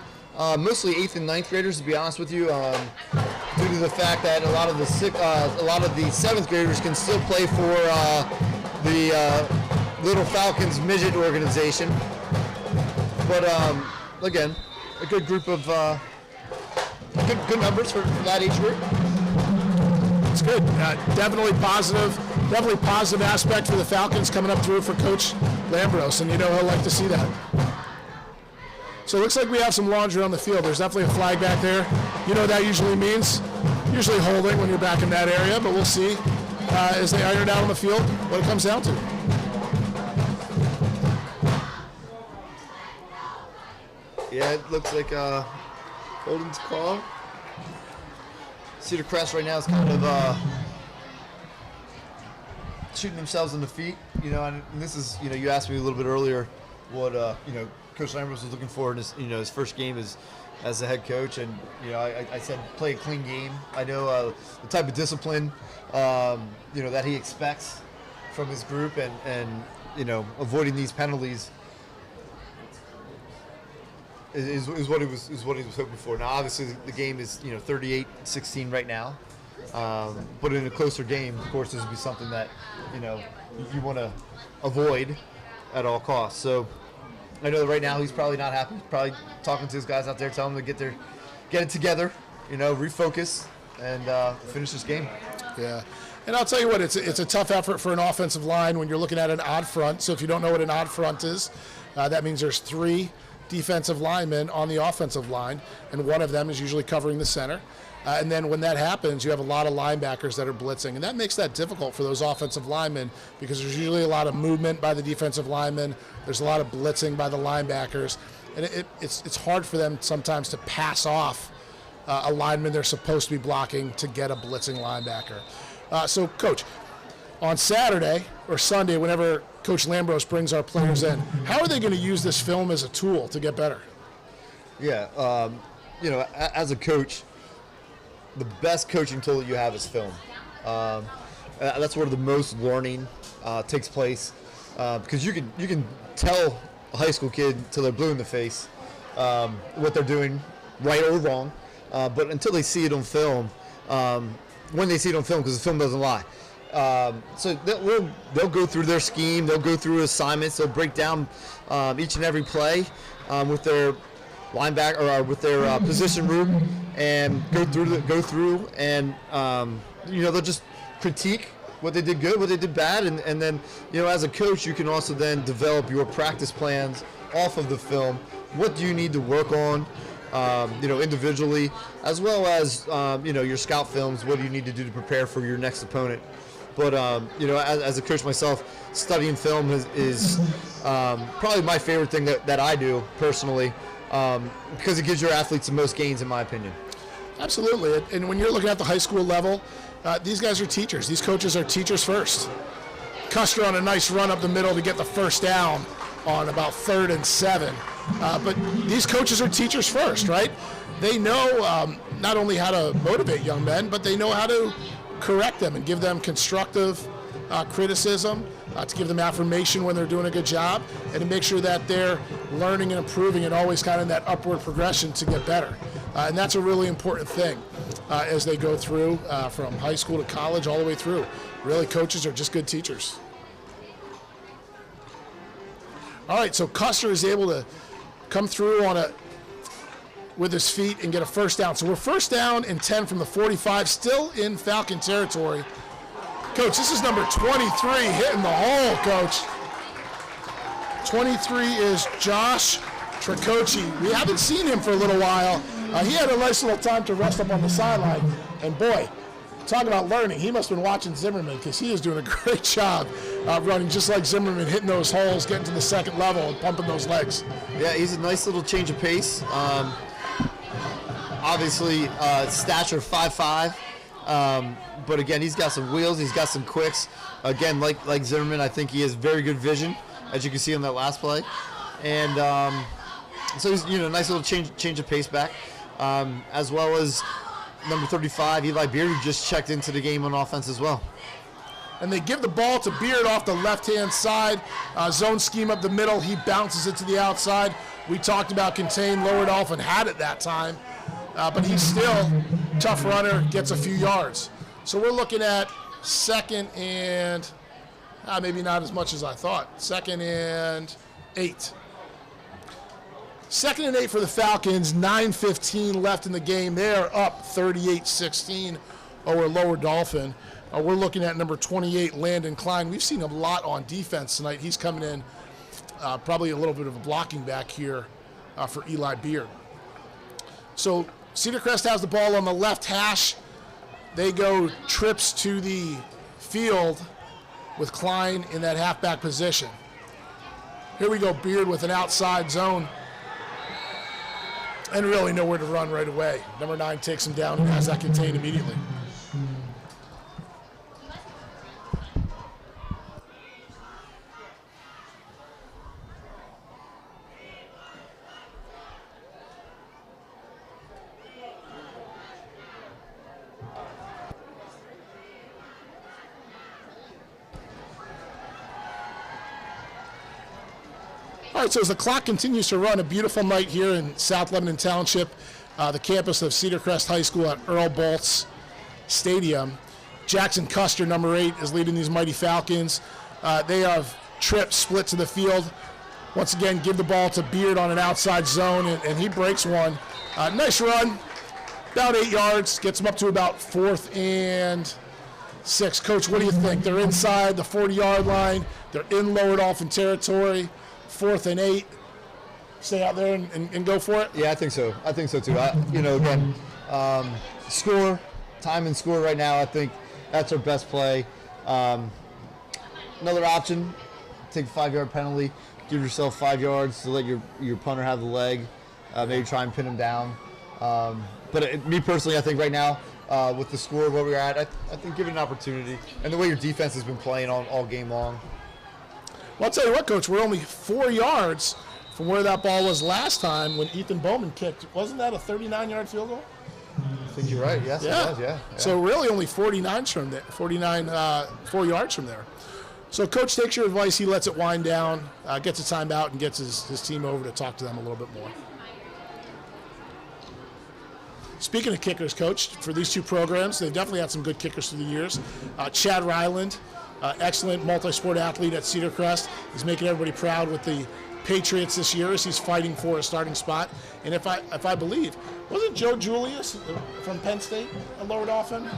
Mostly 8th and 9th graders, to be honest with you, due to the fact that a lot of the 7th graders can still play for the Little Falcons midget organization. But again, a good group of good numbers for that age group. It's good. Definitely positive aspect for the Falcons coming up through for Coach Lambros, and he'll like to see that. So it looks like we have some laundry on the field. There's definitely a flag back there. You know what that usually means? Usually holding when you're back in that area, but we'll see as they iron it out on the field what it comes down to. Yeah, it looks like holding's call. Cedar Crest right now is kind of shooting themselves in the feet, and this is, you asked me a little bit earlier what, Coach Lambros was looking for in his first game as the head coach, and, I said play a clean game. I know the type of discipline, that he expects from his group, and avoiding these penalties is what he was hoping for. Now, obviously, the game is 38-16 right now, but in a closer game, of course, this would be something that you want to avoid at all costs. So I know that right now he's probably not happy. He's probably talking to his guys out there, telling them to get it together, refocus, and finish this game. Yeah. And I'll tell you what, it's a tough effort for an offensive line when you're looking at an odd front. So if you don't know what an odd front is, that means there's 3 defensive linemen on the offensive line, and one of them is usually covering the center. And then when that happens, you have a lot of linebackers that are blitzing, and that makes that difficult for those offensive linemen because there's usually a lot of movement by the defensive linemen. There's a lot of blitzing by the linebackers, and it's hard for them sometimes to pass off a lineman they're supposed to be blocking to get a blitzing linebacker. So, Coach, on Saturday or Sunday, whenever Coach Lambros brings our players in, how are they going to use this film as a tool to get better? Yeah, as a coach, the best coaching tool that you have is film. That's where the most learning takes place, because you can tell a high school kid till they're blue in the face what they're doing, right or wrong, but until they see it on film, when they see it on film, because the film doesn't lie. So they'll go through their scheme, they'll go through assignments, they'll break down each and every play with their linebacker or with their position room, and go through, and they'll just critique what they did good, what they did bad, and then as a coach, you can also then develop your practice plans off of the film. What do you need to work on, individually, as well as your scout films? What do you need to do to prepare for your next opponent? But as a coach myself, studying film is probably my favorite thing that I do personally, because it gives your athletes the most gains, in my opinion. Absolutely, and when you're looking at the high school level, these guys are teachers. These coaches are teachers first. Custer on a nice run up the middle to get the first down on about 3rd and 7. But these coaches are teachers first, right? They know not only how to motivate young men, but they know how to correct them and give them constructive criticism, to give them affirmation when they're doing a good job, and to make sure that they're learning and improving and always kind of in that upward progression to get better. And that's a really important thing as they go through from high school to college all the way through. Really, coaches are just good teachers. All right, so Custer is able to come through with his feet and get a first down. So we're first down and 10 from the 45, still in Falcon territory. Coach, this is number 23 hitting the hole, Coach. 23 is Josh Tricoci. We haven't seen him for a little while. He had a nice little time to rest up on the sideline. And boy, talk about learning. He must have been watching Zimmerman because he is doing a great job running just like Zimmerman, hitting those holes, getting to the second level, and pumping those legs. Yeah, he's a nice little change of pace. Obviously, stature 5'5", but again, he's got some wheels, he's got some quicks. Again, like Zimmerman, I think he has very good vision, as you can see on that last play. And so he's, nice little change of pace back, as well as number 35, Eli Beard, who just checked into the game on offense as well. And they give the ball to Beard off the left-hand side. Zone scheme up the middle. He bounces it to the outside. We talked about contain. Lower Dauphin had it that time. But he's still tough runner, gets a few yards. So we're looking at 2nd and, maybe not as much as I thought. 2nd and 8. 2nd and 8 for the Falcons, 9:15 left in the game. They're up 38-16 over Lower Dauphin. We're looking at number 28, Landon Klein. We've seen a lot on defense tonight. He's coming in probably a little bit of a blocking back here for Eli Beard. So Cedar Crest has the ball on the left hash. They go trips to the field with Klein in that halfback position. Here we go, Beard with an outside zone. And really nowhere to run right away. Number 9 takes him down and has that contained immediately. All right, so as the clock continues to run, a beautiful night here in South Lebanon Township, the campus of Cedar Crest High School at Earl Boltz Stadium. Jackson Custer, number 8, is leading these mighty Falcons. They have trips split to the field. Once again, give the ball to Beard on an outside zone, and he breaks one. Nice run, about 8 yards, gets them up to about 4th and 6. Coach, what do you think? They're inside the 40-yard line. They're in Lower Dauphin territory. 4th and 8. Stay out there and go for it? Yeah, I think so. I think so, too. Again, score, time and score right now, I think that's our best play. Another option, take a 5-yard penalty, give yourself 5 yards to let your punter have the leg, maybe try and pin him down. But me personally, I think right now, with the score where we're at, I think give it an opportunity. And the way your defense has been playing all game long. Well, I'll tell you what, Coach, we're only 4 yards from where that ball was last time when Ethan Bowman kicked. Wasn't that a 39-yard field goal? I think you're right. Yes, yeah. It was, yeah. So really only 4 yards from there. So Coach takes your advice. He lets it wind down, gets a timeout, and gets his team over to talk to them a little bit more. Speaking of kickers, Coach, for these two programs, they've definitely had some good kickers through the years. Chad Ryland, excellent multi-sport athlete at Cedar Crest. He's making everybody proud with the Patriots this year as he's fighting for a starting spot. And if I believe, wasn't Joe Julius from Penn State at Lower Dauphin?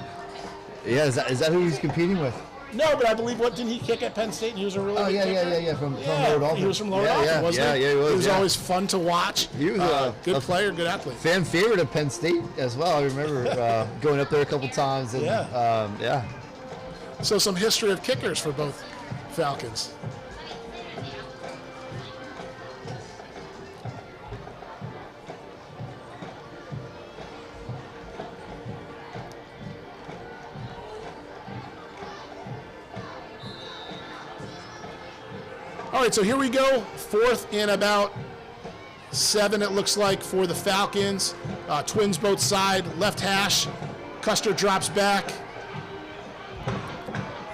Yeah, is that who he's competing with? No, but I believe, didn't he kick at Penn State and he was a really good kicker? Yeah, from Lower Dauphin. He was from Lower Dauphin, wasn't he? Yeah, he was. He was always fun to watch. He was a good player, good athlete. Fan favorite of Penn State as well. I remember going up there a couple times. And, yeah. So some history of kickers for both Falcons. All right, so here we go. 4th and about 7, it looks like, for the Falcons. Twins both side, left hash. Custer drops back.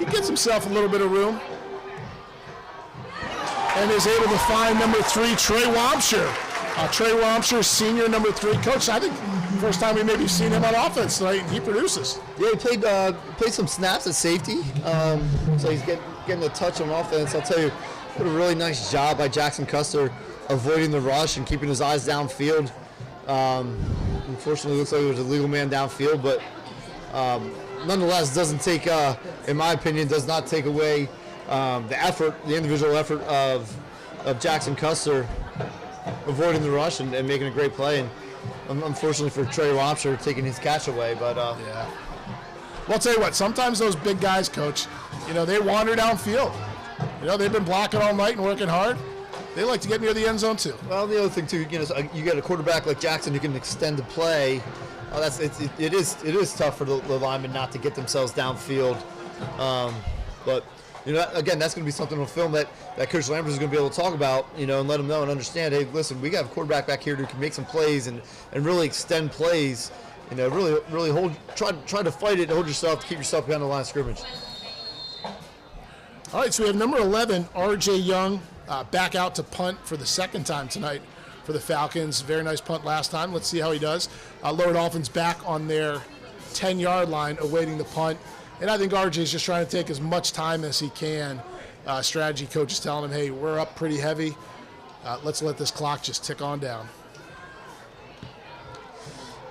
He gives himself a little bit of room and is able to find number 3, Trey Wampshire. Trey Wampshire, senior, number 3. Coach, I think first time we maybe seen him on offense tonight, and he produces. Yeah, he played some snaps at safety, so he's getting a touch on offense. I'll tell you, what a really nice job by Jackson Custer avoiding the rush and keeping his eyes downfield. Unfortunately, it looks like there was a legal man downfield, but nonetheless, doesn't take, in my opinion, does not take away the individual effort of Jackson Custer avoiding the rush and making a great play. And unfortunately for Trey Wampshire, taking his catch away. But yeah. Well, I'll tell you what, sometimes those big guys, Coach, they wander downfield. They've been blocking all night and working hard. They like to get near the end zone, too. Well, the other thing, too, you got a quarterback like Jackson who can extend the play. It is tough for the linemen not to get themselves downfield. But, again, that's going to be something on film that Coach Lambert is going to be able to talk about, and let them know and understand, hey, listen, we got a quarterback back here who can make some plays and really extend plays, really try to fight it and hold yourself to keep yourself behind the line of scrimmage. All right, so we have number 11, R.J. Young, back out to punt for the second time tonight for the Falcons. Very nice punt last time. Let's see how he does. Lower Dolphins back on their 10-yard line awaiting the punt. And I think R.J. is just trying to take as much time as he can. Strategy coach is telling him, hey, we're up pretty heavy. Let's let this clock just tick on down.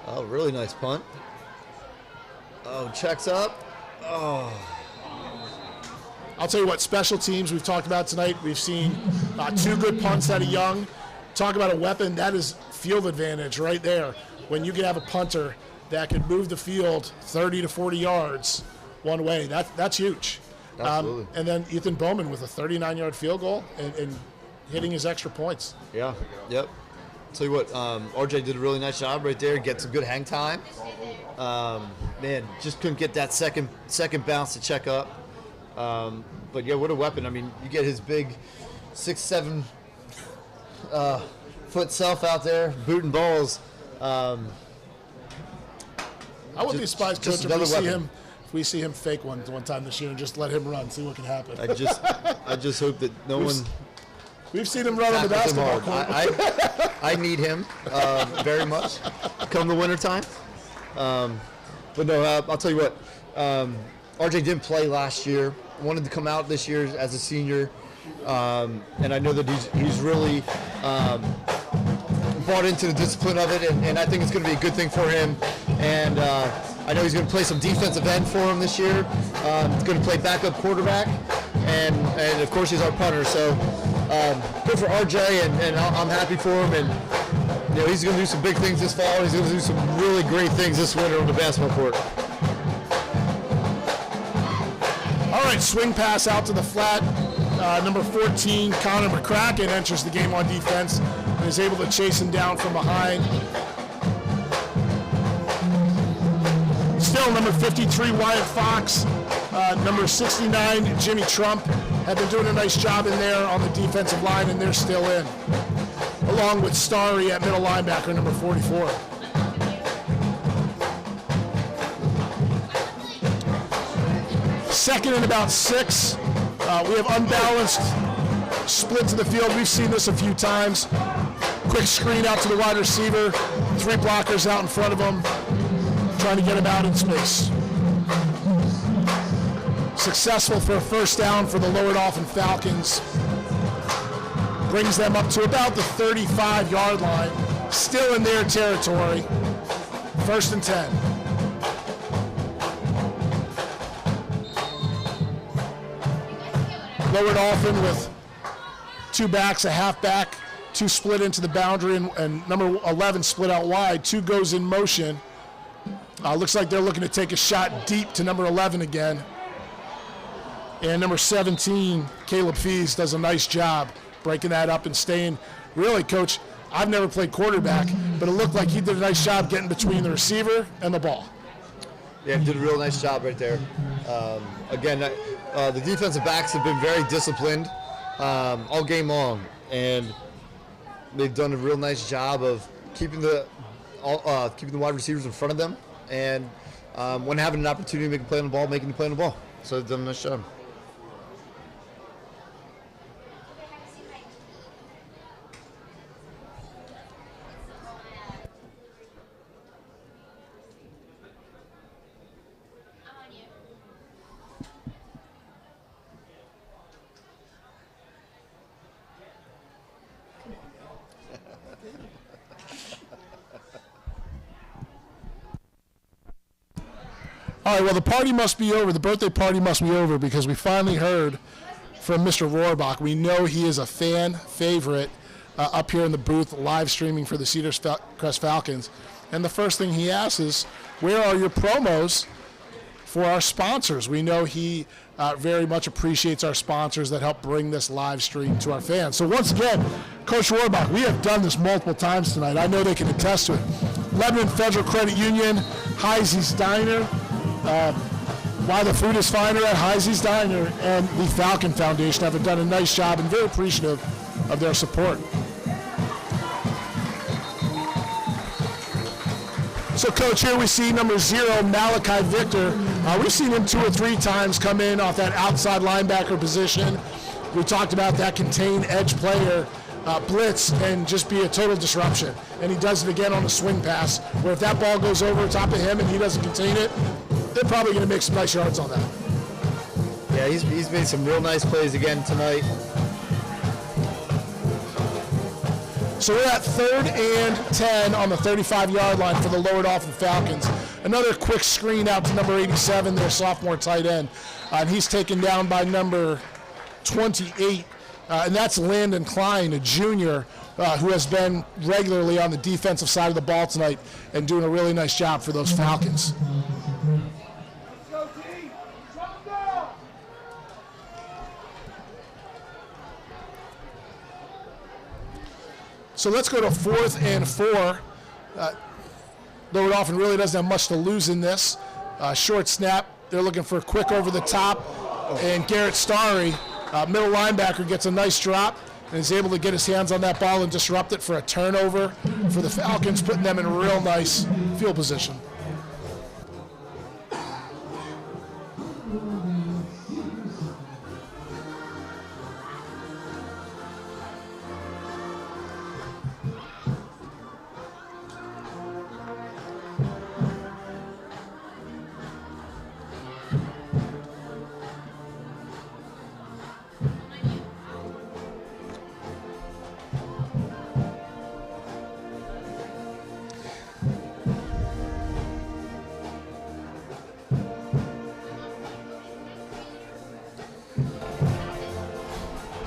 Oh, really nice punt. Oh, checks up. Oh. I'll tell you what, special teams we've talked about tonight. We've seen 2 good punts out of Young. Talk about a weapon, that is field advantage right there. When you can have a punter that can move the field 30 to 40 yards one way, that's huge. Absolutely. And then Ethan Bowman with a 39-yard field goal and hitting his extra points. Yeah, yep. Tell you what, RJ did a really nice job right there. Get some good hang time. Man, just couldn't get that second bounce to check up. But yeah, what a weapon. I mean, you get his big 6'7" foot self out there, booting balls. I wouldn't be surprised, Coach, if we see him fake one time this year and just let him run, see what can happen. I just hope that We've seen him run on the basketball court. I need him very much come the wintertime. But no, I'll tell you what, RJ didn't play last year, wanted to come out this year as a senior, and I know that he's really bought into the discipline of it, and I think it's going to be a good thing for him. And I know he's going to play some defensive end for him this year. He's going to play backup quarterback, and of course he's our punter. So good for RJ, and I'm happy for him. And he's going to do some big things this fall. He's going to do some really great things this winter on the basketball court. All right, swing pass out to the flat. Number 14, Connor McCracken, enters the game on defense and is able to chase him down from behind. Still, number 53, Wyatt Fox. Number 69, Jimmy Trump, have been doing a nice job in there on the defensive line, and they're still in. Along with Starry at middle linebacker, number 44. Second and about 6. We have unbalanced split to the field. We've seen this a few times. Quick screen out to the wide receiver. 3 blockers out in front of him, trying to get him out in space. Successful for a first down for the Lower Dauphin Falcons. Brings them up to about the 35-yard line. Still in their territory. 1st and 10. Lower Dauphin with 2 backs, a halfback, 2 split into the boundary, and number 11 split out wide. 2 goes in motion. Looks like they're looking to take a shot deep to number 11 again. And number 17, Caleb Fees, does a nice job breaking that up and staying. Really, Coach, I've never played quarterback, but it looked like he did a nice job getting between the receiver and the ball. Yeah, he did a real nice job right there. Again, the defensive backs have been very disciplined all game long, and they've done a real nice job of keeping the wide receivers in front of them, and when having an opportunity to make a play on the ball, making the play on the ball. So they've done a nice job. All right, well, the party must be over. The birthday party must be over because we finally heard from Mr. Rohrbach. We know he is a fan favorite up here in the booth live streaming for the Cedar Crest Falcons. And the first thing he asks is, where are your promos for our sponsors. We know he very much appreciates our sponsors that help bring this live stream to our fans. So once again, Coach Rohrbach, we have done this multiple times tonight. I know they can attest to it. Lebanon Federal Credit Union, Heisey's Diner, Why the Food is Finer at Heisey's Diner, and the Falcon Foundation have done a nice job and very appreciative of their support. So, Coach, here we see number 0, Malachi Victor. We've seen him 2 or 3 times come in off that outside linebacker position. We talked about that contained edge player, blitz, and just be a total disruption. And he does it again on the swing pass, where if that ball goes over the top of him and he doesn't contain it, they're probably going to make some nice yards on that. Yeah, he's made some real nice plays again tonight. So we're at 3rd and 10 on the 35-yard line for the Lower Dauphin Falcons. Another quick screen out to number 87, their sophomore tight end. And he's taken down by number 28, and that's Landon Klein, a junior, who has been regularly on the defensive side of the ball tonight and doing a really nice job for those Falcons. So let's go to 4th and 4. Lower Dauphin really doesn't have much to lose in this. Short snap. They're looking for a quick over the top. And Garrett Starry, middle linebacker, gets a nice drop and is able to get his hands on that ball and disrupt it for a turnover for the Falcons, putting them in a real nice field position.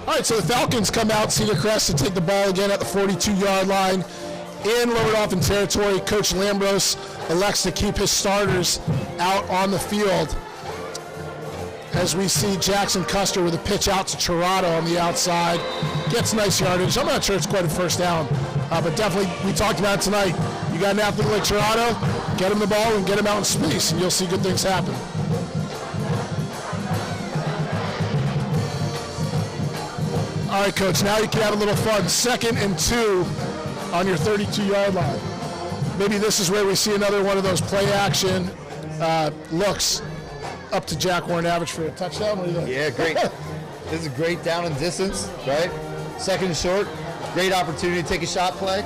All right, so the Falcons come out Cedar Crest to take the ball again at the 42-yard line in Lower Dauphin territory. Coach Lambros elects to keep his starters out on the field as we see Jackson Custer with a pitch out to Tirado on the outside. Gets nice yardage. I'm not sure it's quite a first down, but definitely we talked about it tonight. You got an athlete like Tirado, get him the ball and get him out in space, and you'll see good things happen. All right, Coach, now you can have a little fun. 2nd and 2 on your 32-yard line. Maybe this is where we see another one of those play-action looks up to Jack Warren Average for a touchdown. What do you think? Yeah, great. This is great down and distance, right? 2nd and short, great opportunity to take a shot play.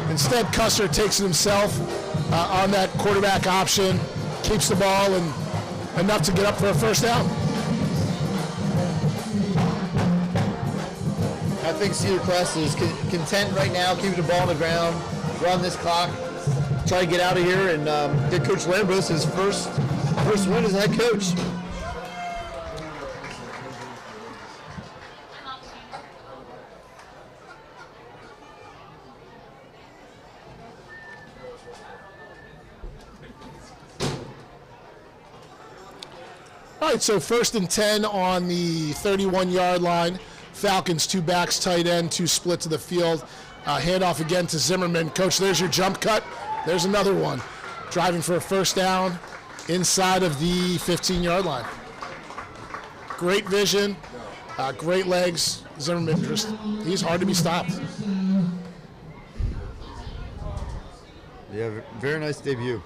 Instead, Custer takes it himself on that quarterback option, keeps the ball, and enough to get up for a first down. I think Cedar Crest is content right now, keeping the ball on the ground, run this clock, try to get out of here, and get Coach Lambros his first win as head coach. All right, so 1st and 10 on the 31-yard line. Falcons, 2 backs, tight end, 2 split to the field. Handoff again to Zimmerman. Coach, there's your jump cut. There's another one. Driving for a first down inside of the 15-yard line. Great vision, great legs. Zimmerman, he's hard to be stopped. Yeah, very nice debut.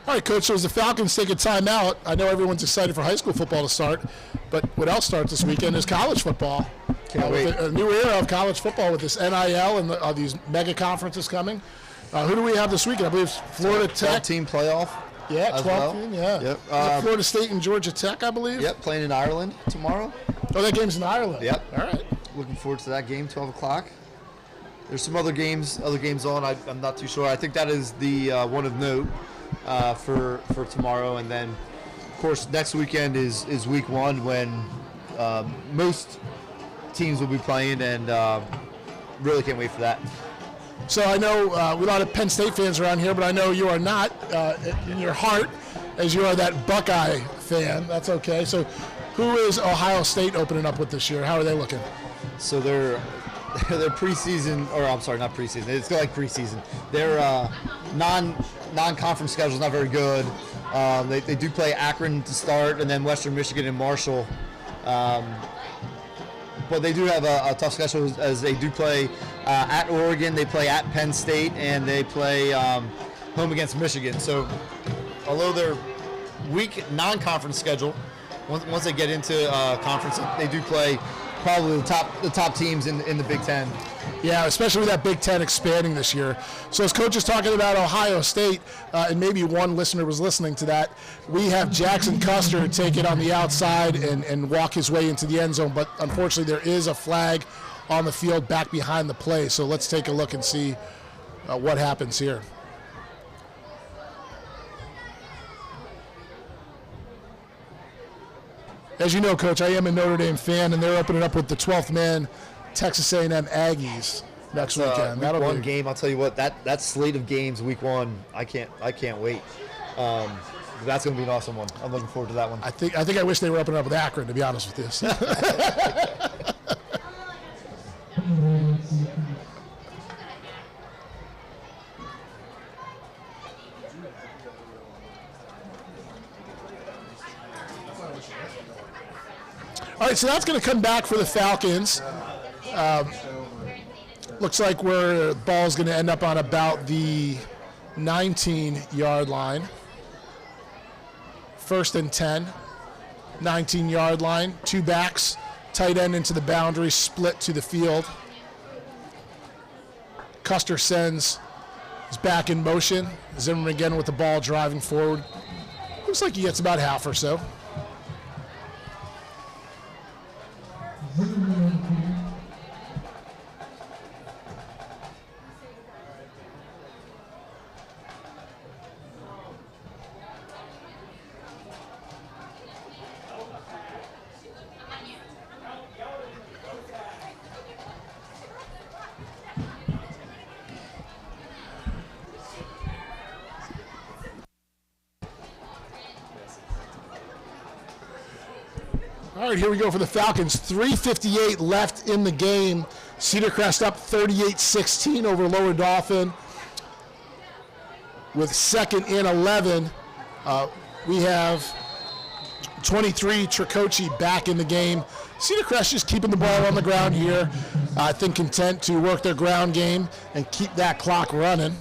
All right, Coach, so as the Falcons take a timeout, I know everyone's excited for high school football to start, but what else starts this weekend is college football. Can't wait. With a new era of college football with this NIL and these mega conferences coming. Who do we have this weekend? I believe it's Florida Tech. 12-team playoff. Yeah, 12 team, yeah. Yep. Is it Florida State and Georgia Tech, I believe? Yep, playing in Ireland tomorrow. Oh, that game's in Ireland. Yep. All right. Looking forward to that game, 12 o'clock. There's some other games on. I'm not too sure. I think that is the one of note for tomorrow. And then, of course, next weekend is week 1 when most teams will be playing, and really can't wait for that. So I know a lot of Penn State fans around here, but I know you are not in your heart, as you are that Buckeye fan. That's okay. So who is Ohio State opening up with this year? How are they looking? So their preseason, or I'm sorry, not preseason. It's like preseason. Their non-conference schedule is not very good. They do play Akron to start, and then Western Michigan and Marshall. But they do have a tough schedule, as they do play at Oregon, they play at Penn State, and they play home against Michigan. So although they're weak non-conference schedule, once they get into conference, they do play probably the top teams in the Big Ten. Yeah, especially with that Big Ten expanding this year. So as Coach is talking about Ohio State, and maybe one listener was listening to that, we have Jackson Custer take it on the outside and walk his way into the end zone. But unfortunately, there is a flag on the field back behind the play. So let's take a look and see what happens here. As you know, Coach, I am a Notre Dame fan, and they're opening up with the 12th man Texas A&M Aggies next weekend. Week 1 game. I'll tell you what, that slate of games week 1, I can't wait. That's going to be an awesome one. I'm looking forward to that one. I think I wish they were opening up with Akron, to be honest with you. All right, so that's going to come back for the Falcons. Looks like the ball's going to end up on about the 19-yard line. 1st and 10, 19-yard line. 2 backs, tight end into the boundary, split to the field. Custer sends his back in motion. Zimmerman again with the ball driving forward. Looks like he gets about half or so. All right, here we go for the Falcons. 3:58 left in the game. Cedar Crest up 38-16 over Lower Dauphin. With 2nd and 11, we have 23 Tricoci back in the game. Cedar Crest just keeping the ball on the ground here. I think content to work their ground game and keep that clock running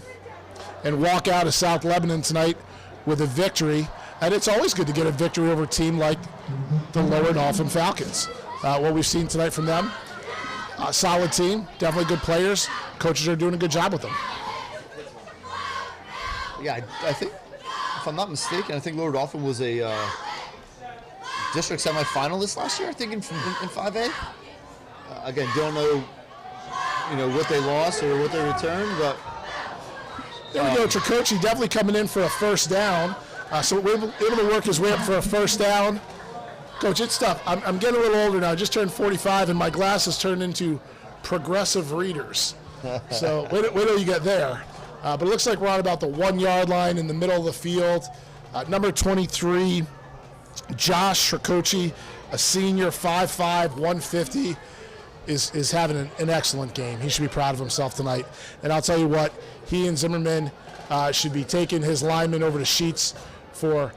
and walk out of South Lebanon tonight with a victory. And it's always good to get a victory over a team like the Lower Dauphin Falcons. What we've seen tonight from them, a solid team, definitely good players. Coaches are doing a good job with them. Yeah, I think, if I'm not mistaken, I think Lower Dauphin was a district semifinalist last year, I think in 5A. Again, don't know, what they lost or what they returned, but there we go. Tricoci definitely coming in for a first down. So we're able to work his way up for a first down. Coach, it's tough. I'm getting a little older now. I just turned 45, and my glasses turned into progressive readers. So wait till you get there. But it looks like we're on about the 1-yard line in the middle of the field. Number 23, Josh Tricoci, a senior, 5'5", 150, is having an excellent game. He should be proud of himself tonight. And I'll tell you what, he and Zimmerman should be taking his linemen over to Sheets for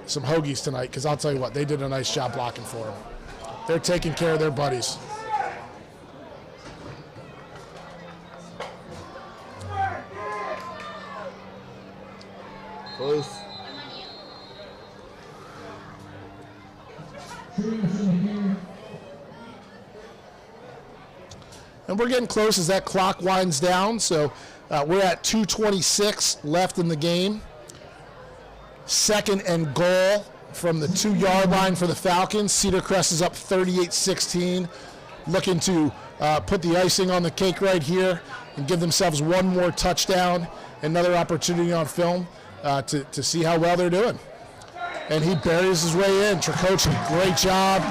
some hoagies tonight, because I'll tell you what, they did a nice job blocking for him. They're taking care of their buddies. Close. And we're getting close as that clock winds down. So we're at 2:26 left in the game. 2nd and goal from the 2-yard line for the Falcons. Cedar Crest is up 38-16, looking to put the icing on the cake right here and give themselves one more touchdown, another opportunity on film to see how well they're doing. And he buries his way in. Tricocci, great job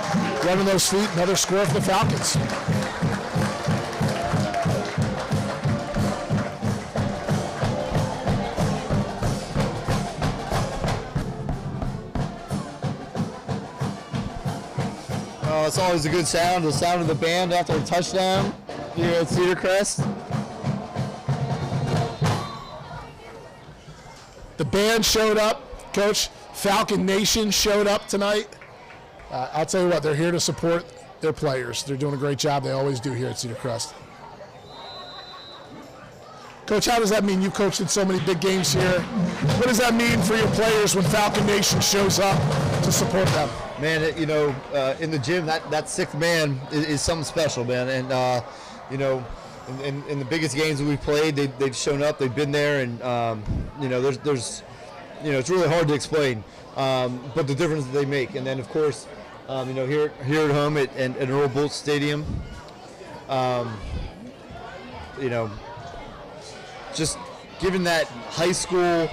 running those feet. Another score for the Falcons. It's always a good sound, the sound of the band after a touchdown here at Cedar Crest. The band showed up, Coach. Falcon Nation showed up tonight. I'll tell you what, they're here to support their players. They're doing a great job. They always do here at Cedar Crest. Coach, how does that mean? You've coached in so many big games here. What does that mean for your players when Falcon Nation shows up to support them? Man, in the gym, that 6th man is something special, man. And, in the biggest games that we've played, they've shown up, they've been there, and, there's it's really hard to explain, but the difference that they make. And then, of course, here at home at Earl Boltz Stadium, just given that high school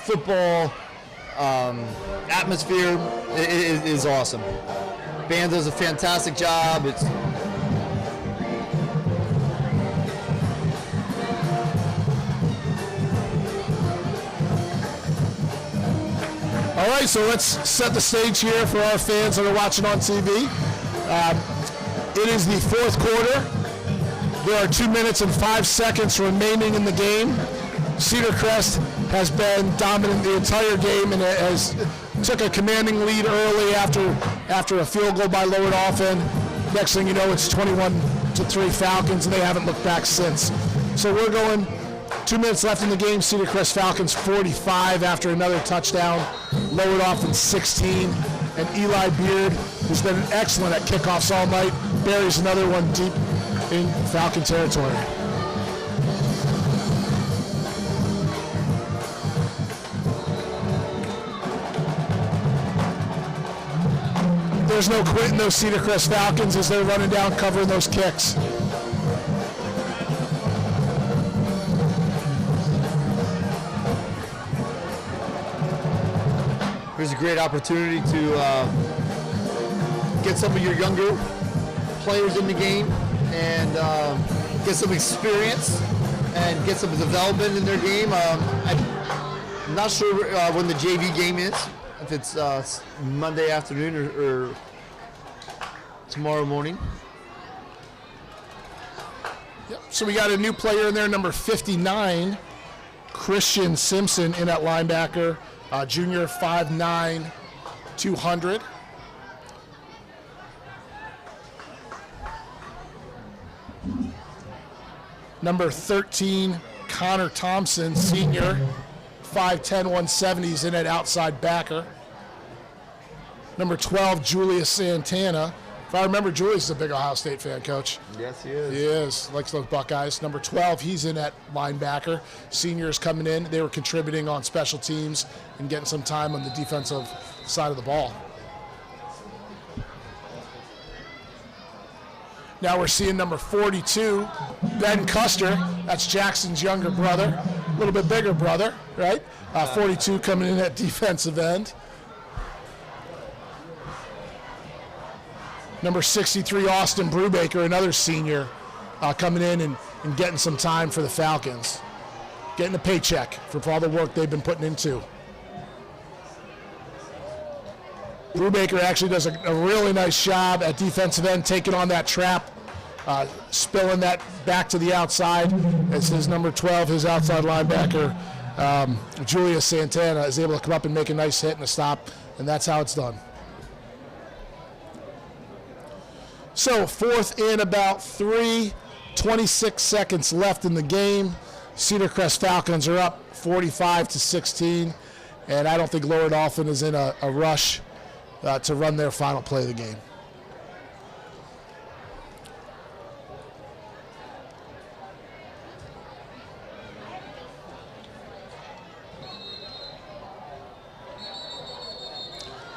football atmosphere is awesome. Band does a fantastic job. All right, so let's set the stage here for our fans that are watching on TV. It is the 4th quarter. There are 2 minutes and 5 seconds remaining in the game. Cedar Crest has been dominant the entire game and has took a commanding lead early after a field goal by Lower Dauphin. Next thing you know, it's 21-3 Falcons, and they haven't looked back since. So we're going 2 minutes left in the game. Cedar Crest Falcons 45 after another touchdown. Lower Dauphin 16. And Eli Beard, who's been excellent at kickoffs all night, buries another one deep in Falcon territory. There's no quitting those Cedar Crest Falcons as they're running down, covering those kicks. Here's a great opportunity to get some of your younger players in the game and get some experience and get some development in their game. I'm not sure when the JV game is, if it's Monday afternoon or tomorrow morning. Yep. So we got a new player in there, number 59, Christian Simpson in at linebacker, junior, 5'9", 200. Number 13, Connor Thompson, senior, 5'10", 170s in at outside backer. Number 12, Julius Santana. If I remember, Julius is a big Ohio State fan, Coach. Yes, he is. He is. Likes those Buckeyes. Number 12, he's in at linebacker. Seniors coming in. They were contributing on special teams and getting some time on the defensive side of the ball. Now we're seeing number 42, Ben Custer. That's Jackson's younger brother. A little bit bigger brother, right? 42 coming in at defensive end. Number 63, Austin Brubaker, another senior, coming in and getting some time for the Falcons. Getting a paycheck for all the work they've been putting into. Brubaker actually does a really nice job at defensive end, taking on that trap, spilling that back to the outside. As his number 12, his outside linebacker, Julius Santana, is able to come up and make a nice hit and a stop, and that's how it's done. So 4th in about 26 seconds left in the game. Cedar Crest Falcons are up 45-16, and I don't think Lower Dauphin is in a rush to run their final play of the game.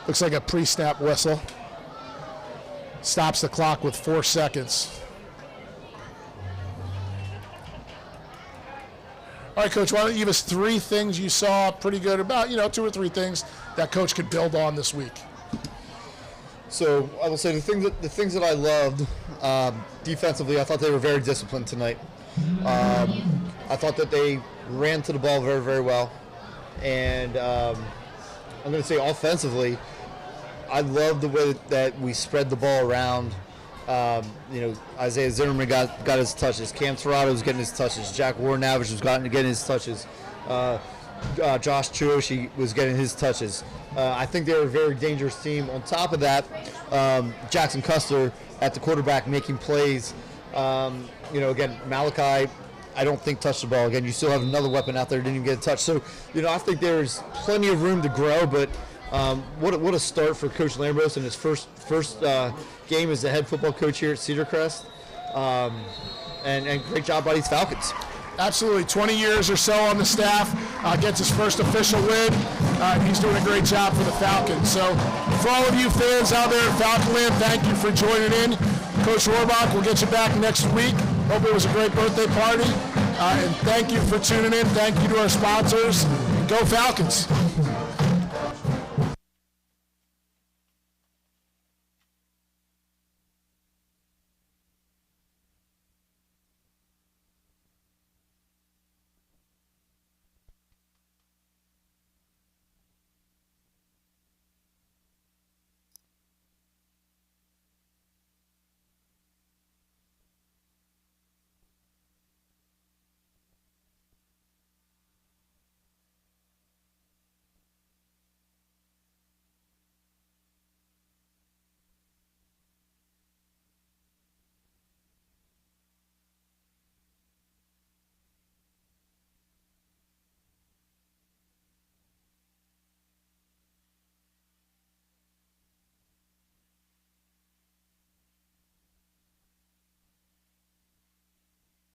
Looks like a pre-snap whistle. Stops the clock with 4 seconds. All right, Coach, why don't you give us 3 things you saw pretty good about, 2 or 3 things that Coach could build on this week. So I will say the things that I loved defensively, I thought they were very disciplined tonight. I thought that they ran to the ball very, very well. And I'm going to say offensively, I love the way that we spread the ball around. Isaiah Zimmerman got his touches. Cam Torrado was getting his touches. Jack Warnavich was getting his touches. Josh Chuoshi was getting his touches. I think they were a very dangerous team. On top of that, Jackson Custer at the quarterback making plays. Again, Malachi, I don't think touched the ball. Again, you still have another weapon out there, didn't even get a touch. So, I think there's plenty of room to grow, but what a start for Coach Lambros in his first game as the head football coach here at Cedar Crest. And great job by these Falcons. Absolutely, 20 years or so on the staff, gets his first official win. He's doing a great job for the Falcons. So for all of you fans out there at Falconland, thank you for joining in. Coach Rohrbach, we'll get you back next week. Hope it was a great birthday party. And thank you for tuning in. Thank you to our sponsors. Go Falcons.